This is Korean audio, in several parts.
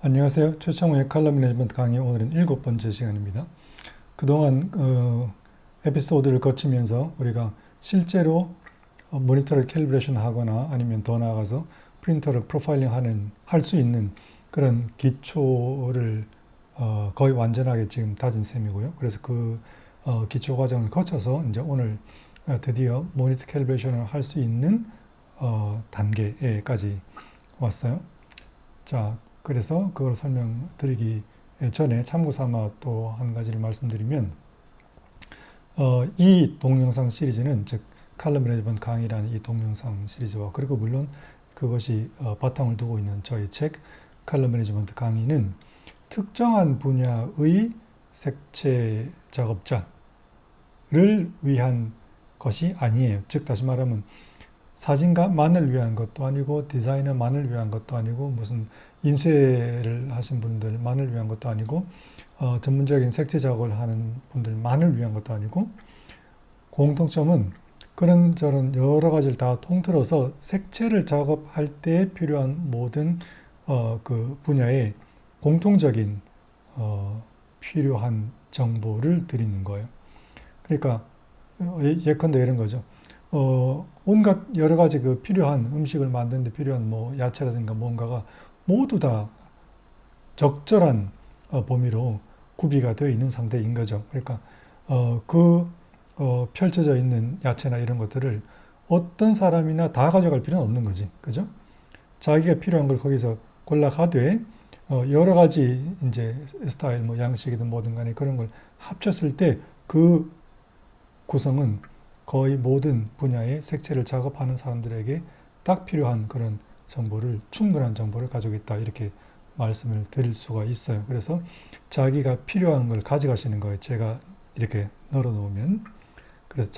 안녕하세요. 최창호의 칼럼 매니지먼트 강의 오늘은 7번째 시간입니다. 그동안 에피소드를 거치면서 우리가 실제로 모니터를 캘리브레이션 하거나 아니면 더 나아가서 프린터를 프로파일링 할 수 있는 그런 기초를 거의 완전하게 지금 다진 셈이고요. 그래서 그 기초 과정을 거쳐서 이제 오늘 드디어 모니터 캘리브레이션을 할 수 있는 단계까지 왔어요. 자, 그래서 그걸 설명드리기 전에 참고 삼아 또 한 가지를 말씀드리면 이 동영상 시리즈는 즉 칼럼 매니지먼트 강의라는 이 동영상 시리즈와 그리고 물론 그것이 바탕을 두고 있는 저희 책 칼럼 매니지먼트 강의는 특정한 분야의 색채 작업자를 위한 것이 아니에요. 즉 다시 말하면 사진가만을 위한 것도 아니고 디자이너만을 위한 것도 아니고 무슨 인쇄를 하신 분들만을 위한 것도 아니고 전문적인 색채 작업을 하는 분들만을 위한 것도 아니고 공통점은 그런저런 여러 가지를 다 통틀어서 색채를 작업할 때 필요한 모든 그 분야의 공통적인 필요한 정보를 드리는 거예요. 그러니까 예컨대 이런 거죠. 온갖 여러 가지 그 필요한 음식을 만드는데 필요한 뭐 야채라든가 뭔가가 모두 다 적절한 범위로 구비가 되어 있는 상태인 거죠. 그러니까 펼쳐져 있는 야채나 이런 것들을 어떤 사람이나 다 가져갈 필요는 없는 거지, 그죠? 자기가 필요한 걸 거기서 골라 가되 여러 가지 이제 스타일, 뭐 양식이든 뭐든 간에 그런 걸 합쳤을 때 그 구성은 거의 모든 분야의 색채를 작업하는 사람들에게 딱 필요한 그런 정보를, 충분한 정보를 가지고 있다. 이렇게 말씀을 드릴 수가 있어요. 그래서 자기가 필요한 걸 가져가시는 거예요. 제가 이렇게 널어 놓으면. 그래서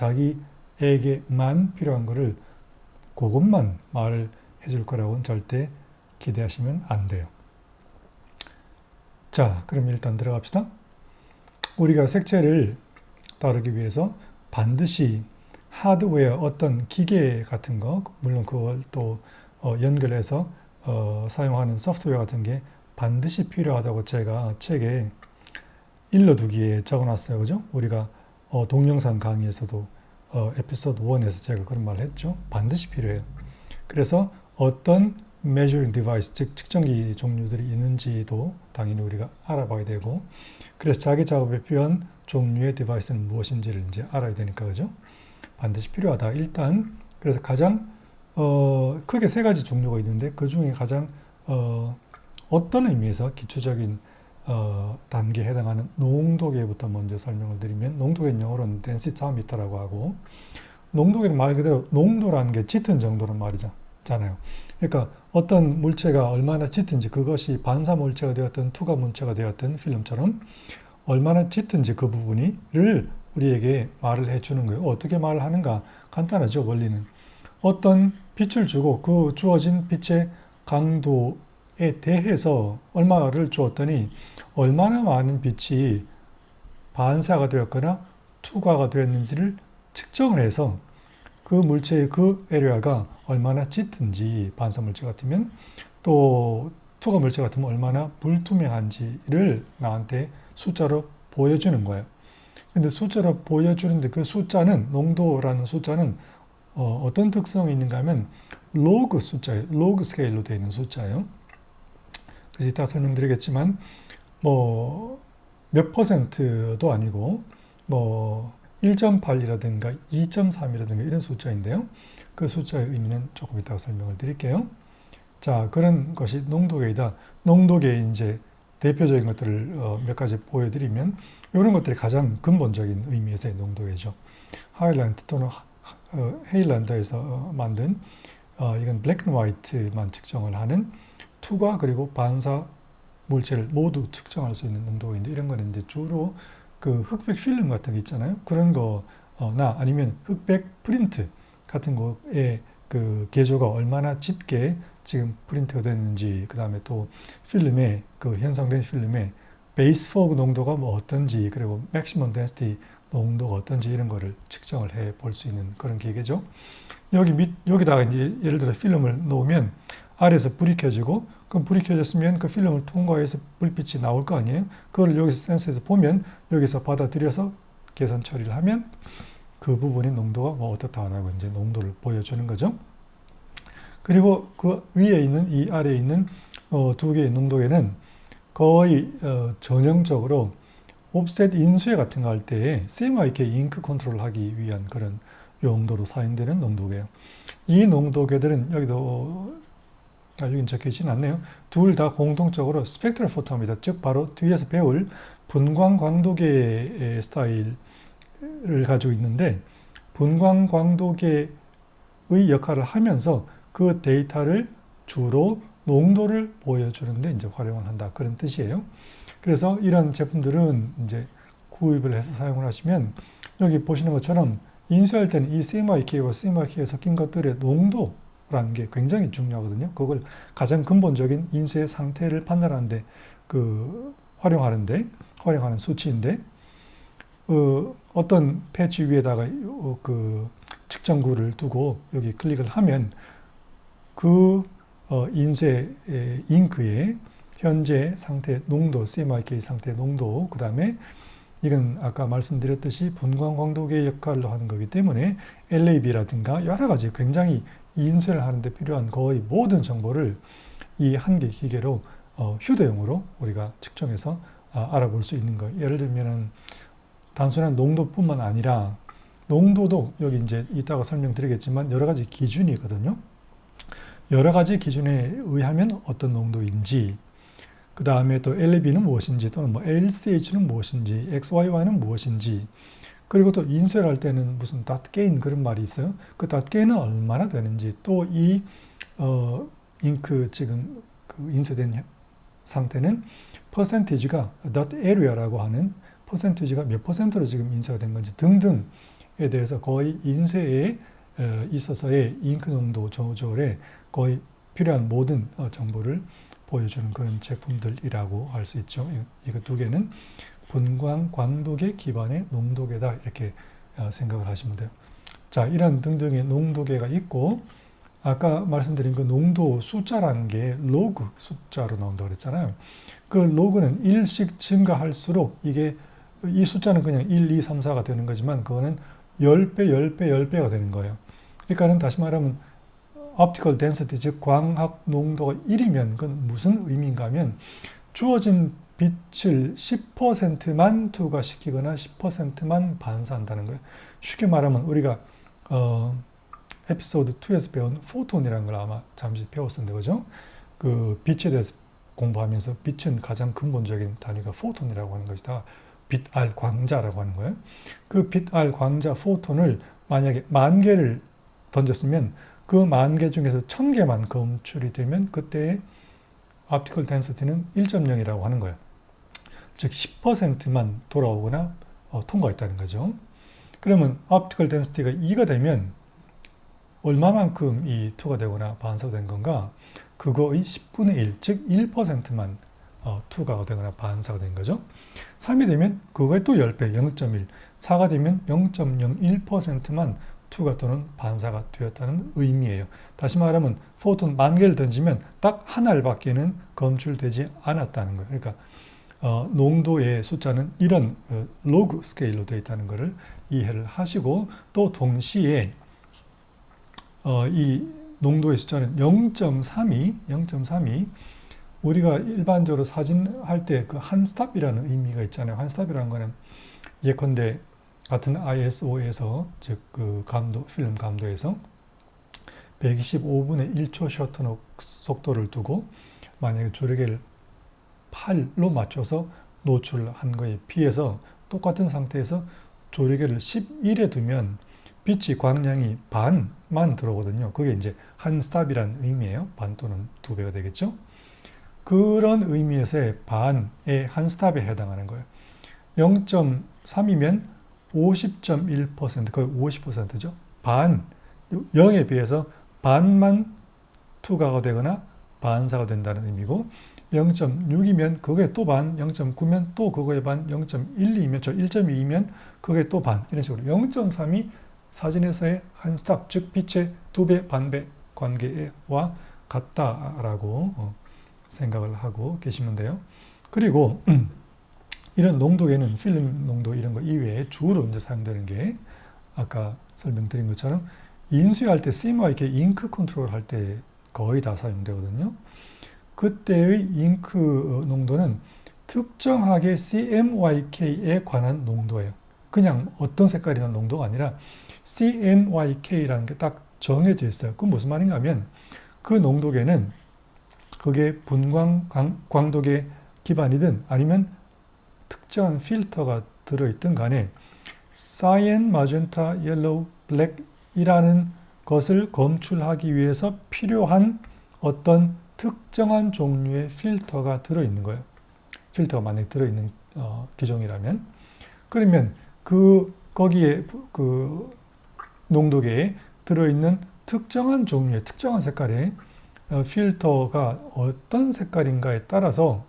자기에게만 필요한 거를 그것만 말을 해줄 거라고는 절대 기대하시면 안 돼요. 자, 그럼 일단 들어갑시다. 우리가 색채를 다루기 위해서 반드시 하드웨어 어떤 기계 같은 거, 물론 그걸 또 연결해서 사용하는 소프트웨어 같은 게 반드시 필요하다고 제가 책에 일러두기에 적어놨어요. 그죠? 우리가 동영상 강의에서도 에피소드 1에서 제가 그런 말을 했죠. 반드시 필요해요. 그래서 어떤 measuring device, 즉 측정기 종류들이 있는지도 당연히 우리가 알아봐야 되고, 그래서 자기 작업에 필요한 종류의 디바이스는 무엇인지를 이제 알아야 되니까, 그죠? 반드시 필요하다. 일단 그래서 가장 크게 세 가지 종류가 있는데 그 중에 가장 어떤 의미에서 기초적인 단계에 해당하는 농도계부터 먼저 설명을 드리면, 농도계는 영어로는 densitometer라고 하고, 농도계는 말 그대로 농도라는 게 짙은 정도는 말이잖아요. 그러니까 어떤 물체가 얼마나 짙은지, 그것이 반사 물체가 되었든 투과 물체가 되었든 필름처럼 얼마나 짙은지 그 부분을 우리에게 말을 해주는 거예요. 어떻게 말을 하는가? 간단하죠, 원리는. 어떤 빛을 주고 그 주어진 빛의 강도에 대해서 얼마를 주었더니 얼마나 많은 빛이 반사가 되었거나 투과가 되었는지를 측정을 해서 그 물체의 그 에리어가 얼마나 짙은지, 반사 물체 같으면, 또 투과 물체 같으면 얼마나 불투명한지를 나한테 숫자로 보여주는 거예요. 근데 숫자로 보여주는데 그 숫자는, 농도라는 숫자는 어떤 특성이 있는가 하면 로그 숫자예요. 로그 스케일로 되어 있는 숫자예요. 그래서 이따 설명드리겠지만 뭐 몇 퍼센트도 아니고 뭐 1.8이라든가 2.3이라든가 이런 숫자인데요. 그 숫자의 의미는 조금 이따가 설명을 드릴게요. 자, 그런 것이 농도계이다. 농도계의 이제 대표적인 것들을 몇 가지 보여드리면, 이런 것들이 가장 근본적인 의미에서의 농도계죠. 하일랜드 또는 헤일랜드에서 만든 이건 블랙 앤 화이트만 측정을 하는 투과 그리고 반사 물체를 모두 측정할 수 있는 농도인데, 이런 거는 이제 주로 그 흑백 필름 같은 게 있잖아요. 그런 거나 아니면 흑백 프린트 같은 거에 그 개조가 얼마나 짙게 지금 프린트가 됐는지, 그 다음에 또 필름에 그 현상된 필름의 베이스 포그 농도가 뭐 어떤지, 그리고 맥시멈 덴시티 농도가 어떤지 이런 거를 측정을 해 볼 수 있는 그런 기계죠. 여기다가 이제 예를 들어 필름을 놓으면 아래에서 불이 켜지고 그럼 불이 켜졌으면 그 필름을 통과해서 불빛이 나올 거 아니에요? 그걸 여기서 센서에서 보면 여기서 받아들여서 계산 처리를 하면 그 부분의 농도가 뭐 어떻다 하고 이제 농도를 보여주는 거죠. 그리고 그 위에 있는 이 아래에 있는 두 개의 농도계는 거의 전형적으로 옵셋 인쇄 같은 거 할 때에 CMYK 잉크 컨트롤 하기 위한 그런 용도로 사용되는 농도계예요. 이 농도계들은 여기도 여긴 적혀있지는 않네요. 둘 다 공통적으로 스펙트럴 포토입니다. 즉 바로 뒤에서 배울 분광 광도계의 스타일을 가지고 있는데 분광 광도계의 역할을 하면서 그 데이터를 주로 농도를 보여주는데 이제 활용을 한다. 그런 뜻이에요. 그래서 이런 제품들은 이제 구입을 해서 사용을 하시면 여기 보시는 것처럼 인쇄할 때는 이 CMYK와 CMYK에 섞인 것들의 농도라는 게 굉장히 중요하거든요. 그걸 가장 근본적인 인쇄 상태를 판단하는데 활용하는 수치인데 어떤 패치 위에다가 그 측정구를 두고 여기 클릭을 하면 그 인쇄 잉크의 현재 상태 농도, CMYK 상태 농도, 그 다음에 이건 아까 말씀드렸듯이 분광 광도계 역할로 하는 거기 때문에 LAB라든가 여러 가지 굉장히 인쇄를 하는데 필요한 거의 모든 정보를 이 한 개 기계로 휴대용으로 우리가 측정해서 알아볼 수 있는 거예요. 예를 들면은 단순한 농도뿐만 아니라 농도도 여기 이제 이따가 설명드리겠지만 여러 가지 기준이 있거든요. 여러 가지 기준에 의하면 어떤 농도인지, 그 다음에 또 LAB는 무엇인지, 또는 뭐 LCH는 무엇인지, XYY는 무엇인지, 그리고 또 인쇄를 할 때는 무슨 닷게인 그런 말이 있어요. 그 닷게인은 얼마나 되는지, 또 이 잉크 지금 그 인쇄된 상태는 퍼센티지가 dot area라고 하는 퍼센티지가 몇 퍼센트로 지금 인쇄가 된 건지 등등에 대해서 거의 인쇄에 있어서의 잉크 농도 조절에 거의 필요한 모든 정보를 보여주는 그런 제품들이라고 할 수 있죠. 이거 두 개는 분광 광도계 기반의 농도계다 이렇게 생각을 하시면 돼요. 자, 이런 등등의 농도계가 있고 아까 말씀드린 그 농도 숫자라는 게 로그 숫자로 나온다고 그랬잖아요. 그 로그는 1씩 증가할수록 이 숫자는 그냥 1, 2, 3, 4가 되는 거지만 그거는 10배, 10배, 10배가 되는 거예요. 그러니까는 다시 말하면 optical density, 즉 광학 농도가 1이면 그건 무슨 의미인가 하면 주어진 빛을 10%만 투과시키거나 10%만 반사한다는 거예요. 쉽게 말하면 우리가 에피소드 2에서 배운 포톤이라는 걸 아마 잠시 배웠었는데 그죠? 그 빛에 대해서 공부하면서 빛은 가장 근본적인 단위가 포톤이라고 하는 것이다. 빛알 광자라고 하는 거예요. 그 빛알 광자 포톤을 만약에 10,000개를 던졌으면 그 10,000개 중에서 1,000개만 검출이 되면 그때의 optical density는 1.0이라고 하는 거예요. 즉 10%만 돌아오거나 통과했다는 거죠. 그러면 optical density가 2가 되면 얼마만큼 이 투가 되거나 반사된 건가? 그거의 10분의 1, 즉 1%만 투과가 되거나 반사가 된 거죠. 3이 되면 그거의 또 10배, 0.1, 4가 되면 0.01%만 투가 또는 반사가 되었다는 의미예요. 다시 말하면 포톤 10,000개를 던지면 딱 한 알밖에는 검출되지 않았다는 거예요. 그러니까 농도의 숫자는 이런 로그 스케일로 되어 있다는 것을 이해를 하시고 또 동시에 이 농도의 숫자는 0.32 우리가 일반적으로 사진 할 때 그 한 스탑이라는 의미가 있잖아요. 한 스탑이라는 거는 예컨대 같은 ISO에서 즉 그 필름 감도에서 125분의 1초 셔터 속도를 두고 만약에 조리개를 8로 맞춰서 노출한 거에 비해서 똑같은 상태에서 조리개를 11에 두면 빛이 광량이 반만 들어오거든요. 그게 이제 한 스탑이라는 의미예요. 반 또는 2배가 되겠죠. 그런 의미에서의 반의 한 스탑에 해당하는 거예요. 0.3이면 50.1%, 거의 50%죠. 반, 0에 비해서 반만 투과가 되거나 반사가 된다는 의미고 0.6이면 그거에 또 반, 0.9면 또 그거에 반, 0.12면 1.2면 그거에 또 반 이런 식으로 0.3이 사진에서의 한 스탑, 즉 빛의 2배, 반배 관계와 같다라고 생각을 하고 계시면 돼요. 그리고 이런 농도계는 필름 농도 이런 거 이외에 주로 이제 사용되는 게 아까 설명드린 것처럼 인쇄할 때 CMYK 잉크 컨트롤 할 때 거의 다 사용되거든요. 그때의 잉크 농도는 특정하게 CMYK에 관한 농도예요. 그냥 어떤 색깔이나 농도가 아니라 CMYK라는 게 딱 정해져 있어요. 그건 무슨 말인가 하면 그 농도계는 그게 분광 광도계 기반이든 아니면 특정한 필터가 들어있든 간에 사이엔, 마젠타, 옐로우, 블랙이라는 것을 검출하기 위해서 필요한 어떤 특정한 종류의 필터가 들어있는 거예요. 필터가 만약에 들어있는 기종이라면 그러면 거기에 그 농도계에 들어있는 특정한 종류의 특정한 색깔의 필터가 어떤 색깔인가에 따라서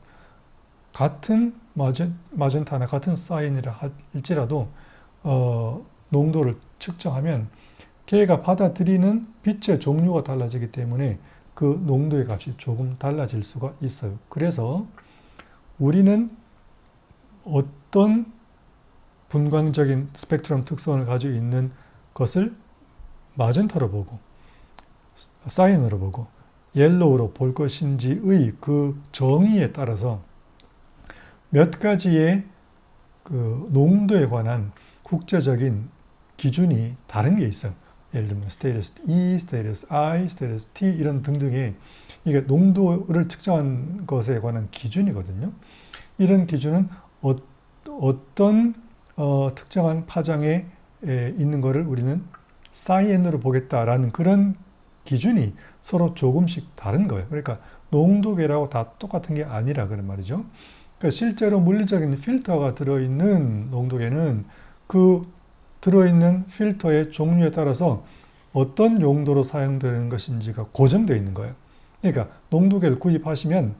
같은 마젠타나 같은 사인이라 할지라도 농도를 측정하면 걔가 받아들이는 빛의 종류가 달라지기 때문에 그 농도의 값이 조금 달라질 수가 있어요. 그래서 우리는 어떤 분광적인 스펙트럼 특성을 가지고 있는 것을 마젠타로 보고 사인으로 보고 옐로우로 볼 것인지의 그 정의에 따라서 몇 가지의 그 농도에 관한 국제적인 기준이 다른 게 있어요. 예를 들면 스테이러스 E, 스테이러스 I, 스테이러스 T 이런 등등의 이게 농도를 측정한 것에 관한 기준이거든요. 이런 기준은 어떤 특정한 파장에 있는 것을 우리는 사이엔으로 보겠다라는 그런 기준이 서로 조금씩 다른 거예요. 그러니까 농도계라고 다 똑같은 게 아니라 그런 말이죠. 그러니까 실제로 물리적인 필터가 들어있는 농도계는 그 들어있는 필터의 종류에 따라서 어떤 용도로 사용되는 것인지가 고정되어 있는 거예요. 그러니까 농도계를 구입하시면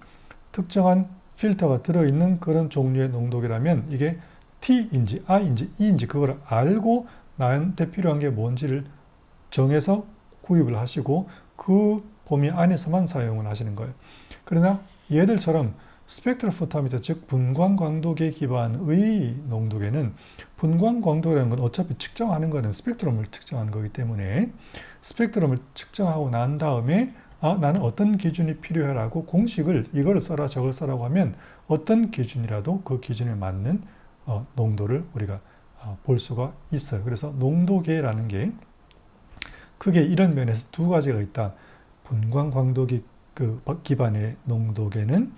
특정한 필터가 들어있는 그런 종류의 농도계라면 이게 T인지 I인지 E인지 그걸 알고 나한테 필요한 게 뭔지를 정해서 구입을 하시고 그 범위 안에서만 사용을 하시는 거예요. 그러나 얘들처럼 스펙트럴 포토미터, 즉 분광광도계 기반의 농도계는 분광광도라는 건 어차피 측정하는 거는 스펙트럼을 측정하는 거기 때문에 스펙트럼을 측정하고 난 다음에 나는 어떤 기준이 필요하라고 공식을 이걸 써라 저걸 써라고 하면 어떤 기준이라도 그 기준에 맞는 농도를 우리가 볼 수가 있어요. 그래서 농도계라는 게 크게 이런 면에서 두 가지가 있다. 분광광도계 기반의 농도계는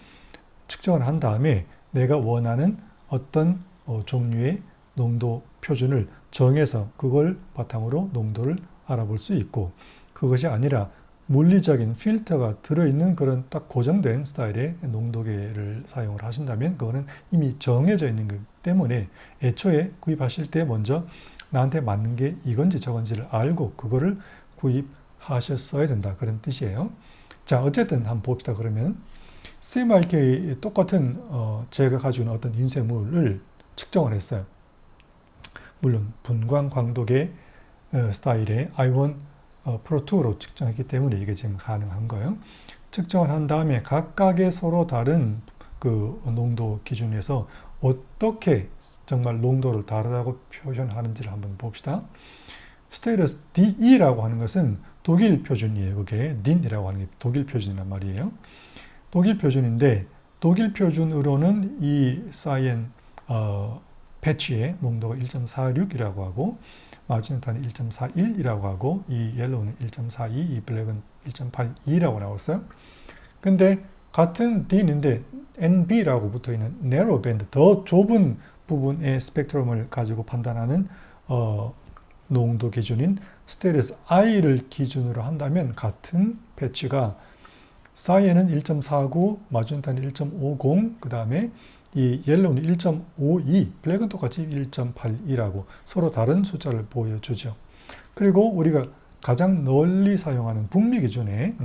측정을 한 다음에 내가 원하는 어떤 종류의 농도 표준을 정해서 그걸 바탕으로 농도를 알아볼 수 있고 그것이 아니라 물리적인 필터가 들어있는 그런 딱 고정된 스타일의 농도계를 사용을 하신다면 그거는 이미 정해져 있는 거기 때문에 애초에 구입하실 때 먼저 나한테 맞는 게 이건지 저건지를 알고 그거를 구입하셨어야 된다. 그런 뜻이에요. 자, 어쨌든 한번 봅시다. 그러면 CMYK 똑같은 제가 가지고 있는 어떤 인쇄물을 측정을 했어요. 물론 분광광도계 스타일의 i1 프로2로 측정했기 때문에 이게 지금 가능한 거예요. 측정을 한 다음에 각각의 서로 다른 그 농도 기준에서 어떻게 정말 농도를 다르다고 표현하는지를 한번 봅시다. 스테이러스 DE라고 하는 것은 독일 표준이에요. 그게 DIN이라고 하는 게 독일 표준이란 말이에요. 독일 표준인데 독일 표준으로는 이 사이엔 패치의 농도가 1.46이라고 하고 마젠타는 1.41이라고 하고 이 옐로우는 1.42, 이 블랙은 1.82라고 나왔어요. 근데 같은 DIN인데 NB라고 붙어있는 narrow band, 더 좁은 부분의 스펙트럼을 가지고 판단하는 농도 기준인 스테이러스 I를 기준으로 한다면 같은 패치가 사이에는 1.49, 마젠타는 1.50, 그 다음에 이 옐로우는 1.52, 블랙은 똑같이 1.82라고 서로 다른 숫자를 보여주죠. 그리고 우리가 가장 널리 사용하는 북미 기준의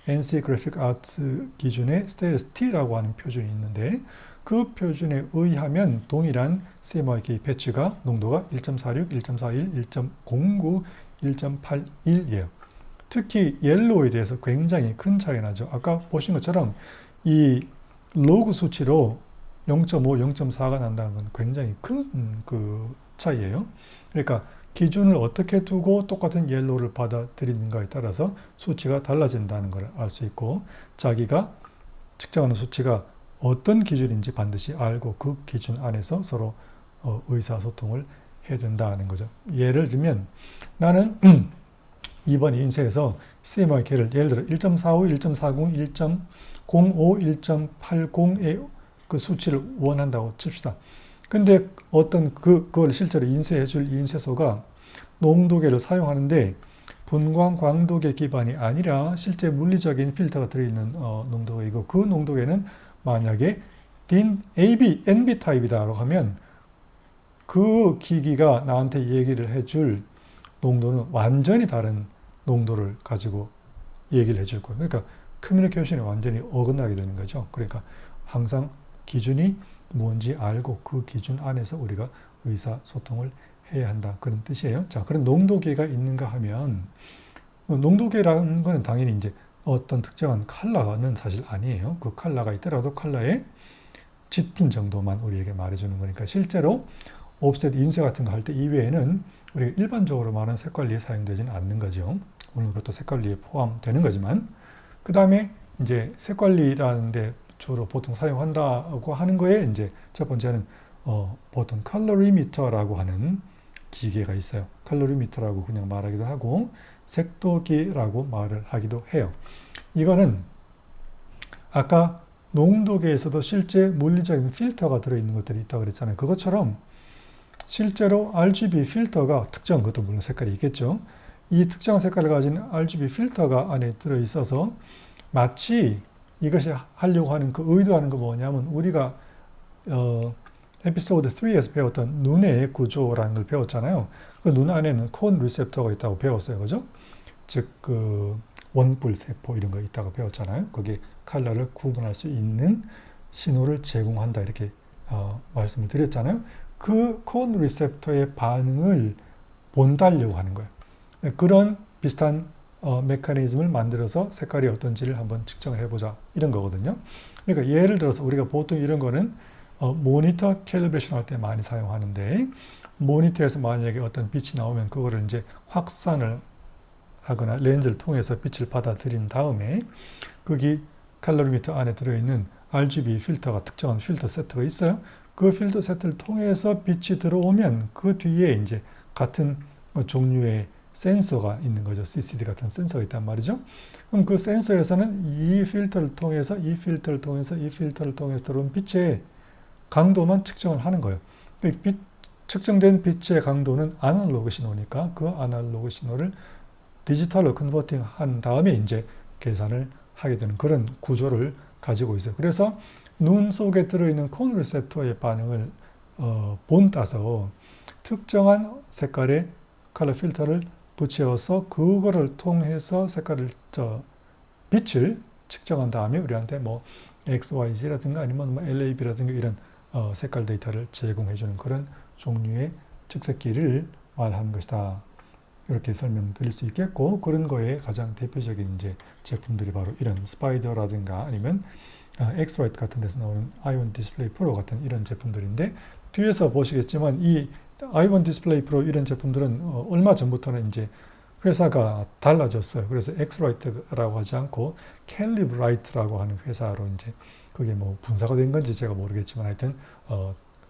NC 그래픽 아트 기준의 스테이러스 T라고 하는 표준이 있는데 그 표준에 의하면 동일한 CMYK 패치가 농도가 1.46, 1.41, 1.09, 1.81이에요. 특히 옐로우에 대해서 굉장히 큰 차이가 나죠. 아까 보신 것처럼 이 로그 수치로 0.5, 0.4가 난다는 건 굉장히 큰 그 차이예요. 그러니까 기준을 어떻게 두고 똑같은 옐로우를 받아들이는가에 따라서 수치가 달라진다는 걸 알 수 있고, 자기가 측정하는 수치가 어떤 기준인지 반드시 알고 그 기준 안에서 서로 의사소통을 해야 된다는 거죠. 예를 들면 나는 이번 인쇄에서 CMYK를 예를 들어 1.45, 1.40, 1.05, 1.80의 그 수치를 원한다고 칩시다. 근데 어떤 그걸 실제로 인쇄해 줄 인쇄소가 농도계를 사용하는데 분광 광도계 기반이 아니라 실제 물리적인 필터가 들어있는 농도계이고, 그 농도계는 만약에 DIN AB, NB 타입이다라고 하면 그 기기가 나한테 얘기를 해줄 농도는 완전히 다른 농도를 가지고 얘기를 해줄 거예요. 그러니까 커뮤니케이션이 완전히 어긋나게 되는 거죠. 그러니까 항상 기준이 뭔지 알고 그 기준 안에서 우리가 의사소통을 해야 한다, 그런 뜻이에요. 자, 그런 농도계가 있는가 하면, 농도계라는 거는 당연히 이제 어떤 특정한 컬러는 사실 아니에요. 그 컬러가 있더라도 컬러의 짙은 정도만 우리에게 말해주는 거니까, 실제로 옵셋 인쇄 같은 거 할 때 이외에는 우리가 일반적으로 말하는 색깔리에 사용되지는 않는 거죠. 물론 그것도 색깔리에 포함되는 거지만, 그 다음에 이제 색깔리라는데 주로 보통 사용한다고 하는 거에 이제 첫 번째는 보통 컬러리미터라고 하는 기계가 있어요. 컬러리미터라고 그냥 말하기도 하고 색도기라고 말을 하기도 해요. 이거는 아까 농도계에서도 실제 물리적인 필터가 들어있는 것들이 있다고 그랬잖아요. 그것처럼 실제로 RGB 필터가 특정, 그것도 물론 색깔이 있겠죠. 이 특정 색깔을 가진 RGB 필터가 안에 들어있어서 마치 이것이 하려고 하는 그 의도하는 거 뭐냐면, 우리가 에피소드 3에서 배웠던 눈의 구조라는 걸 배웠잖아요. 그 눈 안에는 콘 리셉터가 있다고 배웠어요. 그죠? 즉, 그 원뿔 세포 이런 거 있다고 배웠잖아요. 거기에 컬러를 구분할 수 있는 신호를 제공한다, 이렇게 말씀을 드렸잖아요. 그 콘 리셉터의 반응을 본다려고 하는 거예요. 그런 비슷한 메커니즘을 만들어서 색깔이 어떤지를 한번 측정을 해보자, 이런 거거든요. 그러니까 예를 들어서 우리가 보통 이런 거는 모니터 캘리브레이션 할 때 많이 사용하는데, 모니터에서 만약에 어떤 빛이 나오면 그거를 이제 확산을 하거나 렌즈를 통해서 빛을 받아들인 다음에 거기 칼로리미터 안에 들어있는 RGB 필터가, 특정한 필터 세트가 있어요. 그 필터 세트를 통해서 빛이 들어오면 그 뒤에 이제 같은 종류의 센서가 있는 거죠. CCD 같은 센서가 있단 말이죠. 그럼 그 센서에서는 이 필터를 통해서, 이 필터를 통해서, 이 필터를 통해서 들어온 빛의 강도만 측정을 하는 거예요. 측정된 빛의 강도는 아날로그 신호니까 그 아날로그 신호를 디지털로 컨버팅 한 다음에 이제 계산을 하게 되는 그런 구조를 가지고 있어요. 그래서 눈 속에 들어있는 콘 리셉터의 반응을 본따서 특정한 색깔의 컬러 필터를 붙여서 그거를 통해서 빛을 측정한 다음에 우리한테 뭐 XYZ라든가 아니면 뭐 LAB라든가 이런 색깔 데이터를 제공해주는 그런 종류의 측색기를 말하는 것이다. 이렇게 설명드릴 수 있겠고, 그런 거에 가장 대표적인 이제 제품들이 바로 이런 스파이더라든가 아니면 엑스라이트 같은 데서 나오는 아이온 디스플레이 프로 같은 이런 제품들인데, 뒤에서 보시겠지만 이 아이온 디스플레이 프로 이런 제품들은 얼마 전부터는 이제 회사가 달라졌어요. 그래서 엑스라이트라고 하지 않고 캘리브라이트라고 하는 회사로 이제, 그게 뭐 분사가 된 건지 제가 모르겠지만 하여튼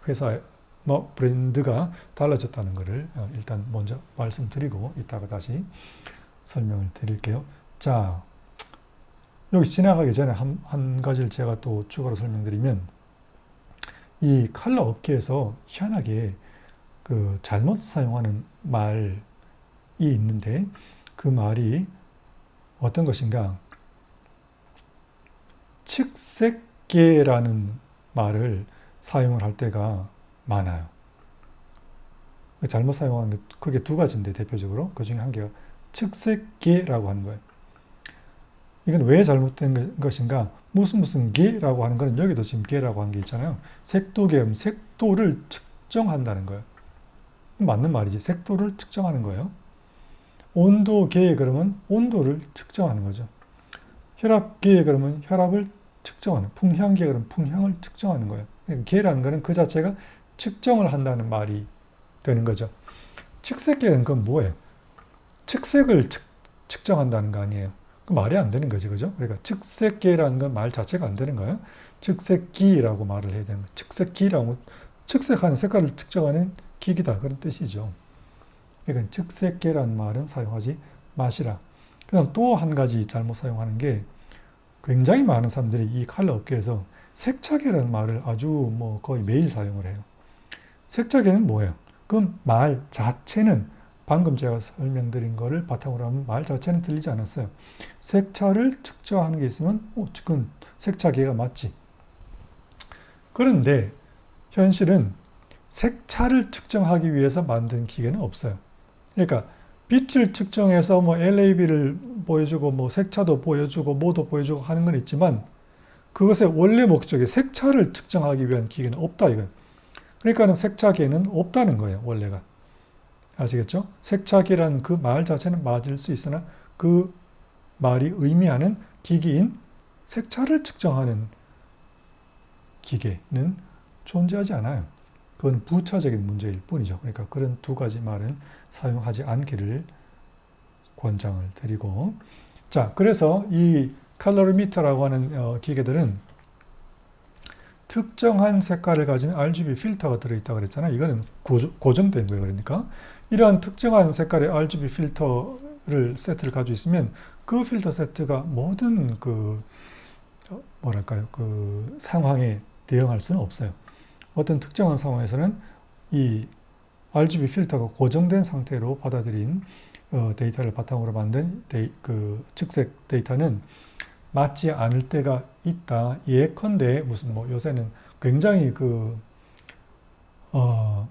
회사 뭐 브랜드가 달라졌다는 것을 일단 먼저 말씀드리고 이따가 다시 설명을 드릴게요. 자, 여기 지나가기 전에 한 가지를 제가 또 추가로 설명드리면, 이 컬러 업계에서 희한하게 그 잘못 사용하는 말이 있는데, 그 말이 어떤 것인가? 측색계라는 말을 사용을 할 때가 많아요. 잘못 사용하는 게 그게 두 가지인데, 대표적으로 그 중에 한 개가 측색계라고 하는 거예요. 이건 왜 잘못된 것인가? 무슨 계라고 하는 거는 여기도 지금 계라고 한 게 있잖아요. 색도계, 색도를 측정한다는 거예요. 맞는 말이지. 색도를 측정하는 거예요. 온도계 그러면 온도를 측정하는 거죠. 혈압계 그러면 혈압을 측정하는, 풍향계열은 풍향을 측정하는 거예요. 계라는 거는 그 자체가 측정을 한다는 말이 되는 거죠. 측색계열은 그건 뭐예요? 측색을 측정한다는 거 아니에요. 그 말이 안 되는 거지, 그죠? 그러니까 측색계라는 건 말 자체가 안 되는 거예요. 측색기라고 말을 해야 되는 거예요. 측색기라고, 측색하는 색깔을 측정하는 기기다, 그런 뜻이죠. 그러니까 측색계라는 말은 사용하지 마시라. 그다음 또 한 가지 잘못 사용하는 게, 굉장히 많은 사람들이 이 컬러 업계에서 색차계라는 말을 아주 뭐 거의 매일 사용을 해요. 색차계는 뭐예요? 그 말 자체는 방금 제가 설명드린 거를 바탕으로 하면 말 자체는 틀리지 않았어요. 색차를 측정하는 게 있으면 그건 색차계가 맞지. 그런데 현실은 색차를 측정하기 위해서 만든 기계는 없어요. 그러니까 빛을 측정해서 뭐 LAB를 보여주고 뭐 색차도 보여주고 뭐도 보여주고 하는 건 있지만, 그것의 원래 목적이 색차를 측정하기 위한 기계는 없다 이거예요. 그러니까는 색차계는 없다는 거예요, 원래가. 아시겠죠? 색차계라는 그 말 자체는 맞을 수 있으나 그 말이 의미하는 기기인 색차를 측정하는 기계는 존재하지 않아요. 그건 부차적인 문제일 뿐이죠. 그러니까 그런 두 가지 말은 사용하지 않기를 권장을 드리고, 자, 그래서 이 칼로리미터라고 하는 기계들은 특정한 색깔을 가진 RGB 필터가 들어있다고 그랬잖아요. 이거는 고정된 거예요. 그러니까 이러한 특정한 색깔의 RGB 필터를 세트를 가지고 있으면 그 필터 세트가 모든 그 뭐랄까요, 그 상황에 대응할 수는 없어요. 어떤 특정한 상황에서는 이 RGB 필터가 고정된 상태로 받아들인 데이터를 바탕으로 만든 그 측색 데이터는 맞지 않을 때가 있다. 예컨대 무슨 뭐 요새는 굉장히 그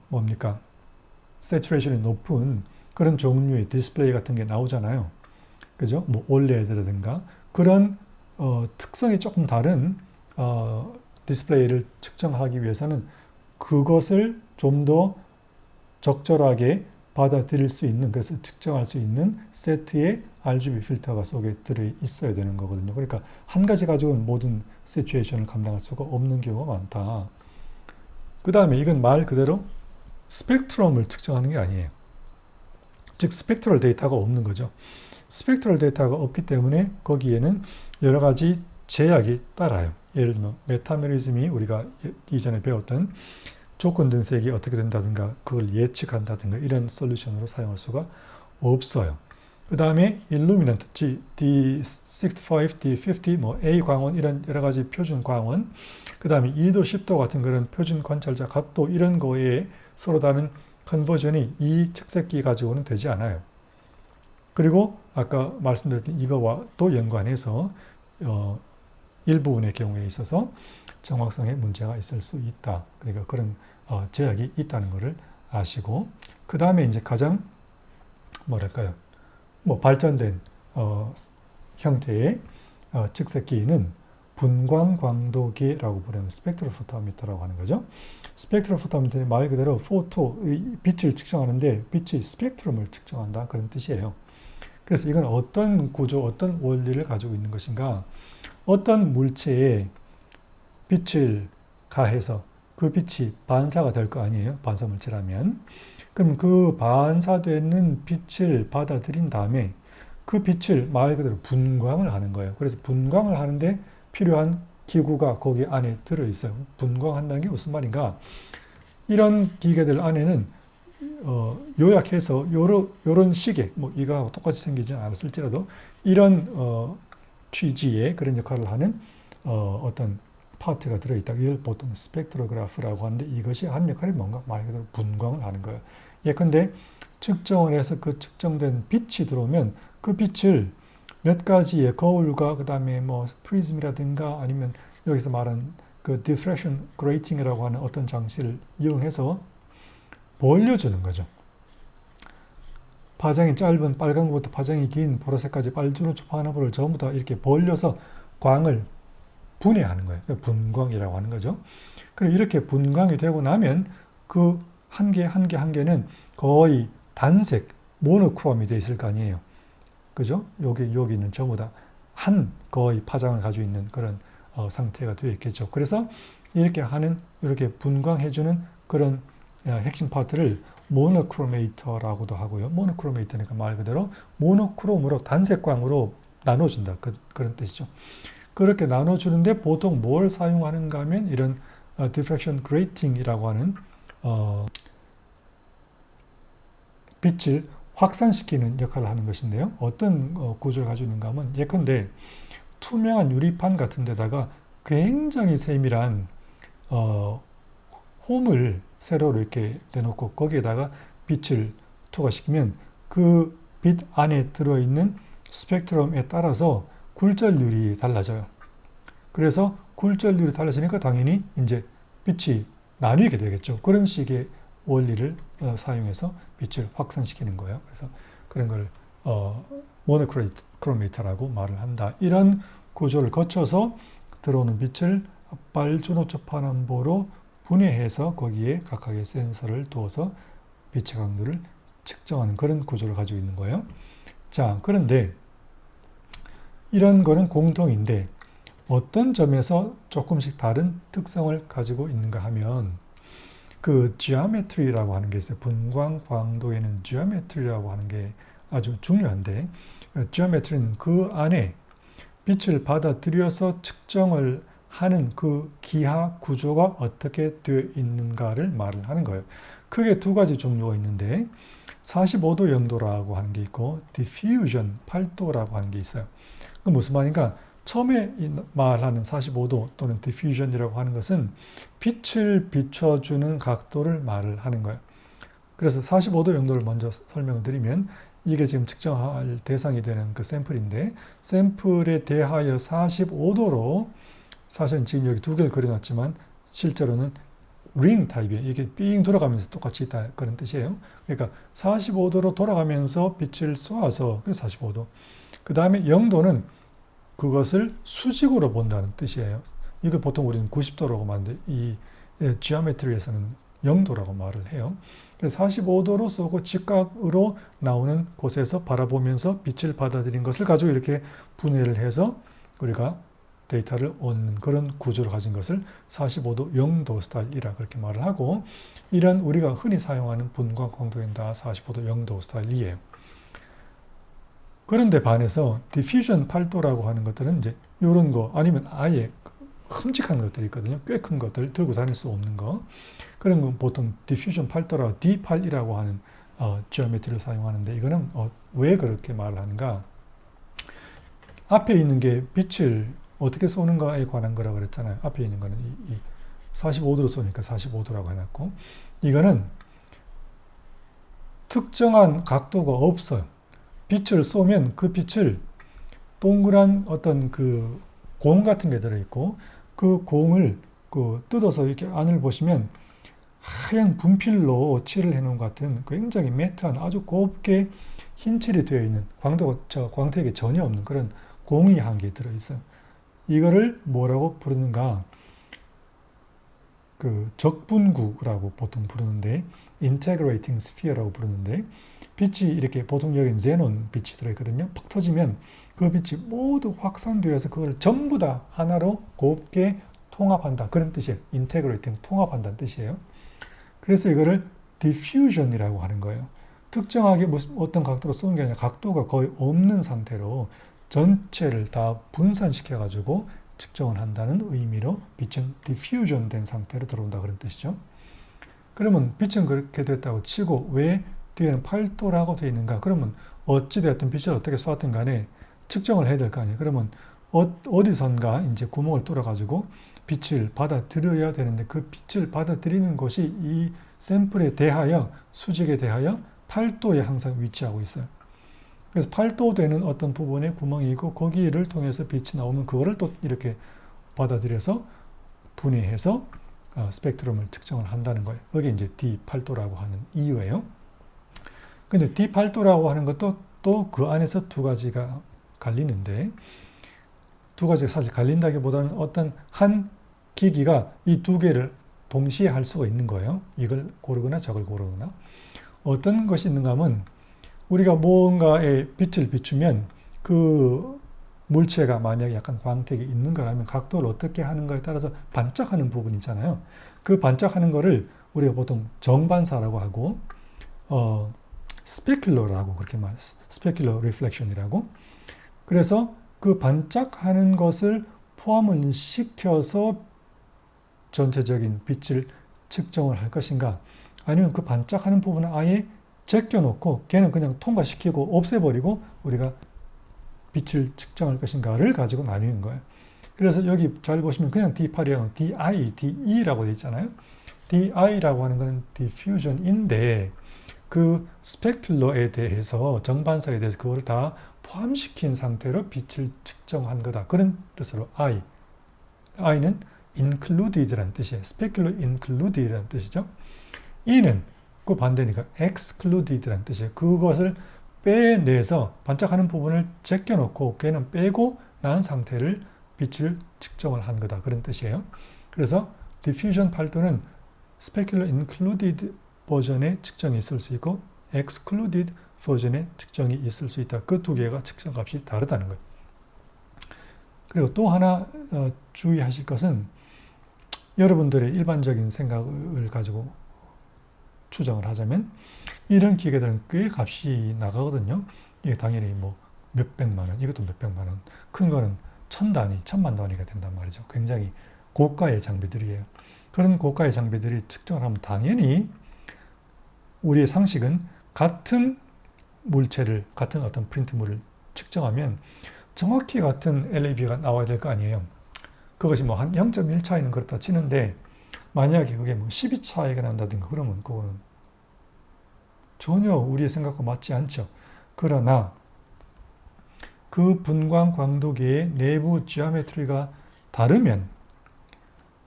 뭡니까, 세츄레이션이 높은 그런 종류의 디스플레이 같은 게 나오잖아요. 그죠? 뭐 OLED라든가 그런 특성이 조금 다른 디스플레이를 측정하기 위해서는 그것을 좀 더 적절하게 받아들일 수 있는, 그래서 측정할 수 있는 세트의 RGB 필터가 속에 들어 있어야 되는 거거든요. 그러니까 한 가지 가지고는 모든 시츄에이션을 감당할 수가 없는 경우가 많다. 그 다음에 이건 말 그대로 스펙트럼을 측정하는 게 아니에요. 즉 스펙트럴 데이터가 없는 거죠. 스펙트럴 데이터가 없기 때문에 거기에는 여러 가지 제약이 따라요. 예를 들면 메타메리즘이 우리가 이전에 배웠던 조건 등색이 어떻게 된다든가 그걸 예측한다든가 이런 솔루션으로 사용할 수가 없어요. 그 다음에 일루미넌트, D65, D50, 뭐 A 광원 이런 여러 가지 표준 광원, 그 다음에 2도, 10도 같은 그런 표준 관찰자 각도 이런 거에 서로 다른 컨버전이 이 측색기 가지고는 되지 않아요. 그리고 아까 말씀드렸던 이거와 또 연관해서 일부분의 경우에 있어서 정확성에 문제가 있을 수 있다. 그러니까 그런 제약이 있다는 것을 아시고, 그 다음에 이제 가장 뭐랄까요, 뭐 발전된 형태의 측색기는 분광광도계라고 부르는 스펙트로포토미터라고 하는 거죠. 스펙트로포토미터는 말 그대로 빛을 측정하는데 빛의 스펙트럼을 측정한다, 그런 뜻이에요. 그래서 이건 어떤 구조, 어떤 원리를 가지고 있는 것인가, 어떤 물체에 빛을 가해서 그 빛이 반사가 될 거 아니에요. 반사물체라면. 그럼 그 반사되는 빛을 받아들인 다음에 그 빛을 말 그대로 분광을 하는 거예요. 그래서 분광을 하는데 필요한 기구가 거기 안에 들어있어요. 분광한다는 게 무슨 말인가? 이런 기계들 안에는 요약해서 요런 식의, 뭐 이거하고 똑같이 생기지 않았을지라도 이런 취지의 그런 역할을 하는 어떤 파트가 들어있다. 이걸 보통 스펙트로그래프라고 하는데, 이것이 하는 역할이 뭔가 말 그대로 분광을 하는 거예요. 예컨대 측정을 해서 그 측정된 빛이 들어오면 그 빛을 몇 가지의 거울과 그 다음에 뭐 프리즘이라든가 아니면 여기서 말한 그 diffraction grating이라고 하는 어떤 장치를 이용해서 벌려주는 거죠. 파장이 짧은 빨간 것부터 파장이 긴 보라색까지 빨주노초 파나보를 전부 다 이렇게 벌려서 광을 분해하는 거예요. 분광이라고 하는 거죠. 그럼 이렇게 분광이 되고 나면 그 한 개 한 개는 거의 단색, 모노크롬이 되어 있을 거 아니에요. 그죠? 여기는 전부 다 한 거의 파장을 가지고 있는 그런 상태가 되어 있겠죠. 그래서 이렇게 하는, 이렇게 분광해주는 그런 핵심 파트를 모노크로메이터라고도 하고요. 모노크로메이터니까 말 그대로 모노크롬으로 단색광으로 나눠준다. 그런 뜻이죠. 그렇게 나눠주는데 보통 뭘 사용하는가 하면 이런 diffraction grating이라고 하는 빛을 확산시키는 역할을 하는 것인데요. 어떤 구조를 가지고 있는가 하면 예컨대 투명한 유리판 같은 데다가 굉장히 세밀한 홈을 세로로 이렇게 내놓고 거기에다가 빛을 투과시키면 그 빛 안에 들어있는 스펙트럼에 따라서 굴절률이 달라져요. 그래서 굴절률이 달라지니까 당연히 이제 빛이 나뉘게 되겠죠. 그런 식의 원리를 사용해서 빛을 확산시키는 거예요. 그래서 그런 걸 모노크로메이터라고 말을 한다. 이런 구조를 거쳐서 들어오는 빛을 빨주노초 파남보로 분해해서 거기에 각각의 센서를 두어서 빛의 강도를 측정하는 그런 구조를 가지고 있는 거예요. 자, 그런데 이런 거는 공통인데 어떤 점에서 조금씩 다른 특성을 가지고 있는가 하면 그 geometry라고 하는 게 있어요. 분광 광도에는 geometry라고 하는 게 아주 중요한데 geometry는 그 안에 빛을 받아들여서 측정을 하는 그 기하 구조가 어떻게 되어 있는가를 말을 하는 거예요. 크게 두 가지 종류가 있는데 45도 영도라고 하는 게 있고 diffusion 8도라고 하는 게 있어요. 그 무슨 말인가? 처음에 말하는 45도 또는 diffusion이라고 하는 것은 빛을 비춰주는 각도를 말을 하는 거예요. 그래서 45도 영도를 먼저 설명을 드리면 이게 지금 측정할 대상이 되는 그 샘플인데 샘플에 대하여 45도로 사실은 지금 여기 두 개를 그려놨지만 실제로는 링 타입이에요. 이게 삥 돌아가면서 똑같이 있다 그런 뜻이에요. 그러니까 45도로 돌아가면서 빛을 쏘아서 그래서 45도. 그 다음에 영도는 그것을 수직으로 본다는 뜻이에요. 이걸 보통 우리는 90도라고 말하는데 이 지오메트리에서는 0도라고 말을 해요. 그래서 45도로 쏘고 직각으로 나오는 곳에서 바라보면서 빛을 받아들인 것을 가지고 이렇게 분해를 해서 우리가 데이터를 얻는 그런 구조를 가진 것을 45도 0도 스타일이라 그렇게 말을 하고 이런 우리가 흔히 사용하는 분광 광도에는 다 45도 0도 스타일이에요. 그런데 반해서 디퓨전 8도라고 하는 것들은 이제 이런 거 아니면 아예 큼직한 것들이 있거든요. 꽤 큰 것들 들고 다닐 수 없는 거. 그런 건 보통 디퓨전 8도라고 D8이라고 하는 지오메트리를 사용하는데 이거는 왜 그렇게 말을 하는가? 앞에 있는 게 빛을 어떻게 쏘는가에 관한 거라고 그랬잖아요. 앞에 있는 거는 이 45도로 쏘니까 45도라고 해놨고 이거는 특정한 각도가 없어요. 빛을 쏘면 그 빛을 동그란 어떤 그 공 같은 게 들어있고 그 공을 뜯어서 이렇게 안을 보시면 하얀 분필로 칠을 해놓은 것 같은 굉장히 매트한 아주 곱게 흰 칠이 되어 있는 광택이 전혀 없는 그런 공이 한 개 들어있어요. 이거를 뭐라고 부르는가? 그 적분구라고 보통 부르는데 integrating sphere라고 부르는데 빛이 이렇게 보통 여기는 제논 빛이 들어있거든요. 팍 터지면 그 빛이 모두 확산되어서 그걸 전부 다 하나로 곱게 통합한다. 그런 뜻이에요. integrating, 통합한다는 뜻이에요. 그래서 이거를 diffusion이라고 하는 거예요. 특정하게 무슨 어떤 각도로 쏘는 게 아니라 각도가 거의 없는 상태로 전체를 다 분산시켜가지고 측정을 한다는 의미로 빛은 diffusion 된 상태로 들어온다 그런 뜻이죠. 그러면 빛은 그렇게 됐다고 치고 왜 뒤에는 8도라고 되어 있는가? 그러면 어찌되었든 빛을 어떻게 쏘았든 간에 측정을 해야 될 거 아니에요. 그러면 어디선가 이제 구멍을 뚫어가지고 빛을 받아들여야 되는데 그 빛을 받아들이는 것이 이 샘플에 대하여 수직에 대하여 8도에 항상 위치하고 있어요. 그래서 8도 되는 어떤 부분에 구멍이 있고 거기를 통해서 빛이 나오면 그거를 또 이렇게 받아들여서 분해해서 스펙트럼을 측정을 한다는 거예요. 여기 이제 D8도라고 하는 이유예요. 근데 D8도라고 하는 것도 또 그 안에서 두 가지가 갈리는데 두 가지가 사실 갈린다기보다는 어떤 한 기기가 이 두 개를 동시에 할 수가 있는 거예요. 이걸 고르거나 저걸 고르거나. 어떤 것이 있는가 하면 우리가 뭔가에 빛을 비추면 그 물체가 만약에 약간 광택이 있는 거라면 각도를 어떻게 하는가에 따라서 반짝하는 부분이 있잖아요. 그 반짝하는 거를 우리가 보통 정반사라고 하고 스페큘러라고 그렇게 말해요. 스페큘러 리플렉션이라고. 그래서 그 반짝하는 것을 포함을 시켜서 전체적인 빛을 측정을 할 것인가, 아니면 그 반짝하는 부분을 아예 제껴놓고 걔는 그냥 통과시키고 없애버리고 우리가 빛을 측정할 것인가를 가지고 나뉘는 거예요. 그래서 여기 잘 보시면 그냥 D8이랑 DI, DE라고 되어 있잖아요. DI라고 하는 것은 diffusion인데 그 스페큘러에 대해서, 정반사에 대해서 그걸 다 포함시킨 상태로 빛을 측정한 거다. 그런 뜻으로 I. I는 included라는 뜻이에요. specular included라는 뜻이죠. E는 그 반대니까 excluded라는 뜻이에요. 그것을 빼내서 반짝하는 부분을 제껴놓고 걔는 빼고 난 상태를 빛을 측정을 한 거다. 그런 뜻이에요. 그래서 diffusion 팔도는 specular included 버전의 측정이 있을 수 있고 excluded 버전의 측정이 있을 수 있다. 그 두 개가 측정값이 다르다는 거예요. 그리고 또 하나 주의하실 것은 여러분들의 일반적인 생각을 가지고 추정을 하자면 이런 기계들은 꽤 값이 나가거든요. 이게 당연히 뭐 몇백만 원, 이것도 몇백만 원, 큰 거는 천 단위, 천만 단위가 된단 말이죠. 굉장히 고가의 장비들이에요. 그런 고가의 장비들이 측정을 하면 당연히 우리의 상식은 같은 물체를, 같은 어떤 프린트물을 측정하면 정확히 같은 LAB가 나와야 될 거 아니에요. 그것이 뭐 한 0.1 차이는 그렇다 치는데 만약에 그게 뭐 12 차이가 난다든가 그러면 그거는 전혀 우리의 생각과 맞지 않죠. 그러나 그 분광 광도계의 내부 지오메트리가 다르면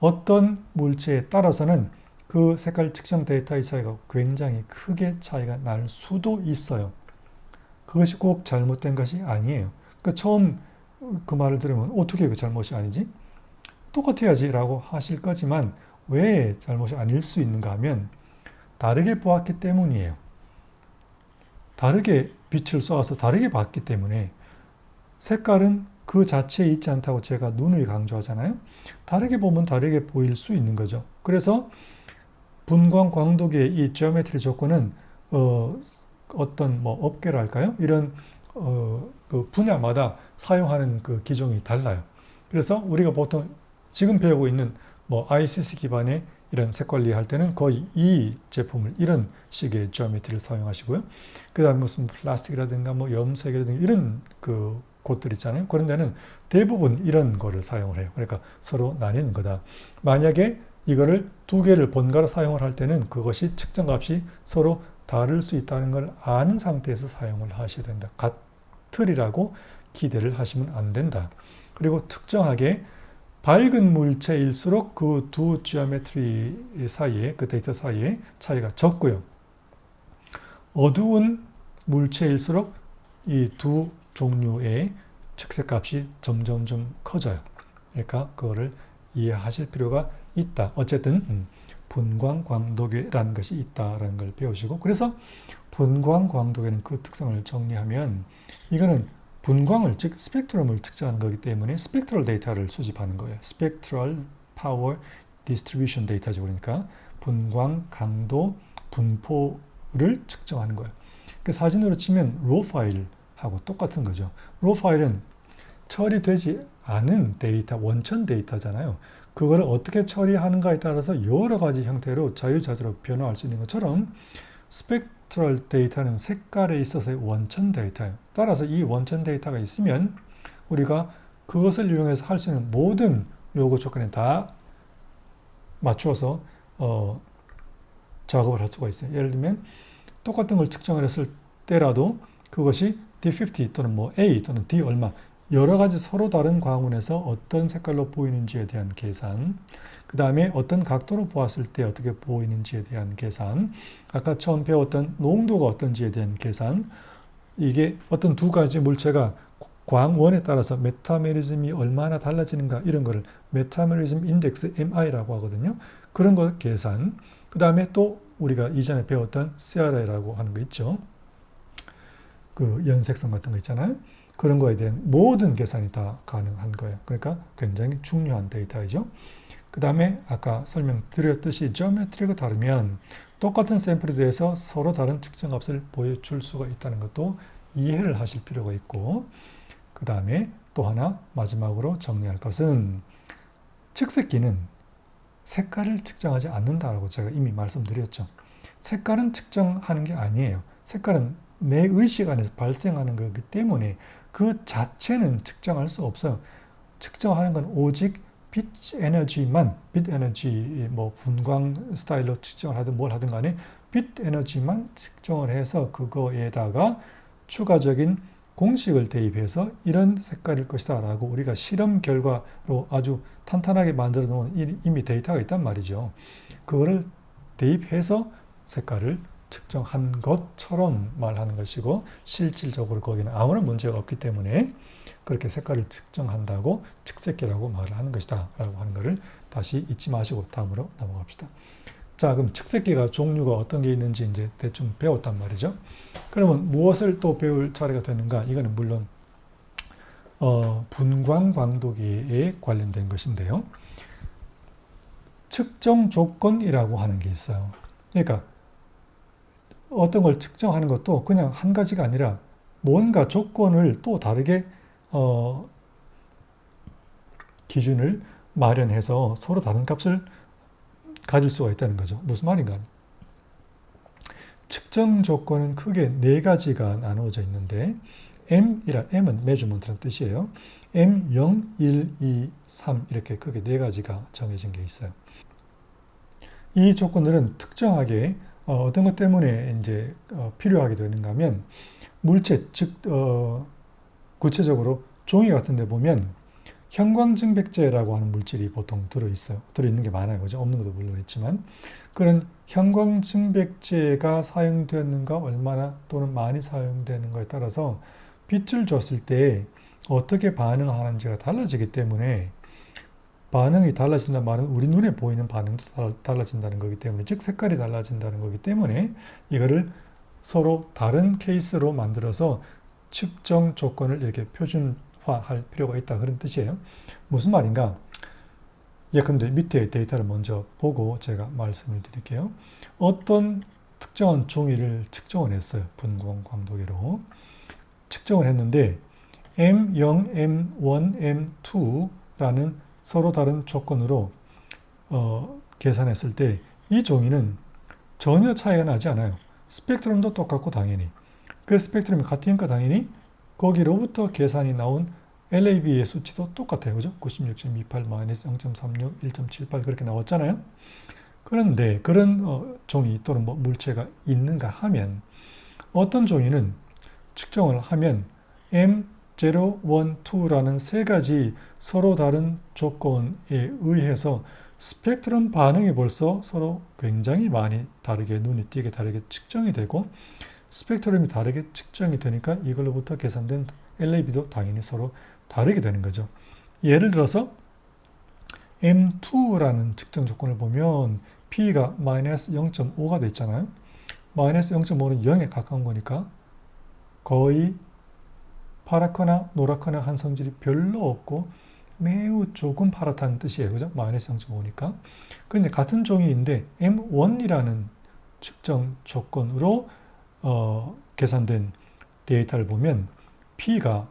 어떤 물체에 따라서는 그 색깔 측정 데이터의 차이가 굉장히 크게 차이가 날 수도 있어요. 그것이 꼭 잘못된 것이 아니에요. 그러니까 처음 그 말을 들으면 어떻게 그 잘못이 아니지? 똑같아야지 라고 하실 거지만 왜 잘못이 아닐 수 있는가 하면 다르게 보았기 때문이에요. 다르게 빛을 쏘아서 다르게 봤기 때문에. 색깔은 그 자체에 있지 않다고 제가 누누이 강조하잖아요. 다르게 보면 다르게 보일 수 있는 거죠. 그래서 분광 광도계의 이 지오메트리 조건은 어떤 뭐 업계랄까요? 이런 그 분야마다 사용하는 그 기종이 달라요. 그래서 우리가 보통 지금 배우고 있는 뭐 ICC 기반의 이런 색 관리할 때는 거의 이 제품을, 이런 식의 지오메트리를 사용하시고요. 그 다음에 무슨 플라스틱이라든가 뭐 염색이라든가 이런 그 곳들 있잖아요. 그런 데는 대부분 이런 거를 사용을 해요. 그러니까 서로 나뉘는 거다. 만약에 이거를 두 개를 번갈아 사용을 할 때는 그것이 측정값이 서로 다를 수 있다는 걸 아는 상태에서 사용을 하셔야 된다. 같으리라고 기대를 하시면 안 된다. 그리고 특정하게 밝은 물체일수록 그 두 지오메트리 사이에, 그 데이터 사이에 차이가 적고요. 어두운 물체일수록 이 두 종류의 측색값이 점점점 커져요. 그러니까 그거를 이해하실 필요가 있다. 어쨌든 분광 광도계라는 것이 있다라는 걸 배우시고, 그래서 분광 광도계는 그 특성을 정리하면 이거는 분광을, 즉 스펙트럼을 측정하는 거기 때문에 스펙트럴 데이터를 수집하는 거예요. 스펙트럴 파워 디스트리뷰션 데이터죠. 그러니까 분광 강도 분포를 측정하는 거예요. 그 사진으로 치면 로 파일하고 똑같은 거죠. 로 파일은 처리되지 않은 데이터, 원천 데이터잖아요. 그거를 어떻게 처리하는가에 따라서 여러 가지 형태로 자유자재로 변화할 수 있는 것처럼 스펙트럴 데이터는 색깔에 있어서의 원천 데이터예요. 따라서 이 원천 데이터가 있으면 우리가 그것을 이용해서 할 수 있는 모든 요구 조건에 다 맞춰서 작업을 할 수가 있어요. 예를 들면 똑같은 걸 측정을 했을 때라도 그것이 D50 또는 뭐 A 또는 D 얼마, 여러 가지 서로 다른 광원에서 어떤 색깔로 보이는지에 대한 계산, 그 다음에 어떤 각도로 보았을 때 어떻게 보이는지에 대한 계산, 아까 처음 배웠던 농도가 어떤지에 대한 계산, 이게 어떤 두 가지 물체가 광원에 따라서 메타메리즘이 얼마나 달라지는가, 이런 거를 메타메리즘 인덱스 MI라고 하거든요. 그런 거 계산, 그 다음에 또 우리가 이전에 배웠던 CRI라고 하는 거 있죠. 그 연색성 같은 거 있잖아요. 그런 거에 대한 모든 계산이 다 가능한 거예요. 그러니까 굉장히 중요한 데이터이죠. 그 다음에 아까 설명드렸듯이 지오메트리가 다르면 똑같은 샘플에 대해서 서로 다른 측정 값을 보여줄 수가 있다는 것도 이해를 하실 필요가 있고, 그 다음에 또 하나 마지막으로 정리할 것은 측색기는 색깔을 측정하지 않는다라고 제가 이미 말씀드렸죠. 색깔은 측정하는 게 아니에요. 색깔은 내 의식 안에서 발생하는 거기 때문에 그 자체는 측정할 수 없어요. 측정하는 건 오직 빛 에너지만, 빛 에너지 뭐 분광 스타일로 측정을 하든 뭘 하든 간에 빛 에너지만 측정을 해서 그거에다가 추가적인 공식을 대입해서 이런 색깔일 것이다 라고 우리가 실험 결과로 아주 탄탄하게 만들어 놓은 이미 데이터가 있단 말이죠. 그거를 대입해서 색깔을 측정한 것처럼 말하는 것이고, 실질적으로 거기는 아무런 문제가 없기 때문에 그렇게 색깔을 측정한다고 측색기라고 말을 하는 것이다 라고 하는 것을 다시 잊지 마시고 다음으로 넘어갑시다. 자, 그럼 측색기가 종류가 어떤 게 있는지 이제 대충 배웠단 말이죠. 그러면 무엇을 또 배울 차례가 되는가? 이거는 물론 분광 광도계에 관련된 것인데요. 측정 조건이라고 하는 게 있어요. 그러니까 어떤 걸 측정하는 것도 그냥 한 가지가 아니라 뭔가 조건을 또 다르게 기준을 마련해서 서로 다른 값을 가질 수가 있다는 거죠. 무슨 말인가? 측정 조건은 크게 네 가지가 나누어져 있는데 M은 measurement라는 뜻이에요. M, 0, 1, 2, 3 이렇게 크게 네 가지가 정해진 게 있어요. 이 조건들은 특정하게 어떤 것 때문에 이제 필요하게 되는가 하면 물체, 즉 구체적으로 종이 같은 데 보면 형광증백제라고 하는 물질이 보통 들어있는 게 많아요. 그죠? 없는 것도 물론 있지만 그런 형광증백제가 사용되었는가 얼마나 또는 많이 사용되는가에 따라서 빛을 줬을 때 어떻게 반응하는지가 달라지기 때문에 반응이 달라진다는 말은 우리 눈에 보이는 반응도 달라진다는 거기 때문에, 즉 색깔이 달라진다는 거기 때문에 이거를 서로 다른 케이스로 만들어서 측정 조건을 이렇게 표준화할 필요가 있다 그런 뜻이에요. 무슨 말인가? 예컨대 밑에 데이터를 먼저 보고 제가 말씀을 드릴게요. 어떤 특정한 종이를 측정을 했어요. 분광 광도계로 측정을 했는데 M0, M1, M2라는 서로 다른 조건으로 계산했을 때 이 종이는 전혀 차이가 나지 않아요. 스펙트럼도 똑같고 당연히 그 스펙트럼이 같으니까 당연히 거기로부터 계산이 나온 LAB의 수치도 똑같아요. 그죠? 96.28 0.36 1.78 그렇게 나왔잖아요. 그런데 그런 종이 또는 뭐 물체가 있는가 하면 어떤 종이는 측정을 하면 M0, 1, 2라는 세 가지 서로 다른 조건에 의해서 스펙트럼 반응이 벌써 서로 굉장히 많이 다르게 눈에 띄게 다르게 측정이 되고, 스펙트럼이 다르게 측정이 되니까 이걸로부터 계산된 LAB도 당연히 서로 다르게 되는 거죠. 예를 들어서 M2라는 측정 조건을 보면 P가 마이너스 0.5가 돼 있잖아요. 마이너스 0.5는 0에 가까운 거니까 거의 파랗거나 노랗거나 한 성질이 별로 없고 매우 조금 파랗다는 뜻이에요. 그죠? 마이너스 0.5니까. 그런데 같은 종이인데 M1이라는 측정 조건으로 계산된 데이터를 보면 P가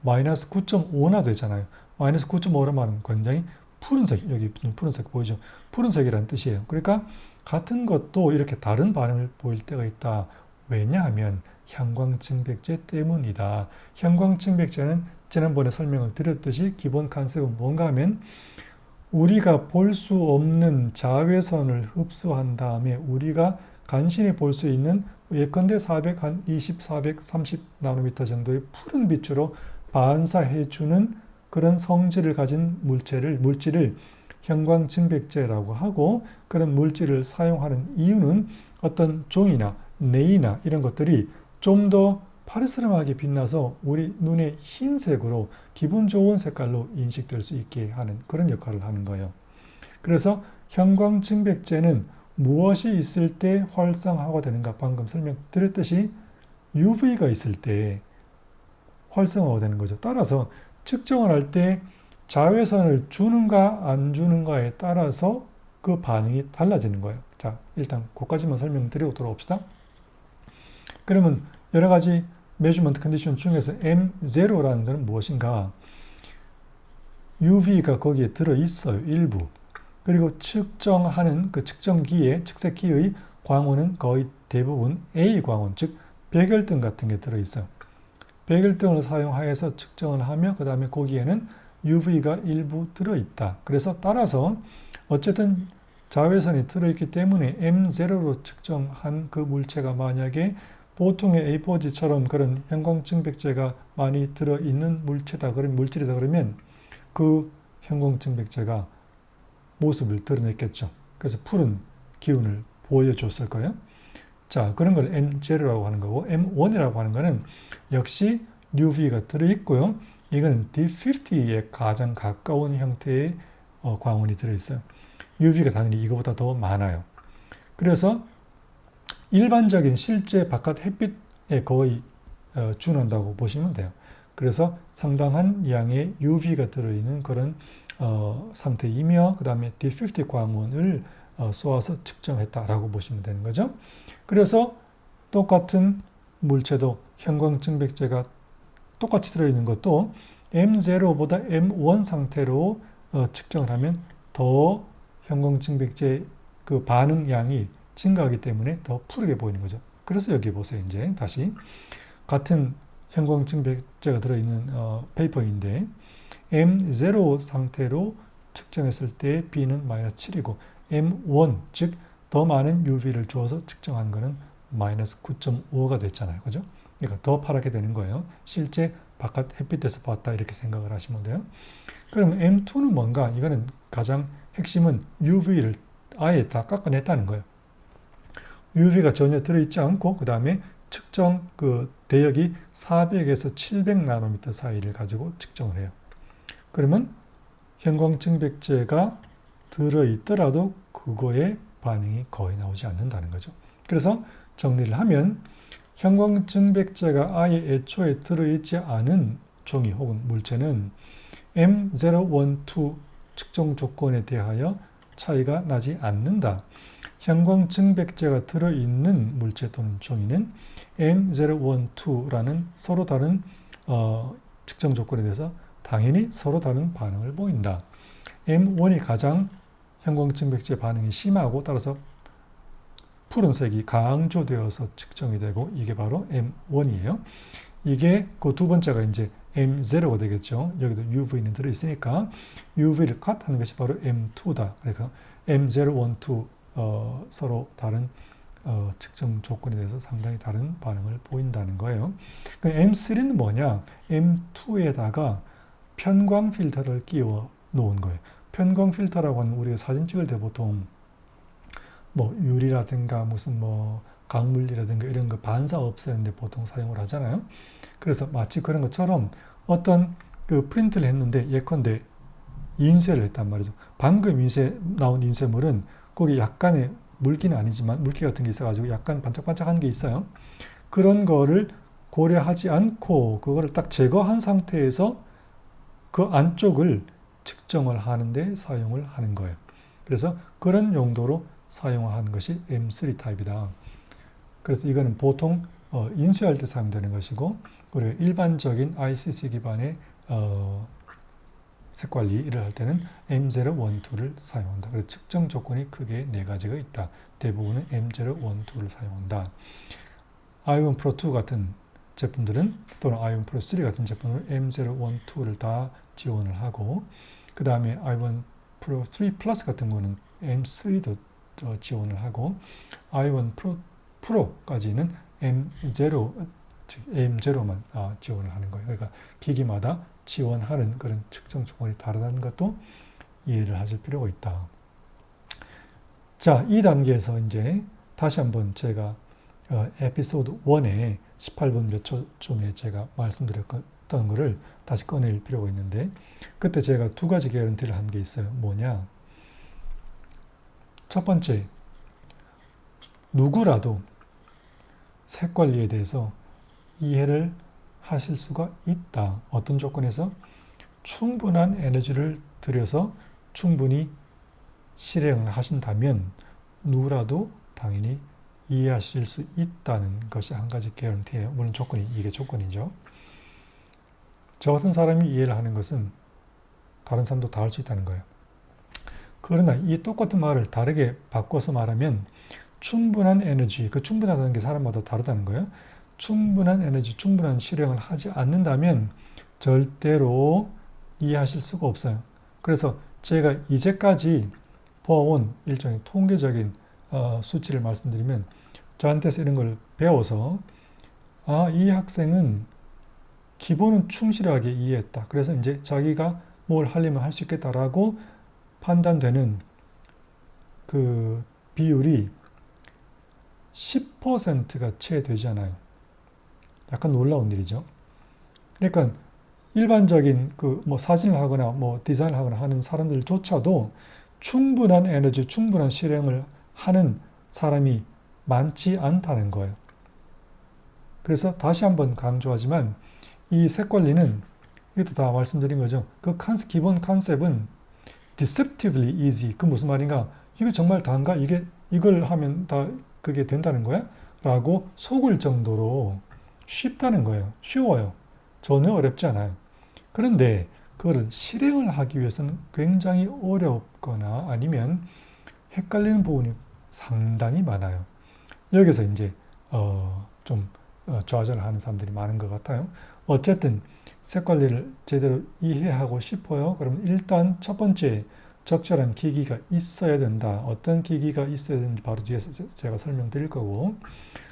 마이너스 9.5나 되잖아요. 마이너스 9.5라는 말은 굉장히 푸른색, 여기 푸른색 보이죠? 푸른색이라는 뜻이에요. 그러니까 같은 것도 이렇게 다른 반응을 보일 때가 있다. 왜냐하면 형광증백제 때문이다. 형광증백제는 지난번에 설명을 드렸듯이 기본 컨셉은 뭔가 하면 우리가 볼 수 없는 자외선을 흡수한 다음에 우리가 간신히 볼 수 있는 예컨대 420, 430 나노미터 정도의 푸른 빛으로 반사해주는 그런 성질을 가진 물질을 형광증백제라고 하고, 그런 물질을 사용하는 이유는 어떤 종이나 네이나 이런 것들이 좀 더 파르스름하게 빛나서 우리 눈의 흰색으로 기분 좋은 색깔로 인식될 수 있게 하는 그런 역할을 하는 거예요. 그래서 형광증백제는 무엇이 있을 때 활성화가 되는가? 방금 설명드렸듯이 UV가 있을 때 활성화가 되는 거죠. 따라서 측정을 할 때 자외선을 주는가 안 주는가에 따라서 그 반응이 달라지는 거예요. 자, 일단 그까지만 설명드리고 돌아옵시다. 그러면 여러 가지 measurement condition 중에서 M0라는 것은 무엇인가? UV가 거기에 들어있어요. 일부. 그리고 측정하는 그 측정기의 측색기의 광원은 거의 대부분 A 광원, 즉 백열등 같은 게 들어있어요. 백열등을 사용하여서 측정을 하며 그 다음에 거기에는 UV가 일부 들어있다. 그래서 따라서 어쨌든 자외선이 들어있기 때문에 M0로 측정한 그 물체가 만약에 보통의 A4지처럼 그런 형광증백제가 많이 들어있는 물체다, 그런 물질이다 그러면 그 형광증백제가 모습을 드러냈겠죠. 그래서 푸른 기운을 보여줬을 거예요. 자, 그런 걸 M0라고 하는 거고, M1이라고 하는 거는 역시 UV가 들어있고요. 이거는 D50에 가장 가까운 형태의 광원이 들어있어요. UV가 당연히 이거보다 더 많아요. 그래서 일반적인 실제 바깥 햇빛에 거의 준한다고 보시면 돼요. 그래서 상당한 양의 UV가 들어있는 그런 상태이며 그 다음에 D50 광원을 쏘아서 측정했다라고 보시면 되는 거죠. 그래서 똑같은 물체도 형광증백제가 똑같이 들어있는 것도 M0보다 M1 상태로 측정을 하면 더 형광증백제 그 반응 양이 증가하기 때문에 더 푸르게 보이는 거죠. 그래서 여기 보세요. 이제 다시 같은 형광증백제가 들어있는 페이퍼인데 M0 상태로 측정했을 때 B는 마이너스 7이고 M1 즉 더 많은 UV를 주어서 측정한 거는 마이너스 9.5가 됐잖아요. 그죠? 그러니까 더 파랗게 되는 거예요. 실제 바깥 햇빛에서 봤다 이렇게 생각을 하시면 돼요. 그럼 M2는 뭔가? 이거는 가장 핵심은 UV를 아예 다 깎아냈다는 거예요. UV가 전혀 들어있지 않고 그 다음에 측정 그 대역이 400에서 700나노미터 사이를 가지고 측정을 해요. 그러면 형광증백제가 들어있더라도 그거에 반응이 거의 나오지 않는다는 거죠. 그래서 정리를 하면 형광증백제가 아예 애초에 들어있지 않은 종이 혹은 물체는 M012 측정 조건에 대하여 차이가 나지 않는다. 형광증백제가 들어있는 물체 또는 종이는 M012라는 서로 다른 측정 조건에 대해서 당연히 서로 다른 반응을 보인다. M1이 가장 형광증백제 반응이 심하고 따라서 푸른색이 강조되어서 측정이 되고 이게 바로 M1이에요. 이게 그 두 번째가 이제 M0가 되겠죠. 여기도 UV는 들어있으니까 UV를 컷하는 것이 바로 M2다. 그러니까 M0, 12 서로 다른 측정 조건에 대해서 상당히 다른 반응을 보인다는 거예요. M3는 뭐냐? M2에다가 편광 필터를 끼워 놓은 거예요. 편광 필터라고 하는 우리가 사진 찍을 때 보통 뭐 유리라든가 무슨 뭐 강물이라든가 이런 거 반사 없애는데 보통 사용을 하잖아요. 그래서 마치 그런 것처럼 어떤 그 프린트를 했는데 예컨대 인쇄를 했단 말이죠. 방금 나온 인쇄물은 거기 약간의 물기는 아니지만 물기 같은 게 있어가지고 약간 반짝반짝한 게 있어요. 그런 거를 고려하지 않고 그거를 딱 제거한 상태에서 그 안쪽을 측정을 하는데 사용을 하는 거예요. 그래서 그런 용도로 사용하는 것이 M3 타입이다. 그래서 이거는 보통 인쇄할 때 사용되는 것이고 그리고 일반적인 ICC 기반의 색관리를 할 때는 M012를 사용한다. 그래서 측정 조건이 크게 네 가지가 있다. 대부분은 M012를 사용한다. 아이온 프로 2 같은 제품들은 또는 아이온 프로 3 같은 제품은 M012를 다 지원을 하고 그 다음에 아이온 프로 3 플러스 같은 거는 M3도 지원을 하고 아이온 프로까지는 M0, 즉 M0만 지원을 하는 거예요. 그러니까 기기마다 지원하는 그런 측정 조건이 다르다는 것도 이해를 하실 필요가 있다. 자, 이 단계에서 이제 다시 한번 제가 에피소드 1에 18분 몇 초쯤에 제가 말씀드렸던 거를 다시 꺼낼 필요가 있는데 그때 제가 두 가지 개런티를 한 게 있어요. 뭐냐? 첫 번째, 누구라도 색 관리에 대해서 이해를 하실 수가 있다. 어떤 조건에서? 충분한 에너지를 들여서 충분히 실행을 하신다면 누구라도 당연히 이해하실 수 있다는 것이 한 가지 개런티예요. 물론 이게 조건이죠. 저 같은 사람이 이해를 하는 것은 다른 사람도 다 할 수 있다는 거예요. 그러나 이 똑같은 말을 다르게 바꿔서 말하면 충분한 에너지, 그 충분하다는 게 사람마다 다르다는 거예요. 충분한 에너지, 충분한 실행을 하지 않는다면 절대로 이해하실 수가 없어요. 그래서 제가 이제까지 보아온 일종의 통계적인 수치를 말씀드리면 저한테서 이런 걸 배워서 이 학생은 기본은 충실하게 이해했다. 그래서 이제 자기가 뭘 하려면 할 수 있겠다라고 판단되는 그 비율이 10%가 채 되지 않아요. 약간 놀라운 일이죠. 그러니까 일반적인 사진을 하거나 디자인을 하거나 하는 사람들조차도 충분한 에너지, 충분한 실행을 하는 사람이 많지 않다는 거예요. 그래서 다시 한번 강조하지만 이 색관리는 이것도 다 말씀드린 거죠. 그 기본 컨셉은 deceptively easy. 그 무슨 말인가? 이거 정말 다인가? 이걸 하면 다 그게 된다는 거야? 라고 속을 정도로 쉽다는 거예요. 쉬워요. 전혀 어렵지 않아요. 그런데 그거를 실행을 하기 위해서는 굉장히 어렵거나 아니면 헷갈리는 부분이 상당히 많아요. 여기서 이제 좀 좌절을 하는 사람들이 많은 것 같아요. 어쨌든 색관리를 제대로 이해하고 싶어요. 그러면 일단 첫 번째 적절한 기기가 있어야 된다. 어떤 기기가 있어야 되는지 바로 뒤에서 제가 설명드릴 거고,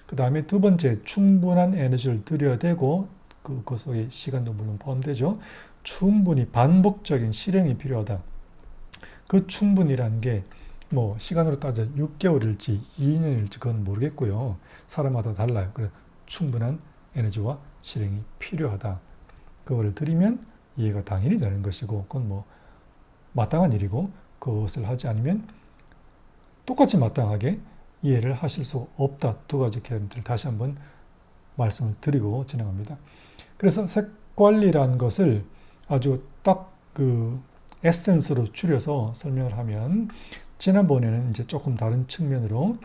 그 다음에 두 번째 충분한 에너지를 들여야 되고 그 속에 시간도 물론 포함되죠. 충분히 반복적인 실행이 필요하다. 그 충분이라는 게 시간으로 따져 6개월일지 2년일지 그건 모르겠고요. 사람마다 달라요. 그래서 충분한 에너지와 실행이 필요하다. 그거를 드리면 이해가 당연히 되는 것이고 그건 마땅한 일이고 그것을 하지 않으면 똑같이 마땅하게 이해를 하실 수 없다. 두 가지 개념들을 다시 한번 말씀을 드리고 진행합니다. 그래서 색관리라는 것을 아주 딱 그 에센스로 줄여서 설명을 하면 지난번에는 이제 조금 다른 측면으로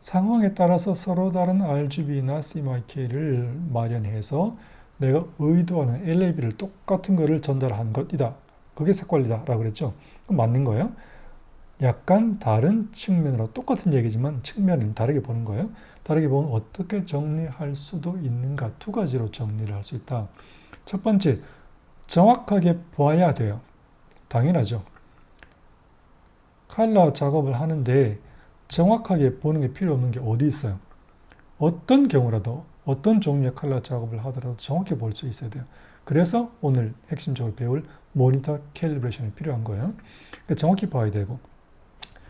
상황에 따라서 서로 다른 RGB나 CMYK를 마련해서 내가 의도하는 LAB를 똑같은 거를 전달하는 것이다. 그게 색관리다 라고 그랬죠. 그럼 맞는 거예요. 약간 다른 측면으로 똑같은 얘기지만 측면을 다르게 보는 거예요. 다르게 보면 어떻게 정리할 수도 있는가? 두 가지로 정리를 할 수 있다. 첫 번째, 정확하게 봐야 돼요. 당연하죠. 컬러 작업을 하는데 정확하게 보는 게 필요 없는 게 어디 있어요? 어떤 경우라도 어떤 종류의 컬러 작업을 하더라도 정확히 볼 수 있어야 돼요. 그래서 오늘 핵심적으로 배울 모니터 캘리브레이션이 필요한 거예요. 정확히 봐야 되고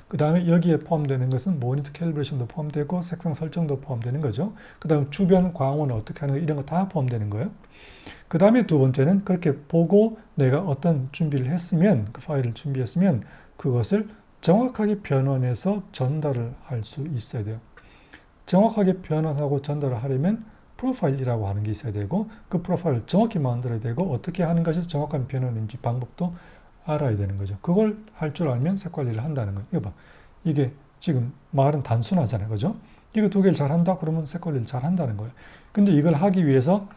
그 다음에 여기에 포함되는 것은 모니터 캘리브레이션도 포함되고 색상 설정도 포함되는 거죠. 그 다음 주변 광원을 어떻게 하는 거 이런 거 다 포함되는 거예요. 그 다음에 두 번째는 그렇게 보고 내가 어떤 준비를 했으면 그 파일을 준비했으면 그것을 정확하게 변환해서 전달을 할 수 있어야 돼요. 정확하게 변환하고 전달을 하려면 프로파일이라고 하는 게 있어야 되고 그 프로파일을 정확히 만들어야 되고 어떻게 하는 것이 정확한 변환인지 방법도 알아야 되는 거죠. 그걸 할 줄 알면 색관리를 한다는 거예요. 이거 봐. 이게 지금 말은 단순하잖아요. 그죠? 이거 두 개를 잘 한다? 그러면 색관리를 잘 한다는 거예요. 근데 이걸 하기 위해서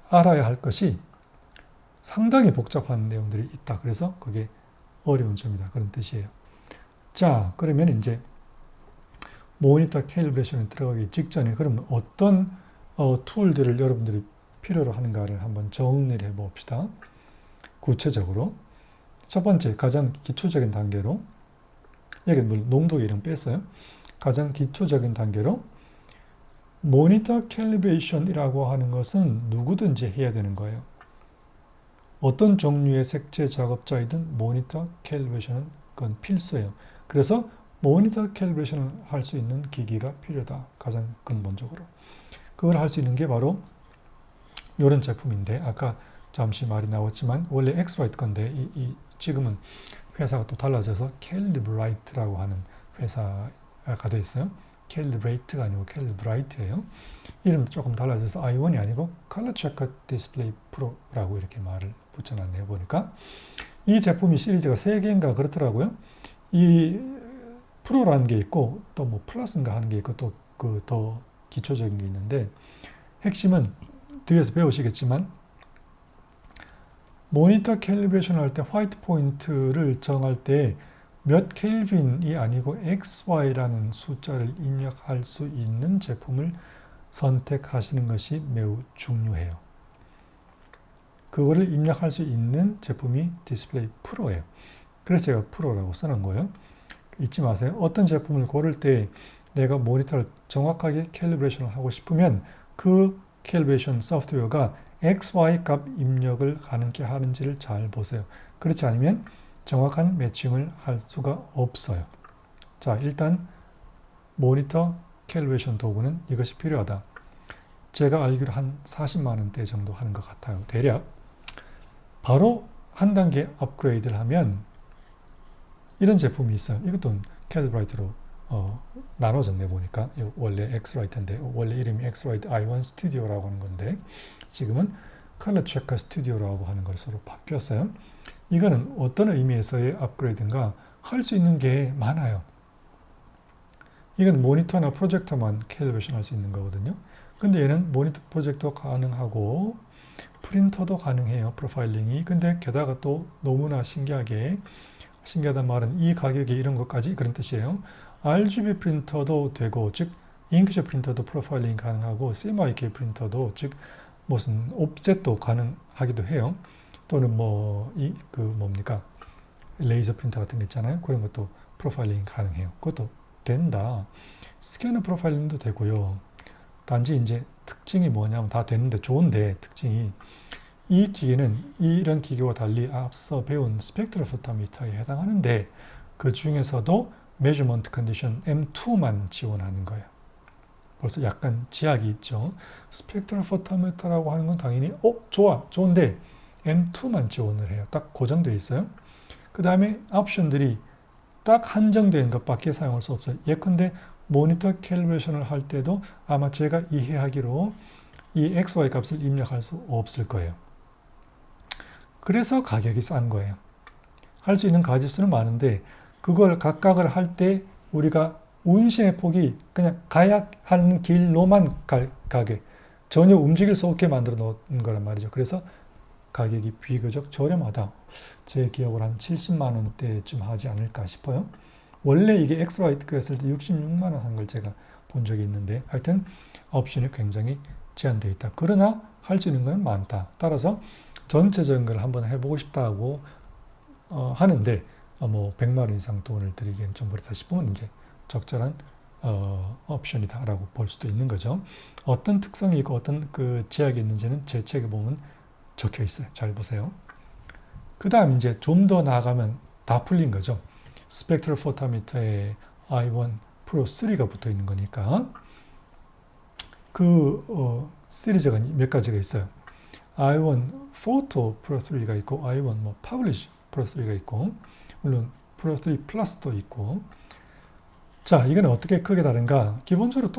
알아야 할 것이 상당히 복잡한 내용들이 있다. 그래서 그게 어려운 점이다. 그런 뜻이에요. 자, 그러면 이제 모니터 캘리브레이션에 들어가기 직전에 그러면 어떤 툴들을 여러분들이 필요로 하는가를 한번 정리를 해봅시다. 구체적으로 첫 번째 가장 기초적인 단계로 여기 물론 농도 이름 뺐어요. 가장 기초적인 단계로 모니터 캘리브레이션이라고 하는 것은 누구든지 해야 되는 거예요. 어떤 종류의 색채 작업자이든 모니터 캘리브레이션은 그건 필수예요. 그래서 모니터 캘리브레이션을 할 수 있는 기기가 필요하다. 가장 근본적으로. 그걸 할 수 있는 게 바로 이런 제품인데 아까 잠시 말이 나왔지만 원래 엑스라이트 건데 지금은 회사가 또 달라져서 캘리브라이트라고 하는 회사가 되어 있어요. 캘리브레이트가 아니고 캘리브라이트예요. 이름도 조금 달라져서 i1이 아니고 컬러 체커 디스플레이 프로라고 이렇게 말을 붙여놨네요. 보니까 이 제품이 시리즈가 3개인가 그렇더라고요. 이 프로라는 게 있고 또 뭐 플러스인가 하는 게 있고 또 그 더 기초적인 게 있는데 핵심은 뒤에서 배우시겠지만 모니터 캘리브레이션 할 때 화이트 포인트를 정할 때 몇 켈빈이 아니고 XY라는 숫자를 입력할 수 있는 제품을 선택하시는 것이 매우 중요해요. 그거를 입력할 수 있는 제품이 디스플레이 프로예요. 그래서 제가 프로라고 써놓은 거예요. 잊지 마세요. 어떤 제품을 고를 때 내가 모니터를 정확하게 캘리브레이션을 하고 싶으면 그 캘리브레이션 소프트웨어가 XY 값 입력을 가능케 하는지를 잘 보세요. 그렇지 않으면 정확한 매칭을 할 수가 없어요. 자, 일단 모니터 캘리브레이션 도구는 이것이 필요하다. 제가 알기로 한 40만 원대 정도 하는 것 같아요. 대략. 바로 한 단계 업그레이드를 하면 이런 제품이 있어요. 이것도 캘리브라이트로 나눠졌네 보니까. 원래 엑스라이트인데 원래 이름이 엑스라이트 i1 스튜디오라고 하는 건데 지금은 컬러 체커 스튜디오라고 하는 것으로 바뀌었어요. 이거는 어떤 의미에서의 업그레이드인가 할 수 있는 게 많아요. 이건 모니터나 프로젝터만 캘리브레이션 할 수 있는 거거든요. 근데 얘는 모니터 프로젝터 가능하고 프린터도 가능해요. 프로파일링이. 근데 게다가 또 너무나 신기하단 말은 이 가격에 이런 것까지 그런 뜻이에요. RGB 프린터도 되고 즉 잉크젯 프린터도 프로파일링 가능하고 CMYK 프린터도 즉 무슨 옵셋도 가능하기도 해요. 또는 뭡니까? 레이저 프린터 같은 거 있잖아요. 그런 것도 프로파일링 가능해요. 그것도 된다. 스캐너 프로파일링도 되고요. 단지 이제 특징이 뭐냐면 다 되는데 좋은데 특징이 이 기계는 이런 기계와 달리 앞서 배운 스펙트럴 포토미터에 해당하는데 그 중에서도 메저먼트 컨디션 M2만 지원하는 거예요. 벌써 약간 제약이 있죠. 스펙트럴 포토미터라고 하는 건 당연히 좋은데 M2만 지원을 해요. 딱 고정되어 있어요. 그 다음에 옵션들이 딱 한정된 것밖에 사용할 수 없어요. 예컨대 모니터 캘리브레이션을 할 때도 아마 제가 이해하기로 이 XY 값을 입력할 수 없을 거예요. 그래서 가격이 싼 거예요. 할 수 있는 가지수는 많은데 그걸 각각을 할 때 우리가 운신의 폭이 그냥 가야 하는 길로만 가게 전혀 움직일 수 없게 만들어 놓은 거란 말이죠. 그래서 가격이 비교적 저렴하다. 제 기억으로 한 70만 원대쯤 하지 않을까 싶어요. 원래 이게 엑스라이트가 했을 때 66만 원 한 걸 제가 본 적이 있는데 하여튼 옵션이 굉장히 제한되어 있다. 그러나 할 수 있는 건 많다. 따라서 전체적인 걸 한번 해보고 싶다고 하는데 100만 원 이상 돈을 들이기엔 좀 그렇다 싶으면 이제 적절한 옵션이다라고 볼 수도 있는 거죠. 어떤 특성이 있고 어떤 그 제약이 있는지는 제 책에 보면 적혀 있어요. 잘 보세요. 그 다음 이제 좀 더 나아가면 다 풀린 거죠. 스펙트럴 포토미터에 i1 프로 3가 붙어 있는 거니까 그 시리즈가 몇 가지가 있어요. i1 포토 프로 3가 있고 i1 퍼블리시 프로 3가 있고 물론 프로 3 플러스도 있고 자 이건 어떻게 크게 다른가? 기본적으로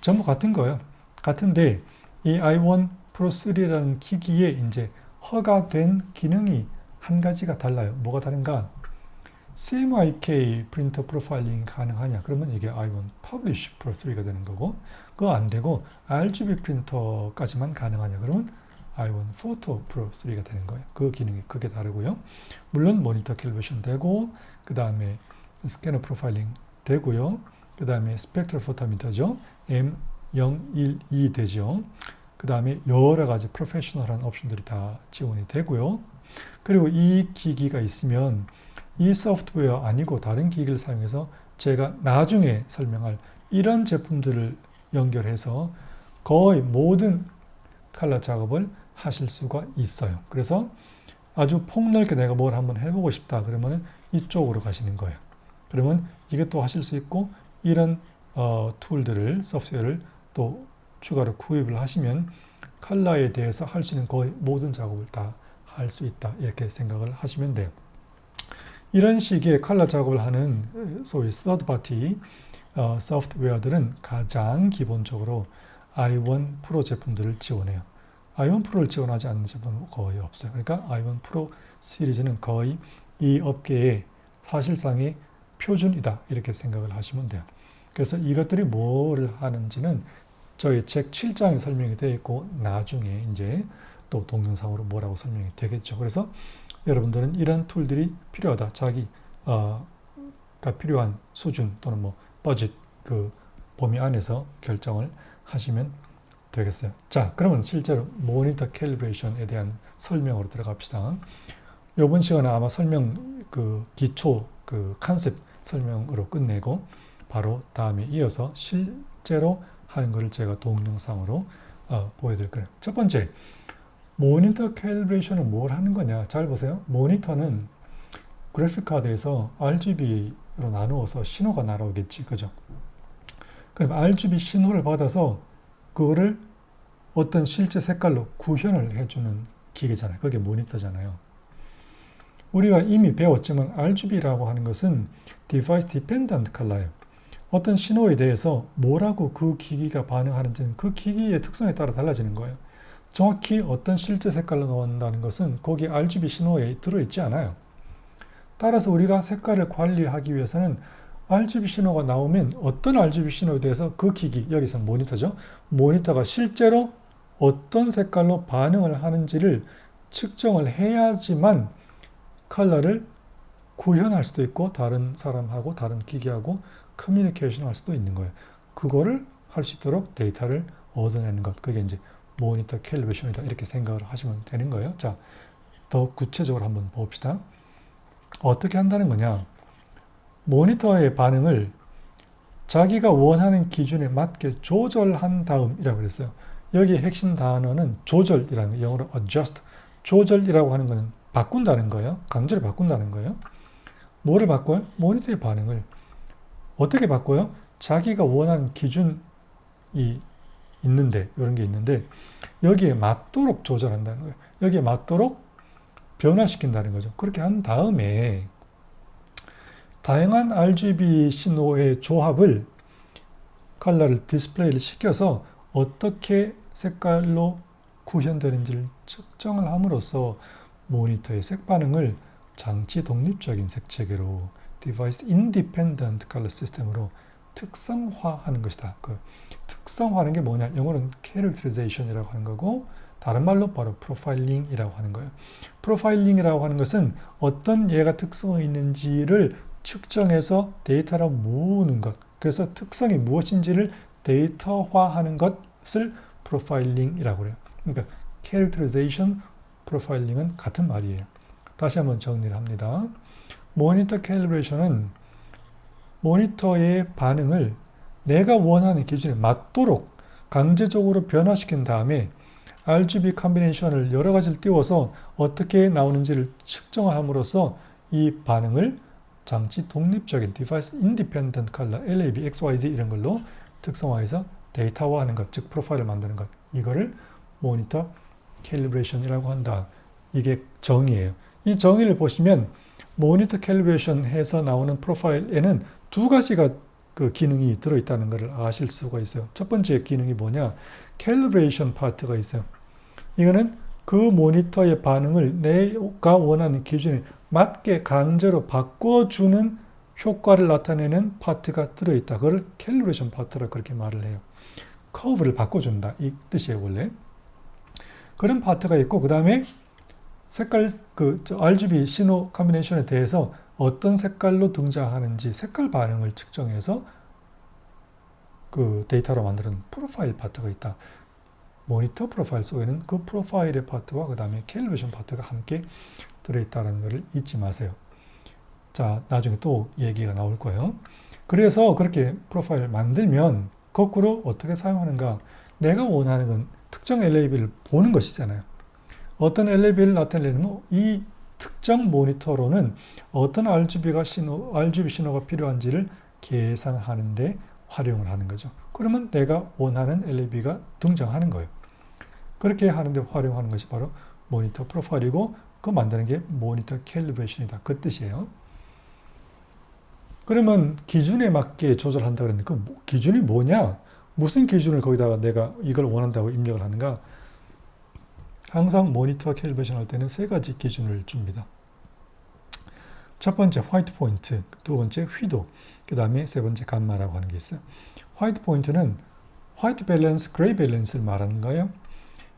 전부 같은 거예요. 같은데 이 i1 프로 3라는 기기에 이제 허가된 기능이 한 가지가 달라요. 뭐가 다른가? CMYK 프린터 프로파일링 가능하냐? 그러면 이게 i1 Publish Pro 3가 되는 거고 그거 안 되고 RGB 프린터까지만 가능하냐? 그러면 i1 Photo Pro 3가 되는 거예요. 그 기능이 크게 다르고요. 물론 모니터 캘리브레이션 되고 그 다음에 스캐너 프로파일링 되고요. 그 다음에 스펙트럴 포토미터죠. M012 되죠. 그 다음에 여러 가지 프로페셔널한 옵션들이 다 지원이 되고요. 그리고 이 기기가 있으면 이 소프트웨어 아니고 다른 기기를 사용해서 제가 나중에 설명할 이런 제품들을 연결해서 거의 모든 컬러 작업을 하실 수가 있어요. 그래서 아주 폭넓게 내가 뭘 한번 해보고 싶다 그러면 이쪽으로 가시는 거예요. 그러면 이것도 하실 수 있고 이런 툴들을 소프트웨어를 또 추가로 구입을 하시면 컬러에 대해서 할 수 있는 거의 모든 작업을 다 할 수 있다 이렇게 생각을 하시면 돼요. 이런 식의 컬러 작업을 하는 소위 서드 파티 소프트웨어들은 가장 기본적으로 i1 프로 제품들을 지원해요. i1 프로를 지원하지 않는 제품은 거의 없어요. 그러니까 i1 프로 시리즈는 거의 이 업계의 사실상의 표준이다 이렇게 생각을 하시면 돼요. 그래서 이것들이 뭐를 하는지는 저희 책 7장에 설명이 되어 있고 나중에 이제 또 동영상으로 뭐라고 설명이 되겠죠. 그래서 여러분들은 이런 툴들이 필요하다. 자기가 필요한 수준 또는 뭐 버짓 그 범위 안에서 결정을 하시면 되겠어요. 자, 그러면 실제로 모니터 캘리브레이션에 대한 설명으로 들어갑시다. 이번 시간에 아마 설명 그 기초 그 컨셉 설명으로 끝내고 바로 다음에 이어서 실제로 하는 것을 제가 동영상으로 보여드릴 거예요. 첫 번째, 모니터 캘리브레이션은 뭘 하는 거냐? 잘 보세요. 모니터는 그래픽 카드에서 RGB로 나누어서 신호가 날아오겠지, 그죠? 그럼 RGB 신호를 받아서 그거를 어떤 실제 색깔로 구현을 해주는 기계잖아요. 그게 모니터잖아요. 우리가 이미 배웠지만 RGB라고 하는 것은 Device Dependent Color예요. 어떤 신호에 대해서 뭐라고 그 기기가 반응하는지는 그 기기의 특성에 따라 달라지는 거예요. 정확히 어떤 실제 색깔로 나온다는 것은 거기 RGB 신호에 들어있지 않아요. 따라서 우리가 색깔을 관리하기 위해서는 RGB 신호가 나오면 어떤 RGB 신호에 대해서 그 기기, 여기서는 모니터죠. 모니터가 실제로 어떤 색깔로 반응을 하는지를 측정을 해야지만 컬러를 구현할 수도 있고 다른 사람하고 다른 기기하고 커뮤니케이션 할 수도 있는 거예요. 그거를 할 수 있도록 데이터를 얻어내는 것. 그게 이제 모니터 캘리브레이션이다. 이렇게 생각을 하시면 되는 거예요. 자, 더 구체적으로 한번 봅시다. 어떻게 한다는 거냐? 모니터의 반응을 자기가 원하는 기준에 맞게 조절한 다음이라고 그랬어요. 여기에 핵심 단어는 조절이라는 거예요. 영어로 adjust. 조절이라고 하는 거는 바꾼다는 거예요. 강제로 바꾼다는 거예요. 뭐를 바꿔요? 모니터의 반응을. 어떻게 바꿔요? 자기가 원하는 기준이 있는데, 이런 게 있는데, 여기에 맞도록 조절한다는 거예요. 여기에 맞도록 변화시킨다는 거죠. 그렇게 한 다음에 다양한 RGB 신호의 조합을 컬러를 디스플레이를 시켜서 어떻게 색깔로 구현되는지를 측정을 함으로써 모니터의 색 반응을 장치 독립적인 색체계로 Device Independent Color System으로 특성화하는 것이다. 그 특성화하는 게 뭐냐? 영어로는 Characterization이라고 하는 거고 다른 말로 바로 프로파일링이라고 하는 거예요. 프로파일링이라고 하는 것은 어떤 얘가 특성이 있는지를 측정해서 데이터로 모으는 것. 그래서 특성이 무엇인지를 데이터화하는 것을 프로파일링이라고 해요. 그러니까 Characterization, 프로파일링은 같은 말이에요. 다시 한번 정리를 합니다. 모니터 캘리브레이션은 모니터의 반응을 내가 원하는 기준에 맞도록 강제적으로 변화시킨 다음에 RGB 컨비네이션을 여러 가지를 띄워서 어떻게 나오는지를 측정함으로써 이 반응을 장치 독립적인 Device Independent Color, LAB, XYZ 이런 걸로 특성화해서 데이터화하는 것, 즉 프로파일을 만드는 것. 이거를 모니터 캘리브레이션이라고 한다. 이게 정의예요. 이 정의를 보시면 모니터 캘리브레이션 해서 나오는 프로파일에는 두 가지가 그 기능이 들어있다는 것을 아실 수가 있어요. 첫 번째 기능이 뭐냐? 캘리브레이션 파트가 있어요. 이거는 그 모니터의 반응을 내가 원하는 기준에 맞게 강제로 바꿔주는 효과를 나타내는 파트가 들어있다. 그걸 캘리브레이션 파트라 그렇게 말을 해요. 커브를 바꿔준다. 이 뜻이에요, 원래. 그런 파트가 있고, 그 다음에 색깔, RGB 신호 컨비네이션에 대해서 어떤 색깔로 등장하는지 색깔 반응을 측정해서 그 데이터로 만드는 프로파일 파트가 있다. 모니터 프로파일 속에는 그 프로파일의 파트와 그 다음에 캘리브레이션 파트가 함께 들어있다는 것을 잊지 마세요. 자, 나중에 또 얘기가 나올 거예요. 그래서 그렇게 프로파일을 만들면 거꾸로 어떻게 사용하는가? 내가 원하는 건 특정 LAB를 보는 것이잖아요. 어떤 LAB를 나타내려면 이 특정 모니터로는 어떤 RGB 신호가 필요한지를 계산하는데 활용을 하는 거죠. 그러면 내가 원하는 LAB가 등장하는 거예요. 그렇게 하는데 활용하는 것이 바로 모니터 프로파일이고 그 만드는 게 모니터 캘리브레이션이다. 그 뜻이에요. 그러면 기준에 맞게 조절한다 그랬는데 그 기준이 뭐냐? 무슨 기준을 거기다가 내가 이걸 원한다고 입력을 하는가? 항상 모니터 캘리브레이션 할 때는 세 가지 기준을 줍니다. 첫 번째 화이트 포인트, 두 번째 휘도, 그 다음에 세 번째 감마라고 하는 게 있어요. 화이트 포인트는 화이트 밸런스, 그레이 밸런스를 말하는 거예요.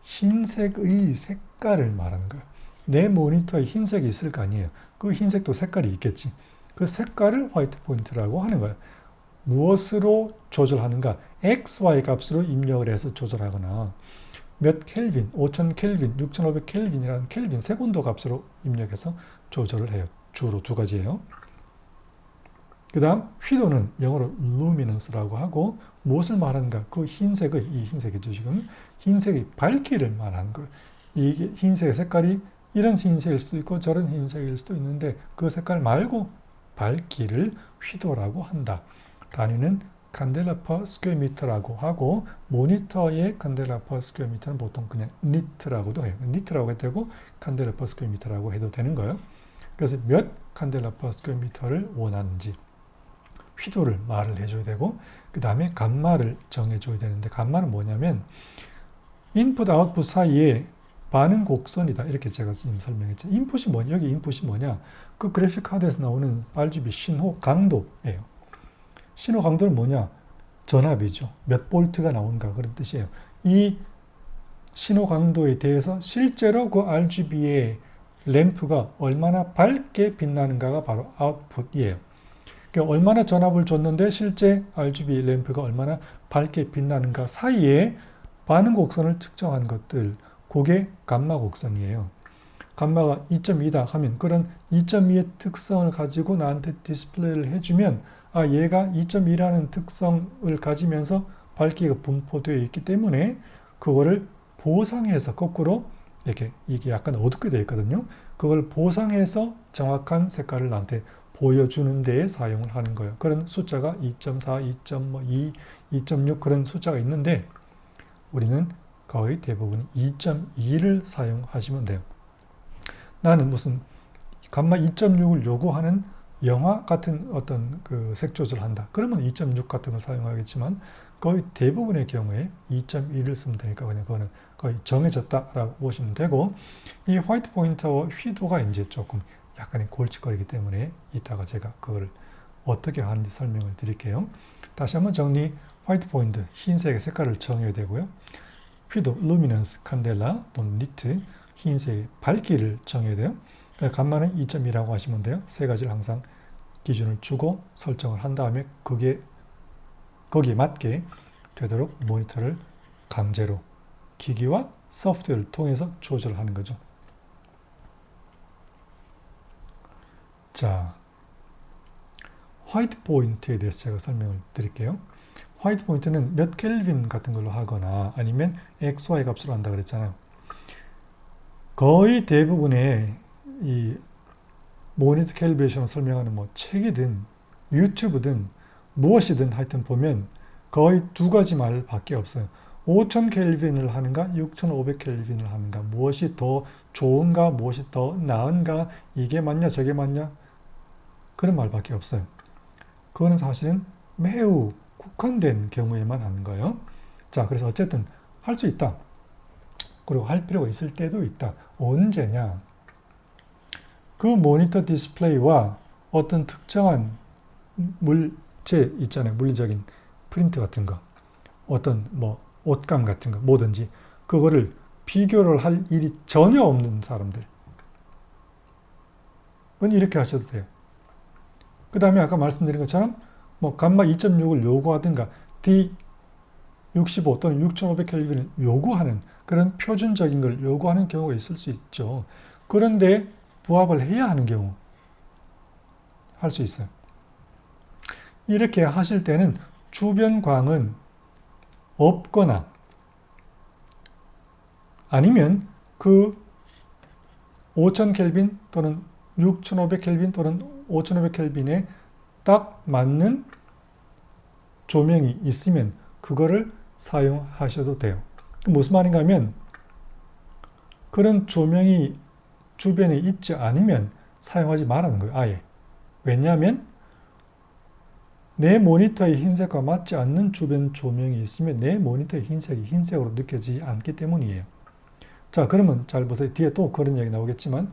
흰색의 색깔을 말하는 거예요. 내 모니터에 흰색이 있을 거 아니에요. 그 흰색도 색깔이 있겠지. 그 색깔을 화이트 포인트라고 하는 거예요. 무엇으로 조절하는가? XY 값으로 입력을 해서 조절하거나 몇 켈빈, 5000 켈빈, 6500 켈빈이라는 켈빈 세곤도 값으로 입력해서 조절을 해요. 주로 두 가지예요. 그 다음 휘도는 영어로 luminance라고 하고 무엇을 말하는가? 그 흰색의, 이 흰색이죠 지금. 흰색의 밝기를 말하는 거예요. 이게 흰색의 색깔이 이런 흰색일 수도 있고 저런 흰색일 수도 있는데 그 색깔 말고 밝기를 휘도라고 한다. 단위는 칸델라 퍼 스퀘어 미터라고 하고 모니터의 칸델라 퍼 스퀘어 미터는 보통 그냥 니트라고도 해요. 니트라고 해도 되고 칸델라 퍼 스퀘어 미터라고 해도 되는 거예요. 그래서 몇 칸델라 퍼 스퀘어 미터를 원하는지 휘도를 말을 해줘야 되고 그 다음에 감마를 정해줘야 되는데 감마는 뭐냐면 인풋 아웃풋 사이에 반응 곡선이다 이렇게 제가 지금 설명했죠. 인풋이 뭐냐? 여기 인풋이 뭐냐? 그 그래픽 카드에서 나오는 RGB 신호 강도예요. 신호 강도는 뭐냐? 전압이죠. 몇 볼트가 나오는가 그런 뜻이에요. 이 신호 강도에 대해서 실제로 그 RGB의 램프가 얼마나 밝게 빛나는가가 바로 아웃풋이에요. 그러니까 얼마나 전압을 줬는데 실제 RGB 램프가 얼마나 밝게 빛나는가 사이에 반응 곡선을 측정한 것들, 그게 감마 곡선이에요. 감마가 2.2다 하면 그런 2.2의 특성을 가지고 나한테 디스플레이를 해주면 아 얘가 2.2라는 특성을 가지면서 밝기가 분포되어 있기 때문에 그거를 보상해서 거꾸로 이렇게 이게 약간 어둡게 되어 있거든요. 그걸 보상해서 정확한 색깔을 나한테 보여주는 데에 사용을 하는 거예요. 그런 숫자가 2.4, 2.2, 2.6 그런 숫자가 있는데 우리는 거의 대부분 2.2를 사용하시면 돼요. 나는 무슨 감마 2.6을 요구하는 영화 같은 어떤 그 색 조절을 한다. 그러면 2.6 같은 걸 사용하겠지만 거의 대부분의 경우에 2.1을 쓰면 되니까 그냥 그거는 거의 정해졌다라고 보시면 되고 이 화이트 포인터와 휘도가 이제 조금 약간의 골칫거리기 때문에 이따가 제가 그걸 어떻게 하는지 설명을 드릴게요. 다시 한번 정리. 화이트 포인트, 흰색의 색깔을 정해야 되고요. 휘도, 루미넌스, 칸델라 또는 니트, 흰색의 밝기를 정해야 돼요. 감마는 2.2라고 하시면 돼요. 세 가지를 항상 기준을 주고 설정을 한 다음에 거기에 맞게 되도록 모니터를 강제로 기기와 소프트웨어를 통해서 조절하는 거죠. 자, 화이트 포인트에 대해서 제가 설명을 드릴게요. 화이트 포인트는 몇 켈빈 같은 걸로 하거나 아니면 XY 값으로 한다 그랬잖아요. 거의 대부분의 이 모니터 캘리브레이션을 설명하는 뭐 책이든 유튜브든 무엇이든 하여튼 보면 거의 두 가지 말밖에 없어요. 5000 켈빈을 하는가 6500 켈빈을 하는가 무엇이 더 좋은가 무엇이 더 나은가 이게 맞냐 저게 맞냐 그런 말밖에 없어요. 그거는 사실은 매우 국한된 경우에만 하는 거예요. 자, 그래서 어쨌든 할 수 있다. 그리고 할 필요가 있을 때도 있다. 언제냐? 그 모니터 디스플레이와 어떤 특정한 물체 있잖아요. 물리적인 프린트 같은 거. 어떤 뭐 옷감 같은 거 뭐든지 그거를 비교를 할 일이 전혀 없는 사람들. 이렇게 하셔도 돼요. 그 다음에 아까 말씀드린 것처럼 뭐 감마 2.6을 요구하든가 D65 또는 6500 켈빈을 요구하는 그런 표준적인 걸 요구하는 경우가 있을 수 있죠. 그런데 부합을 해야 하는 경우 할 수 있어요. 이렇게 하실 때는 주변 광은 없거나 아니면 그 5000 켈빈 또는 6500 켈빈 또는 5500 켈빈에 딱 맞는 조명이 있으면 그거를 사용하셔도 돼요. 무슨 말인가 하면 그런 조명이 주변에 있지 않으면 사용하지 말라는 거예요. 아예. 왜냐하면 내 모니터의 흰색과 맞지 않는 주변 조명이 있으면 내 모니터의 흰색이 흰색으로 느껴지지 않기 때문이에요. 자, 그러면 잘 보세요. 뒤에 또 그런 얘기 나오겠지만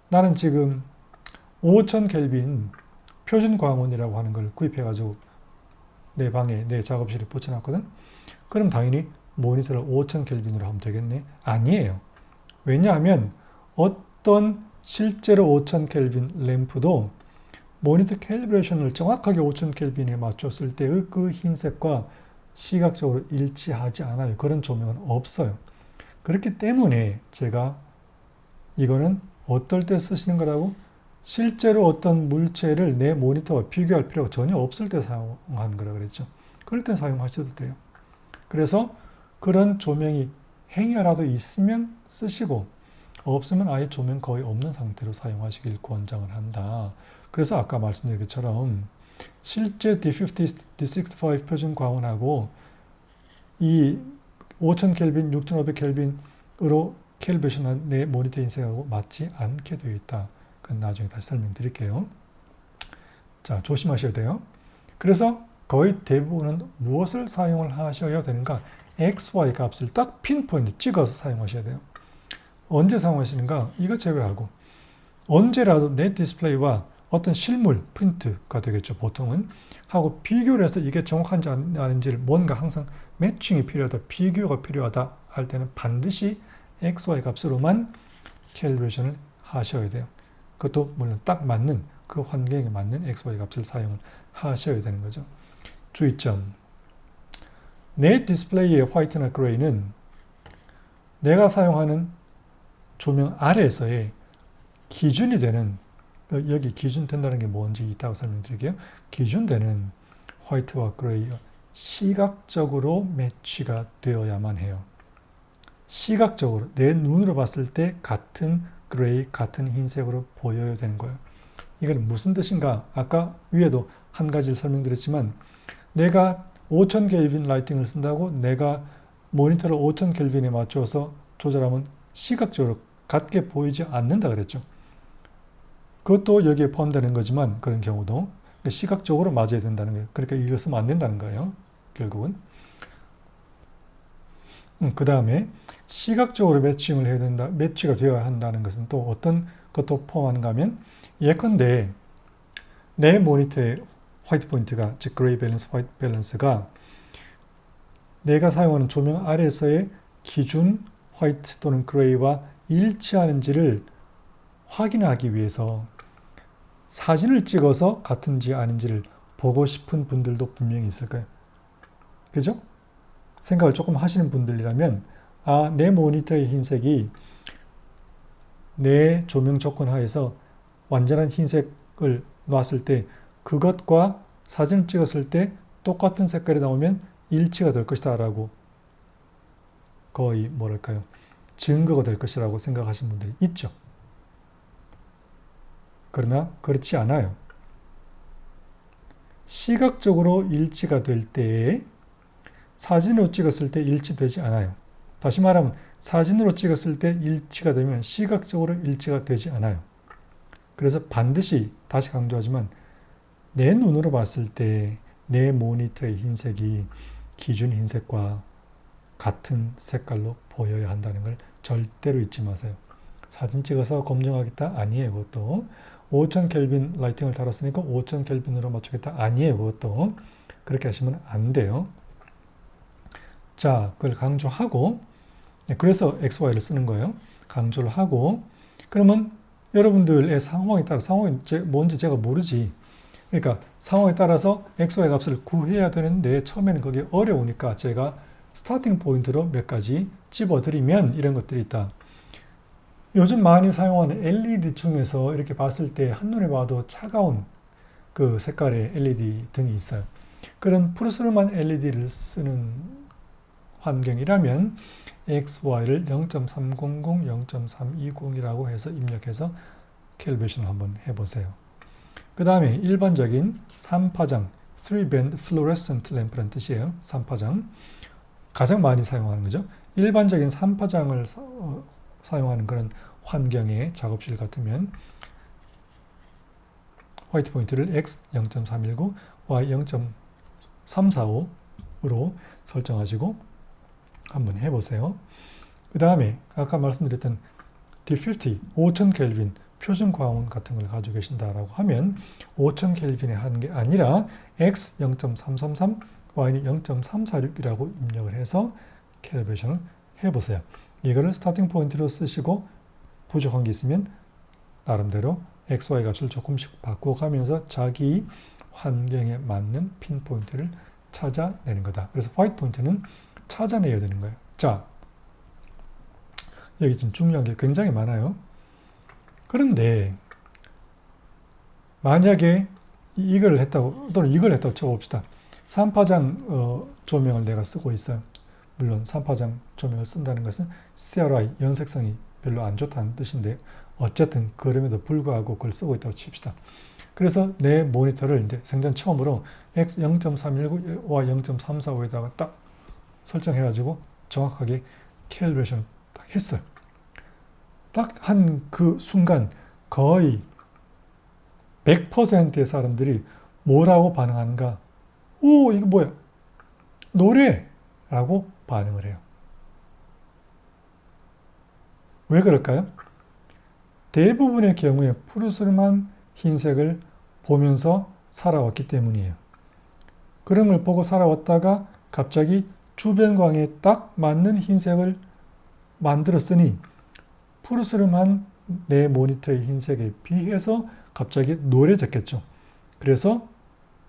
나는 지금 5000 켈빈 표준 광원이라고 하는 걸 구입해가지고 내 방에 내 작업실에 붙여놨거든. 그럼 당연히 모니터를 5000 켈빈으로 하면 되겠네? 아니에요. 왜냐하면 어떤 실제로 5000 켈빈 램프도 모니터 캘리브레이션을 정확하게 5000 켈빈에 맞췄을 때의 그 흰색과 시각적으로 일치하지 않아요. 그런 조명은 없어요. 그렇기 때문에 제가 이거는 어떨 때 쓰시는 거라고? 실제로 어떤 물체를 내 모니터와 비교할 필요가 전혀 없을 때 사용하는 거라 그랬죠. 그럴 때 사용하셔도 돼요. 그래서 그런 조명이 행여라도 있으면 쓰시고 없으면 아예 조명 거의 없는 상태로 사용하시길 권장을 한다. 그래서 아까 말씀드린 것처럼 실제 D50, D65 표준 광원하고 이 5000 켈빈, 6500 켈빈으로 캘리브레이션한 내 모니터 인쇄하고 맞지 않게 되어 있다. 그건 나중에 다시 설명드릴게요. 자, 조심하셔야 돼요. 그래서 거의 대부분은 무엇을 사용을 하셔야 되는가? XY 값을 딱 핀포인트 찍어서 사용하셔야 돼요. 언제 사용하시는가? 이거 제외하고 언제라도 내 디스플레이와 어떤 실물, 프린트가 되겠죠. 보통은. 하고 비교를 해서 이게 정확한지 아닌지를 뭔가 항상 매칭이 필요하다, 비교가 필요하다 할 때는 반드시 XY 값으로만 캘리브레이션을 하셔야 돼요. 그것도 물론 딱 맞는 그 환경에 맞는 XY 값을 사용을 하셔야 되는 거죠. 주의점. 내 디스플레이의 화이트나 그레이는 내가 사용하는 조명 아래에서의 기준이 되는, 여기 기준 된다는 게 뭔지 이따가 설명드릴게요. 기준되는 화이트와 그레이 시각적으로 매치가 되어야만 해요. 시각적으로 내 눈으로 봤을 때 같은 그레이, 같은 흰색으로 보여야 되는 거예요. 이건 무슨 뜻인가? 아까 위에도 한 가지를 설명드렸지만 내가 5000 켈빈 라이팅을 쓴다고 내가 모니터를 5000 켈빈에 맞춰서 조절하면 시각적으로 같게 보이지 않는다 그랬죠. 그것도 여기에 포함되는 거지만 그런 경우도 시각적으로 맞아야 된다는 거예요. 그러니까 이거 쓰면 안 된다는 거예요. 결국은. 그 다음에 시각적으로 매칭을 해야 된다, 매치가 되어야 한다는 것은 또 어떤 것도 포함하는가 하면 예컨대 내 모니터의 화이트 포인트가, 즉 그레이 밸런스, 화이트 밸런스가 내가 사용하는 조명 아래에서의 기준 화이트 또는 그레이와 일치하는지를 확인하기 위해서 사진을 찍어서 같은지 아닌지를 보고 싶은 분들도 분명히 있을 거예요. 그죠? 생각을 조금 하시는 분들이라면 아, 내 모니터의 흰색이 내 조명 조건 하에서 완전한 흰색을 놨을 때 그것과 사진을 찍었을 때 똑같은 색깔이 나오면 일치가 될 것이다 라고 거의 뭐랄까요, 증거가 될 것이라고 생각하시는 분들이 있죠. 그러나 그렇지 않아요. 시각적으로 일치가 될 때에 사진으로 찍었을 때 일치되지 않아요. 다시 말하면 사진으로 찍었을 때 일치가 되면 시각적으로 일치가 되지 않아요. 그래서 반드시 다시 강조하지만 내 눈으로 봤을 때 내 모니터의 흰색이 기준 흰색과 같은 색깔로 보여야 한다는 걸 절대로 잊지 마세요. 사진 찍어서 검증하겠다? 아니에요. 그것도 5000 켈빈 라이팅을 달았으니까 5000 켈빈으로 맞추겠다? 아니에요. 그것도 그렇게 하시면 안 돼요. 자, 그걸 강조하고, 그래서 XY를 쓰는 거예요. 강조를 하고, 그러면 여러분들의 상황에 따라, 상황이 뭔지 제가 모르지. 그러니까 상황에 따라서 XY 값을 구해야 되는데 처음에는 그게 어려우니까 제가 스타팅 포인트로 몇 가지 집어드리면 이런 것들이 있다. 요즘 많이 사용하는 LED 중에서 이렇게 봤을 때 한눈에 봐도 차가운 그 색깔의 LED 등이 있어요. 그런 푸르스름한 LED를 쓰는 환경이라면 XY를 0.300, 0.320이라고 해서 입력해서 캘리브레이션을 한번 해보세요. 그 다음에 일반적인 3파장, 3band fluorescent lamp라는 뜻이에요. 3파장. 가장 많이 사용하는 거죠. 일반적인 3파장을 사용하는 그런 환경의 작업실 같으면 화이트 포인트를 X 0.319, y0.345으로 설정하시고 한번 해보세요. 그 다음에 아까 말씀드렸던 D50, 5000 켈빈 표준 광원 같은 걸 가지고 계신다라고 하면 5000 켈빈에 하는 게 아니라 X 0.333, Y는 0.346이라고 입력을 해서 캘리브레이션을 해보세요. 이거를 스타팅 포인트로 쓰시고 부족한 게 있으면 나름대로 X, Y 값을 조금씩 바꿔가면서 자기 환경에 맞는 핀 포인트를 찾아내는 거다. 그래서 화이트 포인트는 찾아내야 되는 거예요. 자, 여기 좀 중요한 게 굉장히 많아요. 그런데 만약에 이걸 했다고 또는 이걸 했다고 쳐봅시다. 3파장 조명을 내가 쓰고 있어요. 물론 3파장 조명을 쓴다는 것은 CRI 연색성이 별로 안 좋다는 뜻인데 어쨌든 그럼에도 불구하고 그걸 쓰고 있다고 칩시다. 그래서 내 모니터를 이제 생전 처음으로 X 0.319와 0.345에다가 딱 설정해가지고 정확하게 캘리브레이션 딱 했어요. 딱 한 그 순간 거의 100%의 사람들이 뭐라고 반응하는가? 오, 이거 뭐야? 노래! 라고 반응을 해요. 왜 그럴까요? 대부분의 경우에 푸르스름한 흰색을 보면서 살아왔기 때문이에요. 그런 걸 보고 살아왔다가 갑자기 주변광에 딱 맞는 흰색을 만들었으니 푸르스름한 내 모니터의 흰색에 비해서 갑자기 노래졌겠죠. 그래서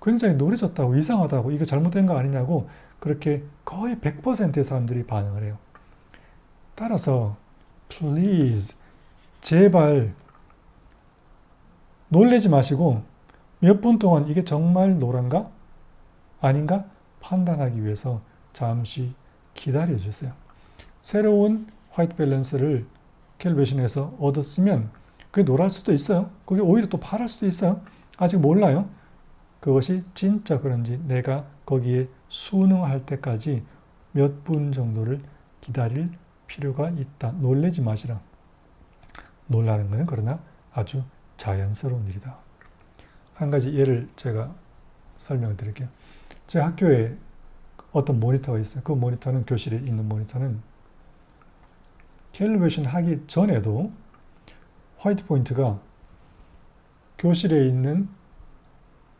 굉장히 노래졌다고, 이상하다고, 이거 잘못된 거 아니냐고 그렇게 거의 100%의 사람들이 반응을 해요. 따라서 please 제발 놀라지 마시고 몇 분 동안 이게 정말 노란가? 아닌가? 판단하기 위해서 잠시 기다려 주세요. 새로운 화이트 밸런스를 캘리브레이션에서 얻었으면 그게 노랄 수도 있어요. 그게 오히려 또 파랄 수도 있어요. 아직 몰라요. 그것이 진짜 그런지 내가 거기에 순응할 때까지 몇 분 정도를 기다릴 필요가 있다. 놀라지 마시라. 놀라는 것은 그러나 아주 자연스러운 일이다. 한 가지 예를 제가 설명을 드릴게요. 제 학교에 어떤 모니터가 있어요. 그 모니터는 교실에 있는 모니터는 캘리브레이션 하기 전에도 화이트 포인트가 교실에 있는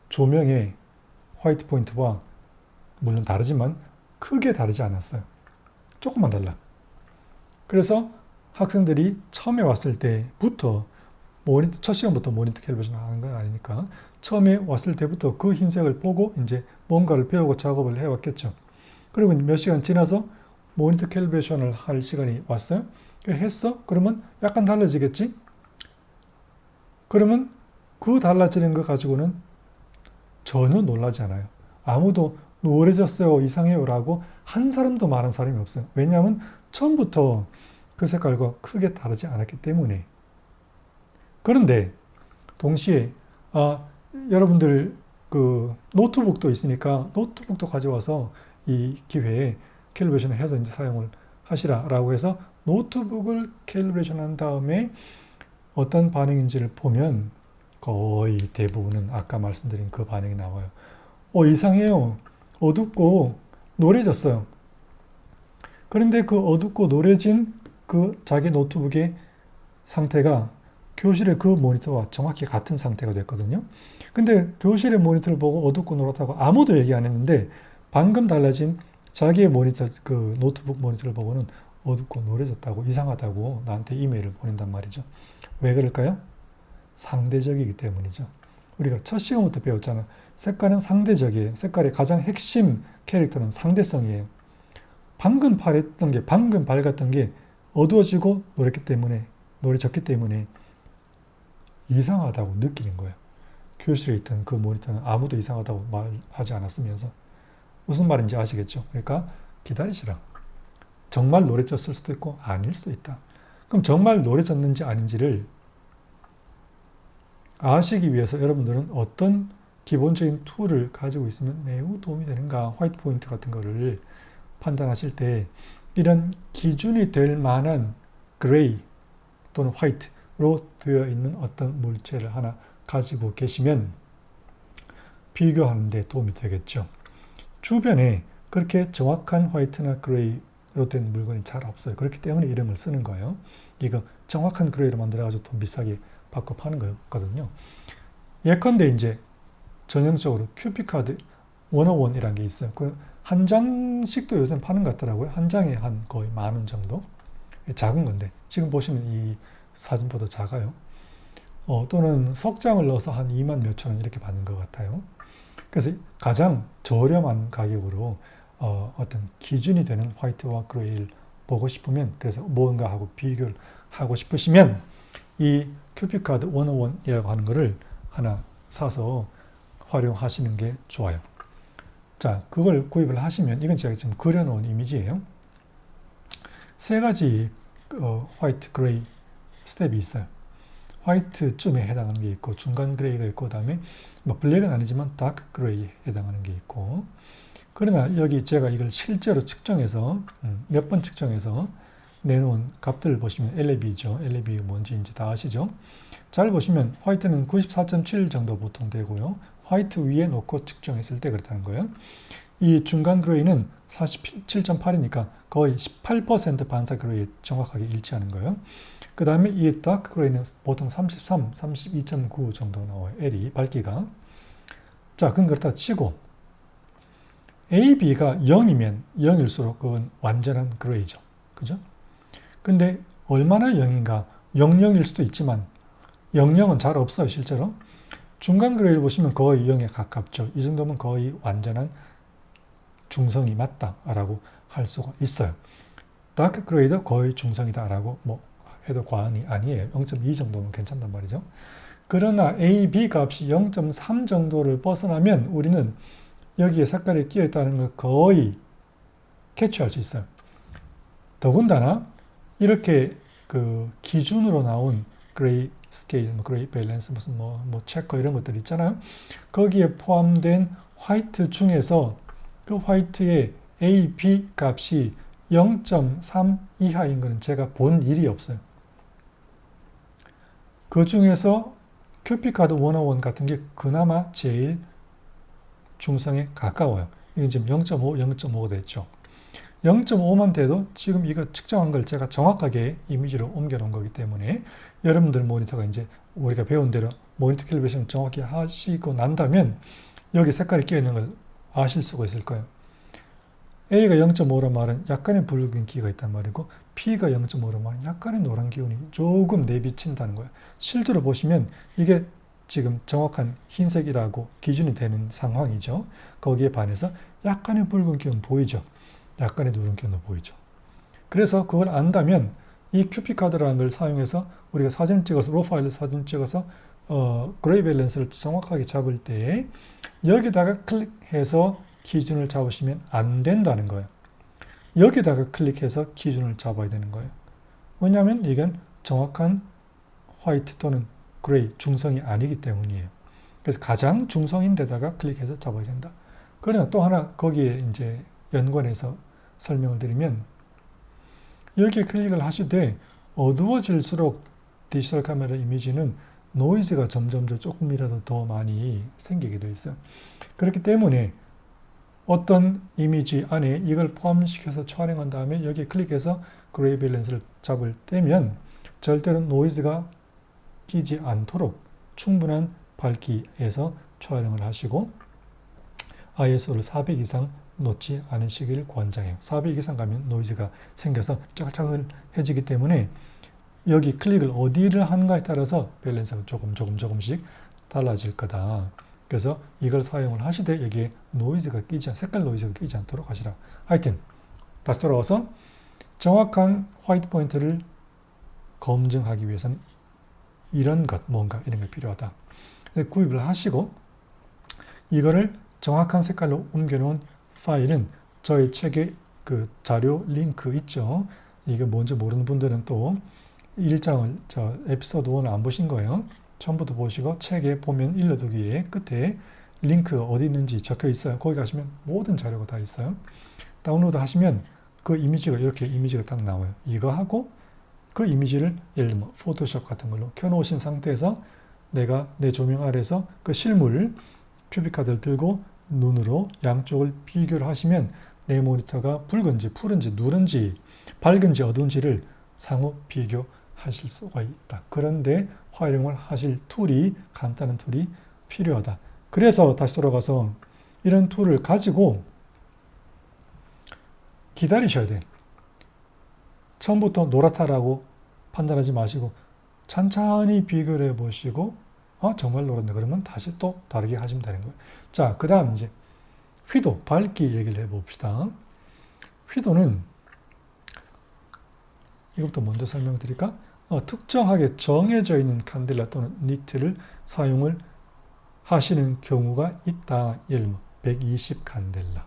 조명의 화이트 포인트와 물론 다르지만 크게 다르지 않았어요. 조금만 달라. 그래서 학생들이 처음에 왔을 때부터 모니터, 첫 시간부터 모니터 캘리브레이션 하는 건 아니니까 처음에 왔을 때부터 그 흰색을 보고 이제 뭔가를 배우고 작업을 해왔겠죠. 그리고 몇 시간 지나서 모니터 캘리브레이션을 할 시간이 왔어요. 했어? 그러면 약간 달라지겠지? 그러면 그 달라지는 것 가지고는 전혀 놀라지 않아요. 아무도 노래졌어요, 이상해요 라고 한 사람도 말한 사람이 없어요. 왜냐하면 처음부터 그 색깔과 크게 다르지 않았기 때문에. 그런데 동시에 여러분들 그 노트북도 있으니까 노트북도 가져와서 이 기회에 캘리브레이션을 해서 이제 사용을 하시라라고 해서 노트북을 캘리브레이션 한 다음에 어떤 반응인지를 보면 거의 대부분은 아까 말씀드린 그 반응이 나와요. 이상해요. 어둡고 노래졌어요. 그런데 그 어둡고 노래진 그 자기 노트북의 상태가 교실의 그 모니터와 정확히 같은 상태가 됐거든요. 근데 교실의 모니터를 보고 어둡고 노랗다고 아무도 얘기 안 했는데 방금 달라진 자기의 모니터, 그 노트북 모니터를 보고는 어둡고 노래졌다고, 이상하다고 나한테 이메일을 보낸단 말이죠. 왜 그럴까요? 상대적이기 때문이죠. 우리가 첫 시간부터 배웠잖아. 색깔은 상대적이에요. 색깔의 가장 핵심 캐릭터는 상대성이에요. 방금 파랬던 게, 방금 밝았던 게 어두워지고 노래졌기 때문에 이상하다고 느끼는 거예요. 교실에 있던 그 모니터는 아무도 이상하다고 말하지 않았으면서. 무슨 말인지 아시겠죠? 그러니까 기다리시라. 정말 노래졌을 수도 있고 아닐 수도 있다. 그럼 정말 노래졌는지 아닌지를 아시기 위해서 여러분들은 어떤 기본적인 툴을 가지고 있으면 매우 도움이 되는가, 화이트 포인트 같은 거를 판단하실 때 이런 기준이 될 만한 그레이 또는 화이트로 되어 있는 어떤 물체를 하나 가지고 계시면 비교하는 데 도움이 되겠죠. 주변에 그렇게 정확한 화이트나 그레이로 된 물건이 잘 없어요. 그렇기 때문에 이런 걸 쓰는 거예요. 이거 정확한 그레이로 만들어가지고 돈 비싸게 받고 파는 거거든요. 예컨대 이제 전형적으로 큐피카드 101이라는 게 있어요. 한 장씩도 요새 파는 것 같더라고요. 한 장에 한 거의 10,000원 정도. 작은 건데 지금 보시면 이 사진보다 작아요. 또는 석장을 넣어서 한 2만 몇천 원 이렇게 받는 것 같아요. 그래서 가장 저렴한 가격으로 어떤 기준이 되는 화이트와 그레이를 보고 싶으면, 그래서 뭔가 하고 비교를 하고 싶으시면 이 큐피카드 101이라고 하는 거를 하나 사서 활용하시는 게 좋아요. 자, 그걸 구입을 하시면, 이건 제가 지금 그려놓은 이미지예요. 세 가지 화이트, 그레이 스텝이 있어요. 화이트쯤에 해당하는 게 있고, 중간 그레이가 있고, 그다음에 뭐 블랙은 아니지만 다크 그레이에 해당하는 게 있고. 그러나 여기 제가 이걸 실제로 측정해서 몇 번 측정해서 내놓은 값들을 보시면 LAB죠. LAB가 뭔지 이제 다 아시죠? 잘 보시면 화이트는 94.7 정도 보통 되고요. 화이트 위에 놓고 측정했을 때 그렇다는 거예요. 이 중간 그레이는 47.8이니까 거의 18% 반사 그레이에 정확하게 일치하는 거예요. 그 다음에 이 다크 그레이는 보통 33, 32.9 정도 나와요. L이 밝기가. 자, 그건 그렇다 치고 A, B가 0이면 0일수록 그건 완전한 그레이죠. 그죠? 근데 얼마나 0인가? 00일 수도 있지만 00은 잘 없어요, 실제로. 중간 그레이를 보시면 거의 0에 가깝죠. 이 정도면 거의 완전한 중성이 맞다라고 할 수가 있어요. 다크 그레이도 거의 중성이다라고 뭐 해도 과언이 아니에요. 0.2 정도면 괜찮단 말이죠. 그러나 A, B 값이 0.3 정도를 벗어나면 우리는 여기에 색깔이 끼어 있다는 걸 거의 캐치할 수 있어요. 더군다나 이렇게 그 기준으로 나온 그레이 스케일, 그레이 밸런스, 무슨 뭐 체커 이런 것들 있잖아요. 거기에 포함된 화이트 중에서 그 화이트의 A, B 값이 0.3 이하인 것은 제가 본 일이 없어요. 그 중에서 큐피카드 101 같은 게 그나마 제일 중성에 가까워요. 이건 지금 0.5, 0.5가 됐죠. 0.5만 돼도 지금 이거 측정한 걸 제가 정확하게 이미지로 옮겨 놓은 거기 때문에 여러분들 모니터가 이제 우리가 배운 대로 모니터 캘리브레이션 정확히 하시고 난다면 여기 색깔이 끼어 있는 걸 아실 수가 있을 거예요. A가 0.5란 말은 약간의 붉은기가 있단 말이고 P가 0.5란 말은 약간의 노란 기운이 조금 내비친다는 거예요. 실제로 보시면 이게 지금 정확한 흰색이라고 기준이 되는 상황이죠. 거기에 반해서 약간의 붉은 기운 보이죠. 약간의 누런 기운도 보이죠. 그래서 그걸 안다면 이 큐피카드라는 걸 사용해서 우리가 사진 찍어서 로파일로 사진 찍어서 그레이 밸런스를 정확하게 잡을 때 여기다가 클릭해서 기준을 잡으시면 안 된다는 거예요. 여기다가 클릭해서 기준을 잡아야 되는 거예요. 왜냐하면 이건 정확한 화이트 또는 그레이 중성이 아니기 때문이에요. 그래서 가장 중성인 데다가 클릭해서 잡아야 된다. 그러나 또 하나 거기에 이제 연관해서 설명을 드리면 여기에 클릭을 하시되 어두워질수록 디지털 카메라 이미지는 노이즈가 점점 조금이라도 더 많이 생기게 되어 있어요. 그렇기 때문에 어떤 이미지 안에 이걸 포함시켜서 촬영한 다음에 여기에 클릭해서 그레이 밸런스를 잡을 때면 절대로 노이즈가 끼지 않도록 충분한 밝기에서 촬영을 하시고 ISO를 400 이상 놓지 않으시길 권장해요. 400 이상 가면 노이즈가 생겨서 짜글짜글해지기 때문에 여기 클릭을 어디를 하는가에 따라서 밸런스가 조금씩 달라질 거다. 그래서 이걸 사용을 하시되 여기에 색깔 노이즈가 끼지 않도록 하시라. 하여튼 다시 돌아와서 정확한 화이트 포인트를 검증하기 위해서는 이런 것, 뭔가 이런 게 필요하다. 구입을 하시고 이거를 정확한 색깔로 옮겨놓은 파일은 저희 책에 그 자료 링크 있죠. 이게 뭔지 모르는 분들은 또 1장을 에피소드 1을 안 보신 거예요. 처음부터 보시고 책에 보면 일러두기에 끝에 링크가 어디 있는지 적혀 있어요. 거기 가시면 모든 자료가 다 있어요. 다운로드 하시면 그 이미지가 이렇게 이미지가 딱 나와요. 이거 하고 그 이미지를 예를 들면 포토샵 같은 걸로 켜놓으신 상태에서 내가 내 조명 아래에서 그 실물 큐빅카드를 들고 눈으로 양쪽을 비교를 하시면 내 모니터가 붉은지 푸른지 누른지 밝은지 어두운지를 상호 비교하실 수가 있다. 그런데 활용을 하실 툴이 간단한 툴이 필요하다. 그래서 다시 돌아가서 이런 툴을 가지고 기다리셔야 돼. 처음부터 노랗다라고 판단하지 마시고 천천히 비교를 해보시고 정말 노랗네. 그러면 다시 또 다르게 하시면 되는 거예요. 자, 그 다음 이제 휘도, 밝기 얘기를 해봅시다. 휘도는 이것부터 먼저 설명드릴까? 특정하게 정해져 있는 칸델라 또는 니트를 사용을 하시는 경우가 있다. 예를 들면 120 칸델라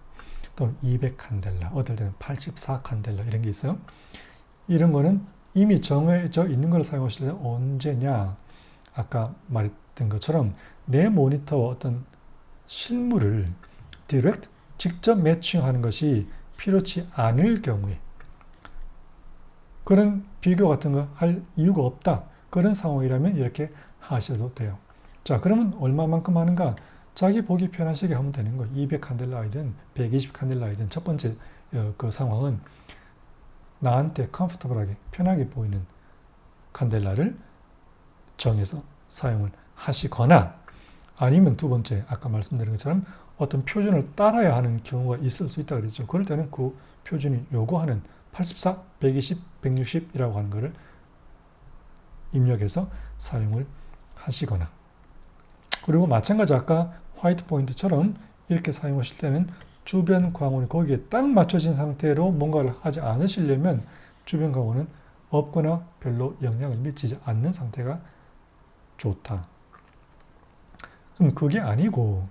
또는 200 칸델라, 어떨 때는 84 칸델라 이런 게 있어요. 이런 거는 이미 정해져 있는 걸 사용하실 때 언제냐? 아까 말했던 것처럼 내 모니터와 어떤 실물을 디렉트, 직접 매칭하는 것이 필요치 않을 경우에 그런 비교 같은 거 할 이유가 없다. 그런 상황이라면 이렇게 하셔도 돼요. 자, 그러면 얼마만큼 하는가? 자기 보기 편하시게 하면 되는 거예요. 200 칸델라이든 120 칸델라이든 첫 번째 그 상황은 나한테 컴포터블하게 편하게 보이는 칸델라를 정해서 사용을 하시거나 아니면 두 번째 아까 말씀드린 것처럼 어떤 표준을 따라야 하는 경우가 있을 수 있다 그랬죠. 그럴 때는 그 표준이 요구하는 84, 120, 160이라고 하는 것을 입력해서 사용을 하시거나 그리고 마찬가지 아까 화이트 포인트처럼 이렇게 사용하실 때는 주변 광원이 거기에 딱 맞춰진 상태로 뭔가를 하지 않으시려면 주변 광원은 없거나 별로 영향을 미치지 않는 상태가 좋다. 그럼 그게 아니고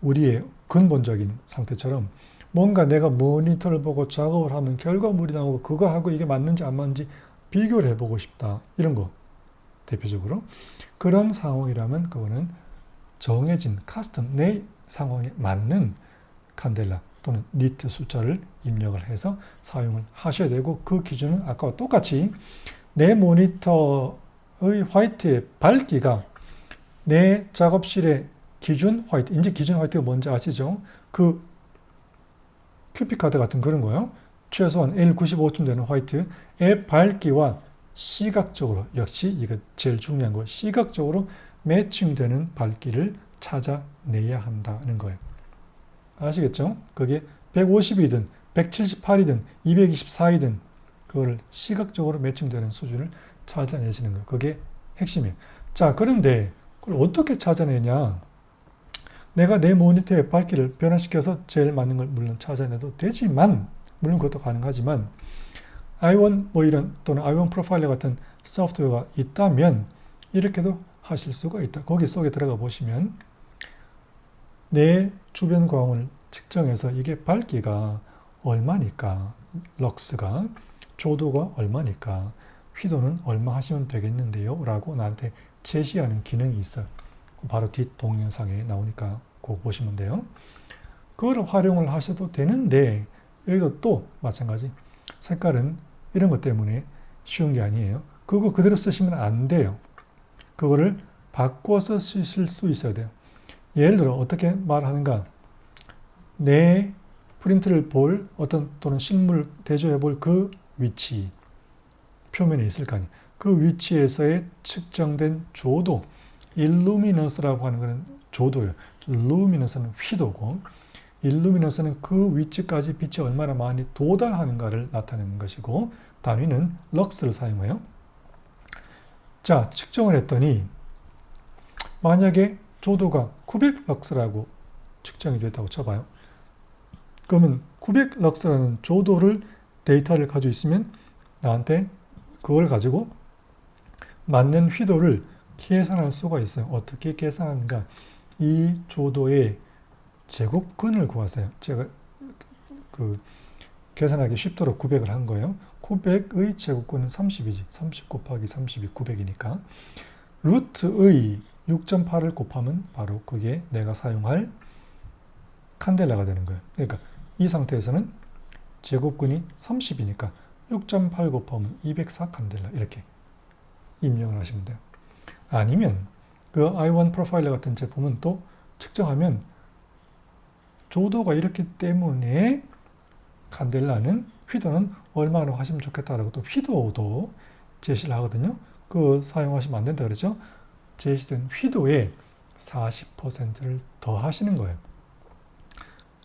우리의 근본적인 상태처럼 뭔가 내가 모니터를 보고 작업을 하면 결과물이 나오고 그거 하고 이게 맞는지 안 맞는지 비교를 해보고 싶다. 이런 거 대표적으로 그런 상황이라면 그거는 정해진 카스텀 내 상황에 맞는 칸델라 또는 니트 숫자를 입력을 해서 사용을 하셔야 되고 그 기준은 아까와 똑같이 내 모니터의 화이트의 밝기가 내 작업실의 기준 화이트, 이제 기준 화이트가 뭔지 아시죠? 그 큐픽카드 같은 그런 거요. 최소한 L95쯤 되는 화이트의 밝기와 시각적으로 역시 이거 제일 중요한 거 시각적으로 매칭되는 밝기를 찾아내야 한다는 거예요. 아시겠죠? 그게 150이든 178이든 224이든 그거를 시각적으로 매칭되는 수준을 찾아내시는 거예요. 그게 핵심이에요. 자, 그런데 그걸 어떻게 찾아내냐? 내가 내 모니터의 밝기를 변화시켜서 제일 맞는 걸 물론 찾아내도 되지만 물론 그것도 가능하지만 i1 뭐 이런 또는 i1 프로파일러 같은 소프트웨어가 있다면 이렇게도 하실 수가 있다. 거기 속에 들어가 보시면 내 주변 광원을 측정해서 이게 밝기가 얼마니까 럭스가 조도가 얼마니까 휘도는 얼마 하시면 되겠는데요 라고 나한테 제시하는 기능이 있어요. 바로 뒷 동영상에 나오니까 그거 보시면 돼요. 그걸 활용을 하셔도 되는데 여기도 또 마찬가지 색깔은 이런 것 때문에 쉬운 게 아니에요. 그거 그대로 쓰시면 안 돼요. 그거를 바꿔서 쓰실 수 있어야 돼요. 예를 들어 어떻게 말하는가? 내 프린트를 볼 어떤 또는 식물 대조해 볼 그 위치 표면에 있을 거 아니에요. 그 위치에서의 측정된 조도 일루미넌스라고 하는 것은 조도예요. 루미넌스는 휘도고 일루미넌스는 그 위치까지 빛이 얼마나 많이 도달하는가를 나타내는 것이고 단위는 럭스를 사용해요. 자, 측정을 했더니 만약에 조도가 900럭스라고 측정이 됐다고 쳐봐요. 그러면 900럭스라는 조도를 데이터를 가지고 있으면 나한테 그걸 가지고 맞는 휘도를 계산할 수가 있어요. 어떻게 계산하는가? 이 조도의 제곱근을 구하세요. 제가 그 계산하기 쉽도록 900을 한 거예요. 900의 제곱근은 30이지. 30 곱하기 30이 900이니까. 루트의 6.8을 곱하면 바로 그게 내가 사용할 칸델라가 되는 거예요. 그러니까 이 상태에서는 제곱근이 30이니까 6.8 곱하면 204 칸델라 이렇게 입력을 하시면 돼요. 아니면 그 i1 프로파일러 같은 제품은 또 측정하면 조도가 이렇기 때문에 칸델라는 휘도는 얼마나 하시면 좋겠다라고 또 휘도도 제시를 하거든요. 그 사용하시면 안 된다 그랬죠. 제시된 휘도에 40%를 더 하시는 거예요.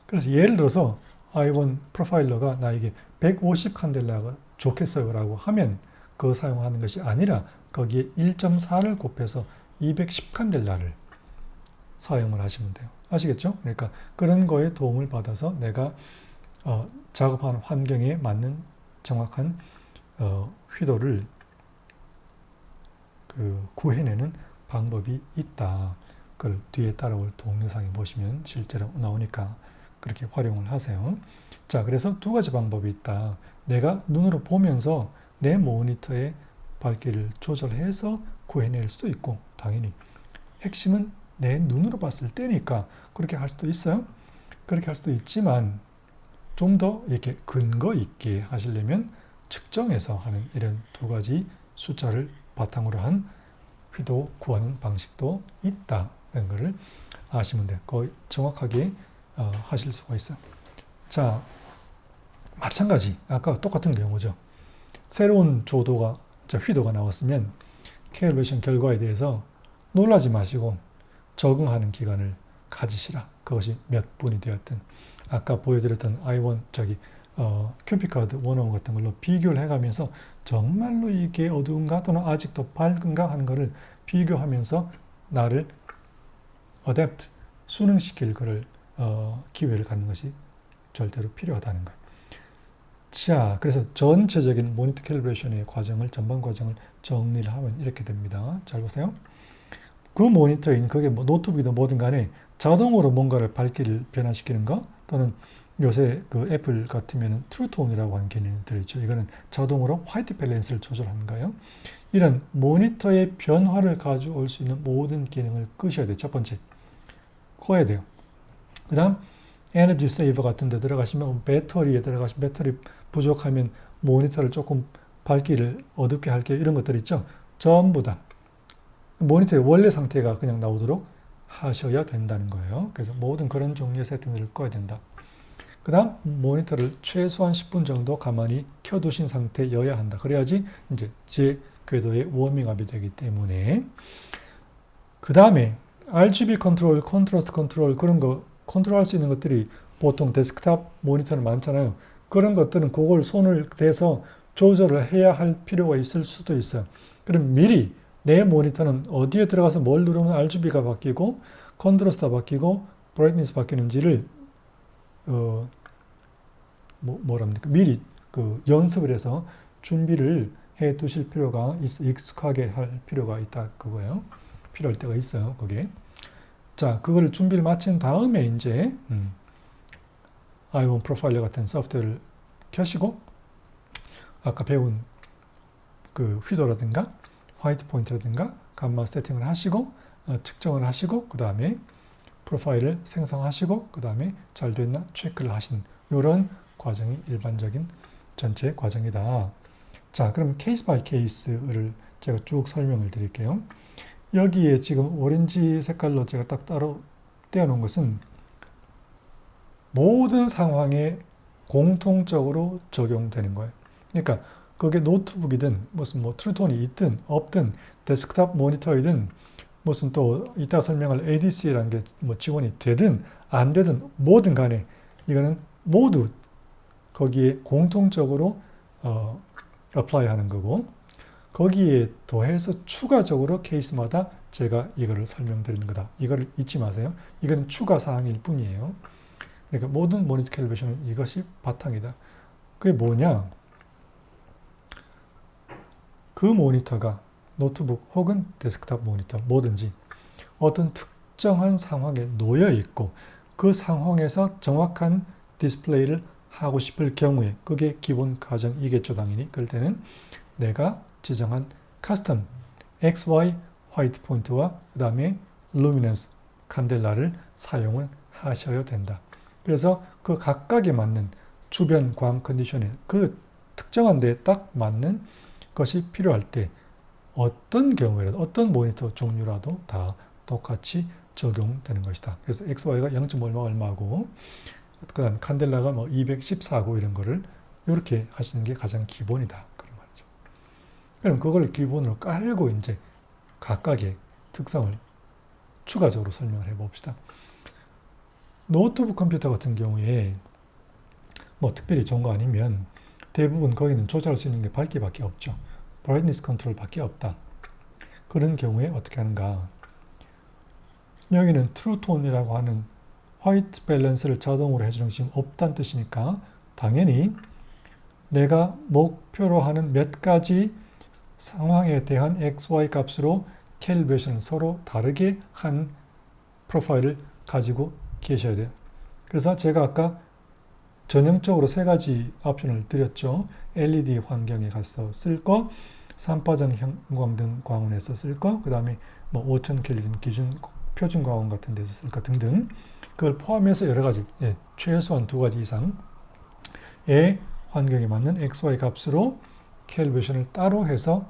그래서 예를 들어서 i1 프로파일러가 나에게 150 칸델라가 좋겠어요 라고 하면 그거 사용하는 것이 아니라 거기에 1.4를 곱해서 210 칸델라를 사용을 하시면 돼요. 아시겠죠? 그러니까 그런 거에 도움을 받아서 내가 작업하는 환경에 맞는 정확한 휘도를 구해내는 방법이 있다. 그걸 뒤에 따라올 동영상에 보시면 실제로 나오니까 그렇게 활용을 하세요. 자, 그래서 두 가지 방법이 있다. 내가 눈으로 보면서 내 모니터의 밝기를 조절해서 구해낼 수도 있고, 당연히 핵심은 내 눈으로 봤을 때니까 그렇게 할 수도 있어요. 그렇게 할 수도 있지만 좀 더 이렇게 근거 있게 하시려면 측정해서 하는 이런 두 가지 숫자를 바탕으로 한 휘도 구하는 방식도 있다는 것을 아시면 돼요. 거의 정확하게 하실 수가 있어요. 자, 마찬가지 아까 똑같은 경우죠. 새로운 조도가 휘도가 나왔으면 캘리브레이션 결과에 대해서 놀라지 마시고 적응하는 기간을 가지시라. 그것이 몇 분이 되었든 아까 보여드렸던 i1 큐피카드 101 같은 걸로 비교를 해가면서 정말로 이게 어두운가 또는 아직도 밝은가 하는 것을 비교하면서 나를 어댑트 순응시킬 그를 기회를 갖는 것이 절대로 필요하다는 거예요. 자, 그래서 전체적인 모니터 캘리브레이션의 과정을 전반 과정을 정리를 하면 이렇게 됩니다. 잘 보세요. 그 모니터인 그게 뭐 노트북이든 뭐든 간에 자동으로 뭔가를 밝기를 변화시키는 거 또는 요새 그 애플 같으면 트루톤이라고 하는 개념이 들어있죠. 이거는 자동으로 화이트 밸런스를 조절하는 거예요. 이런 모니터의 변화를 가져올 수 있는 모든 기능을 끄셔야 돼요. 첫 번째. 꺼야 돼요. 그 다음 에너지 세이버 같은 데 들어가시면 배터리에 들어가시면 배터리 부족하면 모니터를 조금 밝기를 어둡게 할게요. 이런 것들 있죠. 전부 다 모니터의 원래 상태가 그냥 나오도록 하셔야 된다는 거예요. 그래서 모든 그런 종류의 세팅들을 꺼야 된다. 그 다음 모니터를 최소한 10분 정도 가만히 켜두신 상태여야 한다. 그래야지 이제 제 궤도에 워밍업이 되기 때문에. 그 다음에 RGB 컨트롤, 컨트라스트 컨트롤 그런 거 컨트롤할 수 있는 것들이 보통 데스크탑 모니터는 많잖아요. 그런 것들은 그걸 손을 대서 조절을 해야 할 필요가 있을 수도 있어요. 그럼 미리 내 모니터는 어디에 들어가서 뭘 누르면 RGB가 바뀌고 컨트라스트가 바뀌고 브라이트니스 바뀌는지를 뭐랍니까? 미리 연습을 해서 준비를 해 두실 필요가 익숙하게 할 필요가 있다 그거예요. 필요할 때가 있어요. 그게. 자, 그걸 준비를 마친 다음에 이제 i1 프로파일러 같은 소프트웨어를 켜시고 아까 배운 그 휘도라든가 화이트 포인트라든가 감마 세팅을 하시고 측정을 하시고 그 다음에 프로파일을 생성하시고 그 다음에 잘 됐나 체크를 하신 이런 과정이 일반적인 전체 과정이다. 자, 그럼 케이스 바이 케이스를 제가 쭉 설명을 드릴게요. 여기에 지금 오렌지 색깔로 제가 딱 따로 떼어놓은 것은 모든 상황에 공통적으로 적용되는 거예요. 그러니까 그게 노트북이든 무슨 뭐 트루톤이 있든 없든 데스크탑 모니터이든 무슨 또 이따 설명할 ADC라는 게 뭐 지원이 되든 안 되든 뭐든 간에 이거는 모두 거기에 공통적으로 apply 하는 거고 거기에 더해서 추가적으로 케이스마다 제가 이거를 설명드리는 거다. 이거를 잊지 마세요. 이거는 추가 사항일 뿐이에요. 그러니까 모든 모니터 캘리브레이션은 이것이 바탕이다. 그게 뭐냐? 그 모니터가 노트북 혹은 데스크탑 모니터 뭐든지 어떤 특정한 상황에 놓여 있고 그 상황에서 정확한 디스플레이를 하고 싶을 경우에 그게 기본 가정이겠죠. 당연히. 그럴 때는 내가 지정한 커스텀 XY 화이트 포인트와 그 다음에 루미넌스 칸델라를 사용을 하셔야 된다. 그래서 그 각각에 맞는 주변 광 컨디션에 그 특정한 데에 딱 맞는 것이 필요할 때 어떤 경우에라도 어떤 모니터 종류라도 다 똑같이 적용되는 것이다. 그래서 XY가 0.5 얼마 얼마고 그 다음에 칸델라가 뭐 214고 이런 거를 이렇게 하시는 게 가장 기본이다. 그런 말이죠. 그럼 그걸 기본으로 깔고 이제 각각의 특성을 추가적으로 설명을 해 봅시다. 노트북 컴퓨터 같은 경우에 뭐 특별히 좋은 거 아니면 대부분 거기는 조절할 수 있는 게 밝기밖에 없죠. 브라이트니스 컨트롤밖에 없다. 그런 경우에 어떻게 하는가? 여기는 트루톤이라고 하는 화이트 밸런스를 자동으로 해주는 것이 없다는 뜻이니까 당연히 내가 목표로 하는 몇 가지 상황에 대한 XY 값으로 캘리브레이션을 서로 다르게 한 프로파일을 가지고 계셔야 돼요. 그래서 제가 아까 전형적으로 세 가지 옵션을 드렸죠. LED 환경에 가서 쓸 거, 산파전 형광등 광원에서 쓸 거, 그 다음에 뭐 5000 켈빈 기준 표준 광원 같은 데서 쓸 거 등등. 그걸 포함해서 여러 가지, 최소한 2가지 이상의 환경에 맞는 XY 값으로 캘리브레이션을 따로 해서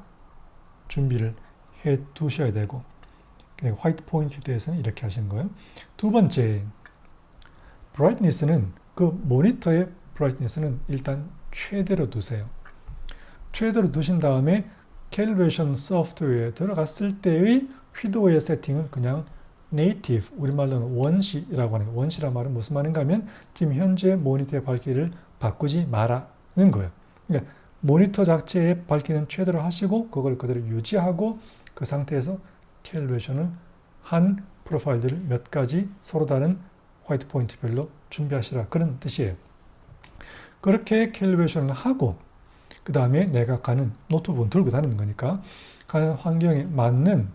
준비를 해 두셔야 되고, 그리고 화이트 포인트에 대해서는 이렇게 하시는 거예요. 두 번째, 브라이트니스는 그 모니터의 브라이트니스는 일단 최대로 두세요. 최대로 두신 다음에 캘리브레이션 소프트웨어에 들어갔을 때의 휘도의 세팅은 그냥 네이티브, 우리말로는 원시라고 하는 거예요. 원시란 말은 무슨 말인가 하면 지금 현재 모니터의 밝기를 바꾸지 말라는 거예요. 그러니까 모니터 자체의 밝기는 최대로 하시고 그걸 그대로 유지하고 그 상태에서 캘리브레이션을 한 프로파일들을 몇 가지 서로 다른 화이트 포인트별로 준비하시라 그런 뜻이에요. 그렇게 캘리브레이션을 하고 그 다음에 내가 가는 노트북은 들고 다니는 거니까 가는 환경에 맞는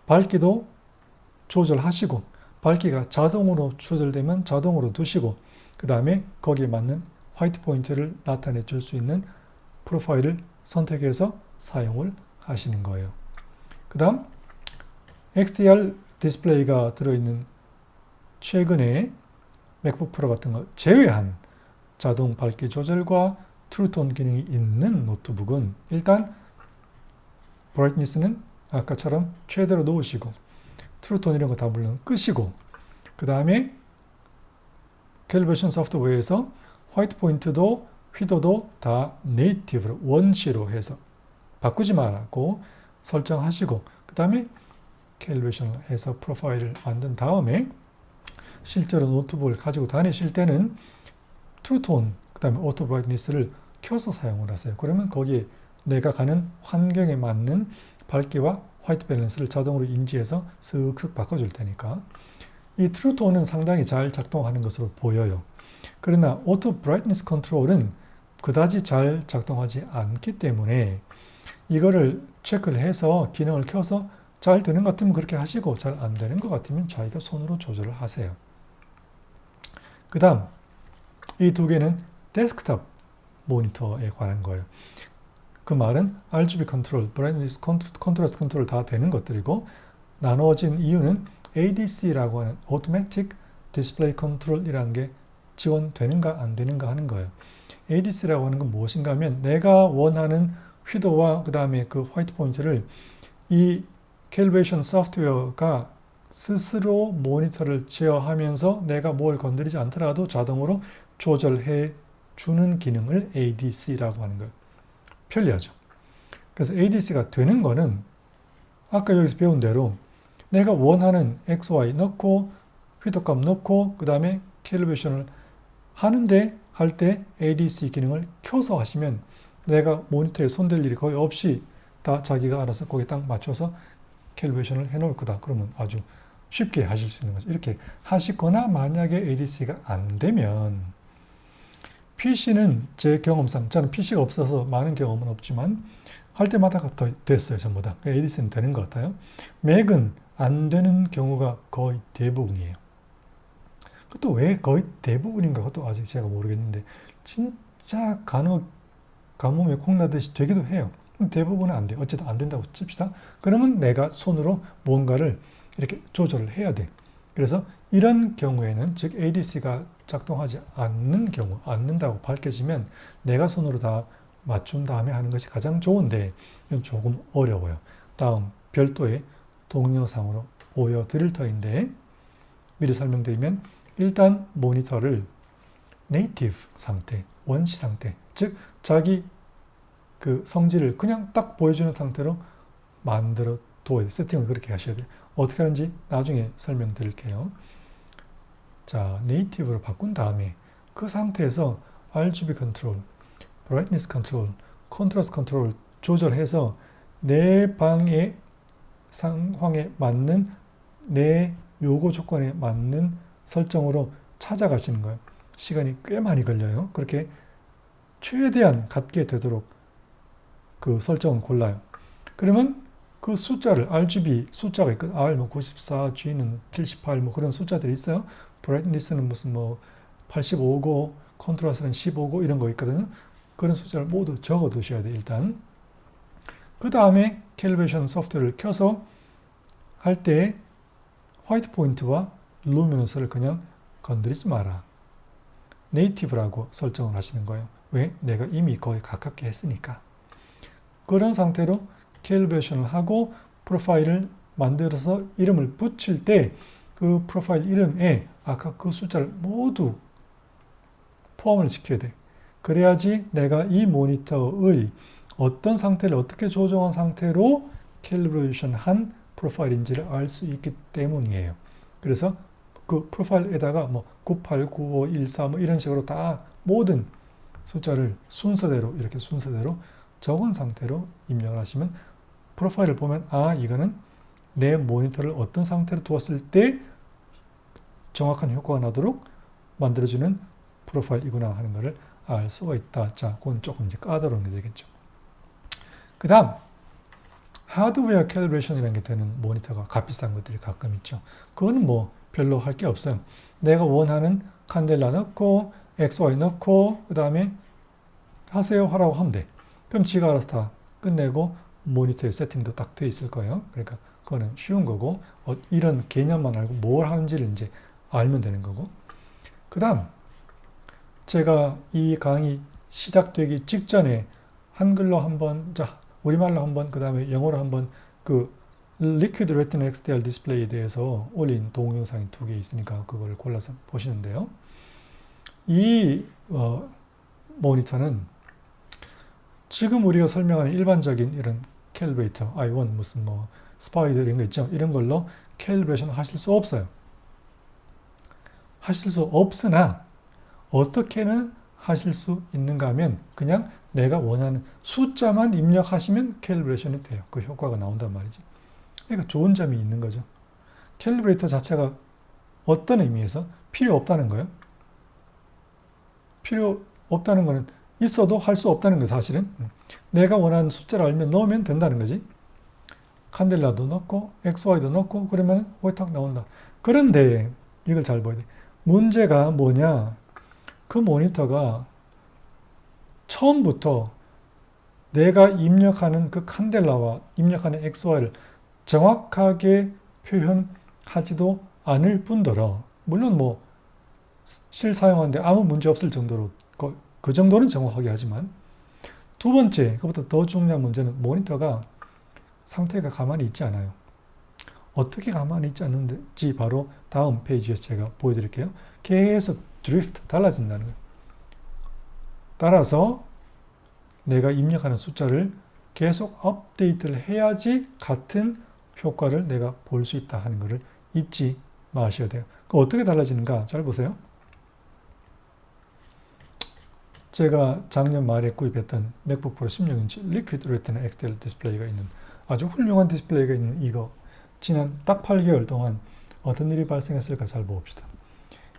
밝기도 조절하시고 밝기가 자동으로 조절되면 자동으로 두시고 그 다음에 거기에 맞는 화이트 포인트를 나타내 줄 수 있는 프로파일을 선택해서 사용을 하시는 거예요. 그 다음 XDR 디스플레이가 들어있는 최근에 맥북 프로 같은 거 제외한 자동 밝기 조절과 트루톤 기능이 있는 노트북은 일단 브라이트니스는 아까처럼 최대로 놓으시고 트루톤 이런 거 다 물론 끄시고 그 다음에 캘리브레이션 소프트웨어에서 화이트 포인트도 휘도도 다 네이티브로 원시로 해서 바꾸지 말라고 설정하시고 그 다음에 캘리브레이션을 해서 프로파일을 만든 다음에 실제로 노트북을 가지고 다니실 때는 트루톤 그 다음에 오토 브라이트니스를 켜서 사용을 하세요. 그러면 거기에 내가 가는 환경에 맞는 밝기와 화이트 밸런스를 자동으로 인지해서 슥슥 바꿔줄 테니까 이 트루톤은 상당히 잘 작동하는 것으로 보여요. 그러나 오토 브라이트니스 컨트롤은 그다지 잘 작동하지 않기 때문에 이거를 체크를 해서 기능을 켜서 잘 되는 것 같으면 그렇게 하시고 잘 안 되는 것 같으면 자기가 손으로 조절을 하세요. 그 다음 이 두 개는 데스크탑 모니터에 관한 거예요. 그 말은 RGB 컨트롤, 브라이트니스 컨트라스트 컨트롤 다 되는 것들이고 나누어진 이유는 ADC라고 하는 Automatic Display Control이라는 게 지원되는가 안 되는가 하는 거예요. ADC라고 하는 건 무엇인가 하면 내가 원하는 휘도와 그 다음에 그 화이트 포인트를 이 캘리브레이션 소프트웨어가 스스로 모니터를 제어하면서 내가 뭘 건드리지 않더라도 자동으로 조절해 주는 기능을 ADC라고 하는 거예요. 편리하죠. 그래서 ADC가 되는 거는 아까 여기서 배운 대로 내가 원하는 XY 넣고 휘도값 넣고 그 다음에 캘리브레이션을 하는데 할 때 ADC 기능을 켜서 하시면 내가 모니터에 손댈 일이 거의 없이 다 자기가 알아서 거기에 딱 맞춰서 캘리브레이션을 해놓을 거다. 그러면 아주 쉽게 하실 수 있는 거죠. 이렇게 하시거나 만약에 ADC가 안 되면 PC는 제 경험상 저는 PC가 없어서 많은 경험은 없지만 할 때마다 다 됐어요. 전부 다. ADC는 되는 것 같아요. 맥은 안 되는 경우가 거의 대부분이에요. 그것도 왜 거의 대부분인가 그것도 아직 제가 모르겠는데 진짜 가뭄에 콩나듯이 되기도 해요. 대부분은 안 돼요. 어쨌든 안 된다고 칩시다. 그러면 내가 손으로 뭔가를 이렇게 조절을 해야 돼. 그래서 이런 경우에는 즉 ADC가 작동하지 않는 경우, 않는다고 밝혀지면 내가 손으로 다 맞춘 다음에 하는 것이 가장 좋은데 이건 조금 어려워요. 다음 별도의 동영상으로 보여드릴 터인데 미리 설명드리면 일단 모니터를 네이티브 상태, 원시 상태, 즉 자기 그 성질을 그냥 딱 보여주는 상태로 만들어 둬야 돼요. 세팅을 그렇게 하셔야 돼요. 어떻게 하는지 나중에 설명드릴게요. 자, 네이티브로 바꾼 다음에 그 상태에서 RGB 컨트롤, 브라이트니스 컨트롤, 컨트라스트 컨트롤 조절해서 내 방의 상황에 맞는 내 요구 조건에 맞는 설정으로 찾아가시는 거예요. 시간이 꽤 많이 걸려요. 그렇게 최대한 같게 되도록 그 설정을 골라요. 그러면 그 숫자를 RGB 숫자가 있거든요. R 뭐 94, G는 78 뭐 그런 숫자들이 있어요. 브라이트니스는 무슨 뭐 85고 컨트라스트는 15고 이런 거 있거든요. 그런 숫자를 모두 적어 두셔야 돼요. 일단 그 다음에 캘리브레이션 소프트웨어를 켜서 할 때 화이트 포인트와 루미너스를 그냥 건드리지 마라. 네이티브라고 설정을 하시는 거예요. 왜? 내가 이미 거의 가깝게 했으니까. 그런 상태로 캘리브레이션을 하고 프로파일을 만들어서 이름을 붙일 때 그 프로파일 이름에 아까 그 숫자를 모두 포함을 시켜야 돼. 그래야지 내가 이 모니터의 어떤 상태를 어떻게 조정한 상태로 캘리브레이션 한 프로파일인지를 알 수 있기 때문이에요. 그래서 그 프로파일에다가 뭐 98, 95, 14 뭐 이런 식으로 다 모든 숫자를 순서대로 이렇게 순서대로 적은 상태로 입력을 하시면 프로파일을 보면 아 이거는 내 모니터를 어떤 상태로 두었을 때 정확한 효과가 나도록 만들어주는 프로파일이구나 하는 것을 알 수가 있다. 자, 그건 조금 이제 까다로운 게 되겠죠. 그 다음 하드웨어 캘리브레이션이라는 게 되는 모니터가 값비싼 것들이 가끔 있죠. 그거는 뭐 별로 할 게 없어요. 내가 원하는 칸델라 넣고 XY 넣고 그 다음에 하세요 하라고 하면 돼. 그럼 지가 알아서 다 끝내고 모니터의 세팅도 딱 돼 있을 거예요. 그러니까 그거는 쉬운 거고 이런 개념만 알고 뭘 하는지를 이제 알면 되는 거고. 그 다음 제가 이 강의 시작되기 직전에 한글로 한번, 자 우리말로 한번, 그 다음에 영어로 한번 그 리퀴드 레티나 XDR 디스플레이에 대해서 올린 동영상이 2개 있으니까 그걸 골라서 보시는데요. 이 모니터는 지금 우리가 설명하는 일반적인 이런 캘리브레이터, i1 무슨 뭐 스파이더 이런 거 있죠. 이런 걸로 캘리브레이션 하실 수 없어요. 하실 수 없으나 어떻게는 하실 수 있는가 하면 그냥 내가 원하는 숫자만 입력하시면 캘리브레이션이 돼요. 그 효과가 나온단 말이지. 그러니까 좋은 점이 있는 거죠. 캘리브레이터 자체가 어떤 의미에서 필요 없다는 거예요. 필요 없다는 거는 있어도 할 수 없다는 거 사실은. 내가 원하는 숫자를 알면 넣으면 된다는 거지. 칸델라도 넣고 XY도 넣고 그러면 호이탁 나온다. 그런데 이걸 잘 봐야 돼. 문제가 뭐냐. 그 모니터가 처음부터 내가 입력하는 그 칸델라와 입력하는 XY를 정확하게 표현하지도 않을 뿐더러 물론 뭐 실사용하는데 아무 문제 없을 정도로 그 정도는 정확하게 하지만 두 번째, 그것보다 더 중요한 문제는 모니터가 상태가 가만히 있지 않아요. 어떻게 가만히 있지 않는지 바로 다음 페이지에서 제가 보여드릴게요. 계속 드리프트, 달라진다는 거예요. 따라서 내가 입력하는 숫자를 계속 업데이트를 해야지 같은 효과를 내가 볼 수 있다 하는 것을 잊지 마셔야 돼요. 어떻게 달라지는가? 잘 보세요. 제가 작년 말에 구입했던 맥북 프로 16인치 리퀴드 레티나 XDR 디스플레이가 있는 아주 훌륭한 디스플레이가 있는 이거 지난 딱 8개월 동안 어떤 일이 발생했을까 잘 봅시다.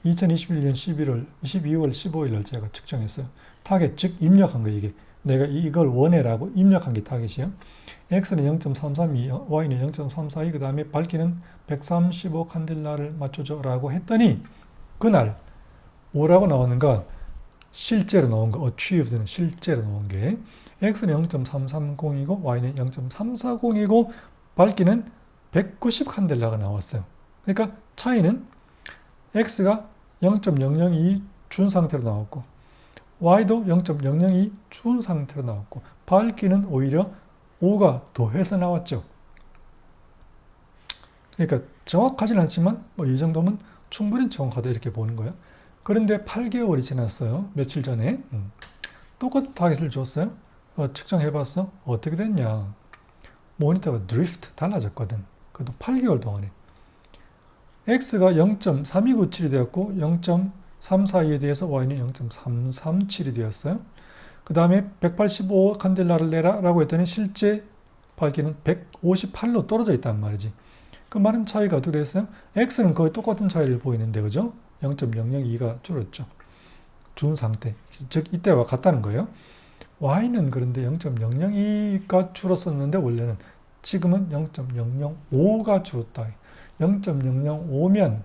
2021년 12월 15일 날 제가 측정했어요. 타겟, 즉 입력한 거 이게. 내가 이걸 원해라고 입력한 게 타겟이에요. X는 0.332, Y는 0.342, 그 다음에 밝기는 135 칸델라를 맞춰줘 라고 했더니 그날 뭐라고 나오는가? 실제로 나온 거, achieved는 실제로 나온 게 X는 0.330이고 Y는 0.340이고 밝기는 190 칸델라가 나왔어요. 그러니까 차이는 X가 0.002 준 상태로 나왔고 y도 0.002 준 상태로 나왔고 밝기는 오히려 5가 더해서 나왔죠. 그러니까 정확하진 않지만 뭐 이 정도면 충분히 정확하다 이렇게 보는 거예요. 그런데 8개월이 지났어요. 며칠 전에 똑같은 타겟을 줬어요. 측정해봤어. 어떻게 됐냐. 모니터가 드리프트 달라졌거든. 그것도 8개월 동안에. x가 0.3297이 되었고 0.342에 대해서 y는 0.337이 되었어요. 그 다음에 185 칸델라를 내라 라고 했더니 실제 밝기는 158로 떨어져 있단 말이지. 그 많은 차이가 어떻게 됐어요? x는 거의 똑같은 차이를 보이는데 그죠? 0.002가 줄었죠. 준 상태. 즉 이때와 같다는 거예요. y는 그런데 0.002가 줄었었는데 원래는 지금은 0.005가 줄었다. 0.005면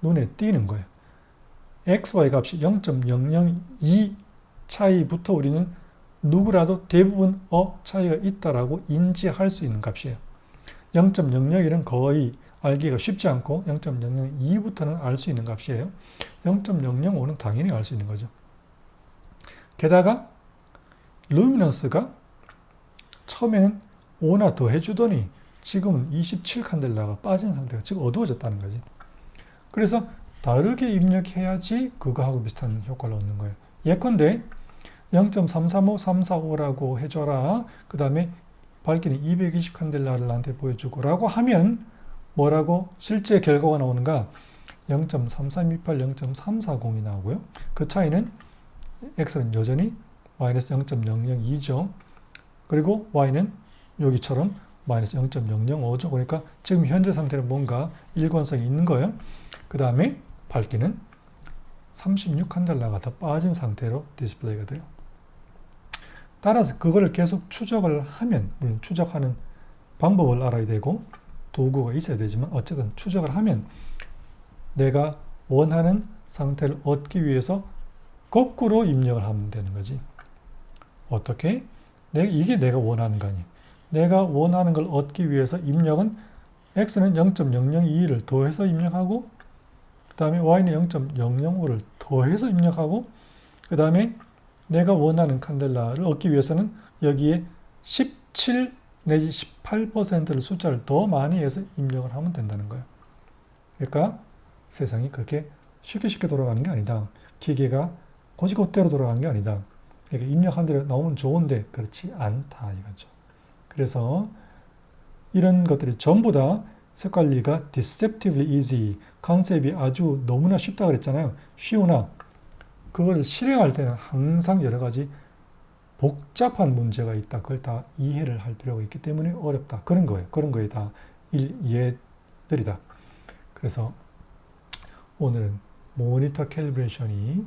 눈에 띄는 거예요. xy 값이 0.002 차이부터 우리는 누구라도 대부분 차이가 있다라고 인지할 수 있는 값이에요. 0.001은 거의 알기가 쉽지 않고 0.002부터는 알 수 있는 값이에요. 0.005는 당연히 알 수 있는 거죠. 게다가 루미넌스가 처음에는 5나 더 해주더니 지금은 27 칸델라가 빠진 상태가 즉 어두워졌다는 거지. 그래서 다르게 입력해야지 그거하고 비슷한 효과를 얻는 거예요. 예컨대 0.335, 345라고 해줘라. 그 다음에 밝기는 220 칸델라를 나한테 보여주고 라고 하면 뭐라고 실제 결과가 나오는가? 0.3328, 0.340이 나오고요. 그 차이는 x는 여전히 마이너스 0.002죠. 그리고 y는 여기처럼 마이너스 0.005죠. 그러니까 지금 현재 상태는 뭔가 일관성이 있는 거예요. 그 다음에 밝기는 36칸델라가 더 빠진 상태로 디스플레이가 돼요. 따라서 그거를 계속 추적을 하면, 물론 추적하는 방법을 알아야 되고 도구가 있어야 되지만 어쨌든 추적을 하면 내가 원하는 상태를 얻기 위해서 거꾸로 입력을 하면 되는 거지. 어떻게? 이게 내가 원하는 거 아니에요. 내가 원하는 걸 얻기 위해서 입력은 x는 0.002를 더해서 입력하고 그 다음에 y는 0.005를 더해서 입력하고 그 다음에 내가 원하는 칸델라를 얻기 위해서는 여기에 17 내지 18%를 숫자를 더 많이 해서 입력을 하면 된다는 거예요. 그러니까 세상이 그렇게 쉽게 돌아가는 게 아니다. 기계가 곧이곧대로 돌아가는 게 아니다. 그러니까 입력한 대로 나오면 좋은데 그렇지 않다 이거죠. 그래서 이런 것들이 전부 다 색깔리가 deceptively easy 컨셉이 아주 너무나 쉽다 그랬잖아요. 쉬우나 그걸 실행할 때는 항상 여러 가지 복잡한 문제가 있다. 그걸 다 이해를 할 필요가 있기 때문에 어렵다. 그런 거예요. 그런 거에 다 이해들이다. 그래서 오늘은 모니터 캘리브레이션이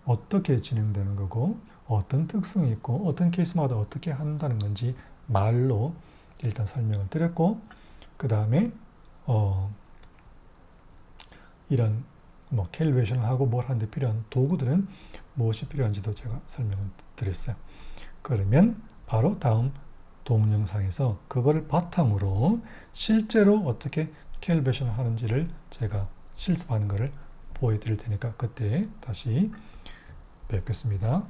어떻게 진행되는 거고 어떤 특성이 있고 어떤 케이스마다 어떻게 한다는 건지 말로 일단 설명을 드렸고 그 다음에 이런 캘리브레이션을 하고 뭘 하는데 필요한 도구들은 무엇이 필요한지도 제가 설명을 드렸어요. 그러면 바로 다음 동영상에서 그거를 바탕으로 실제로 어떻게 캘리브레이션을 하는지를 제가 실습하는 것을 보여드릴 테니까 그때 다시 뵙겠습니다.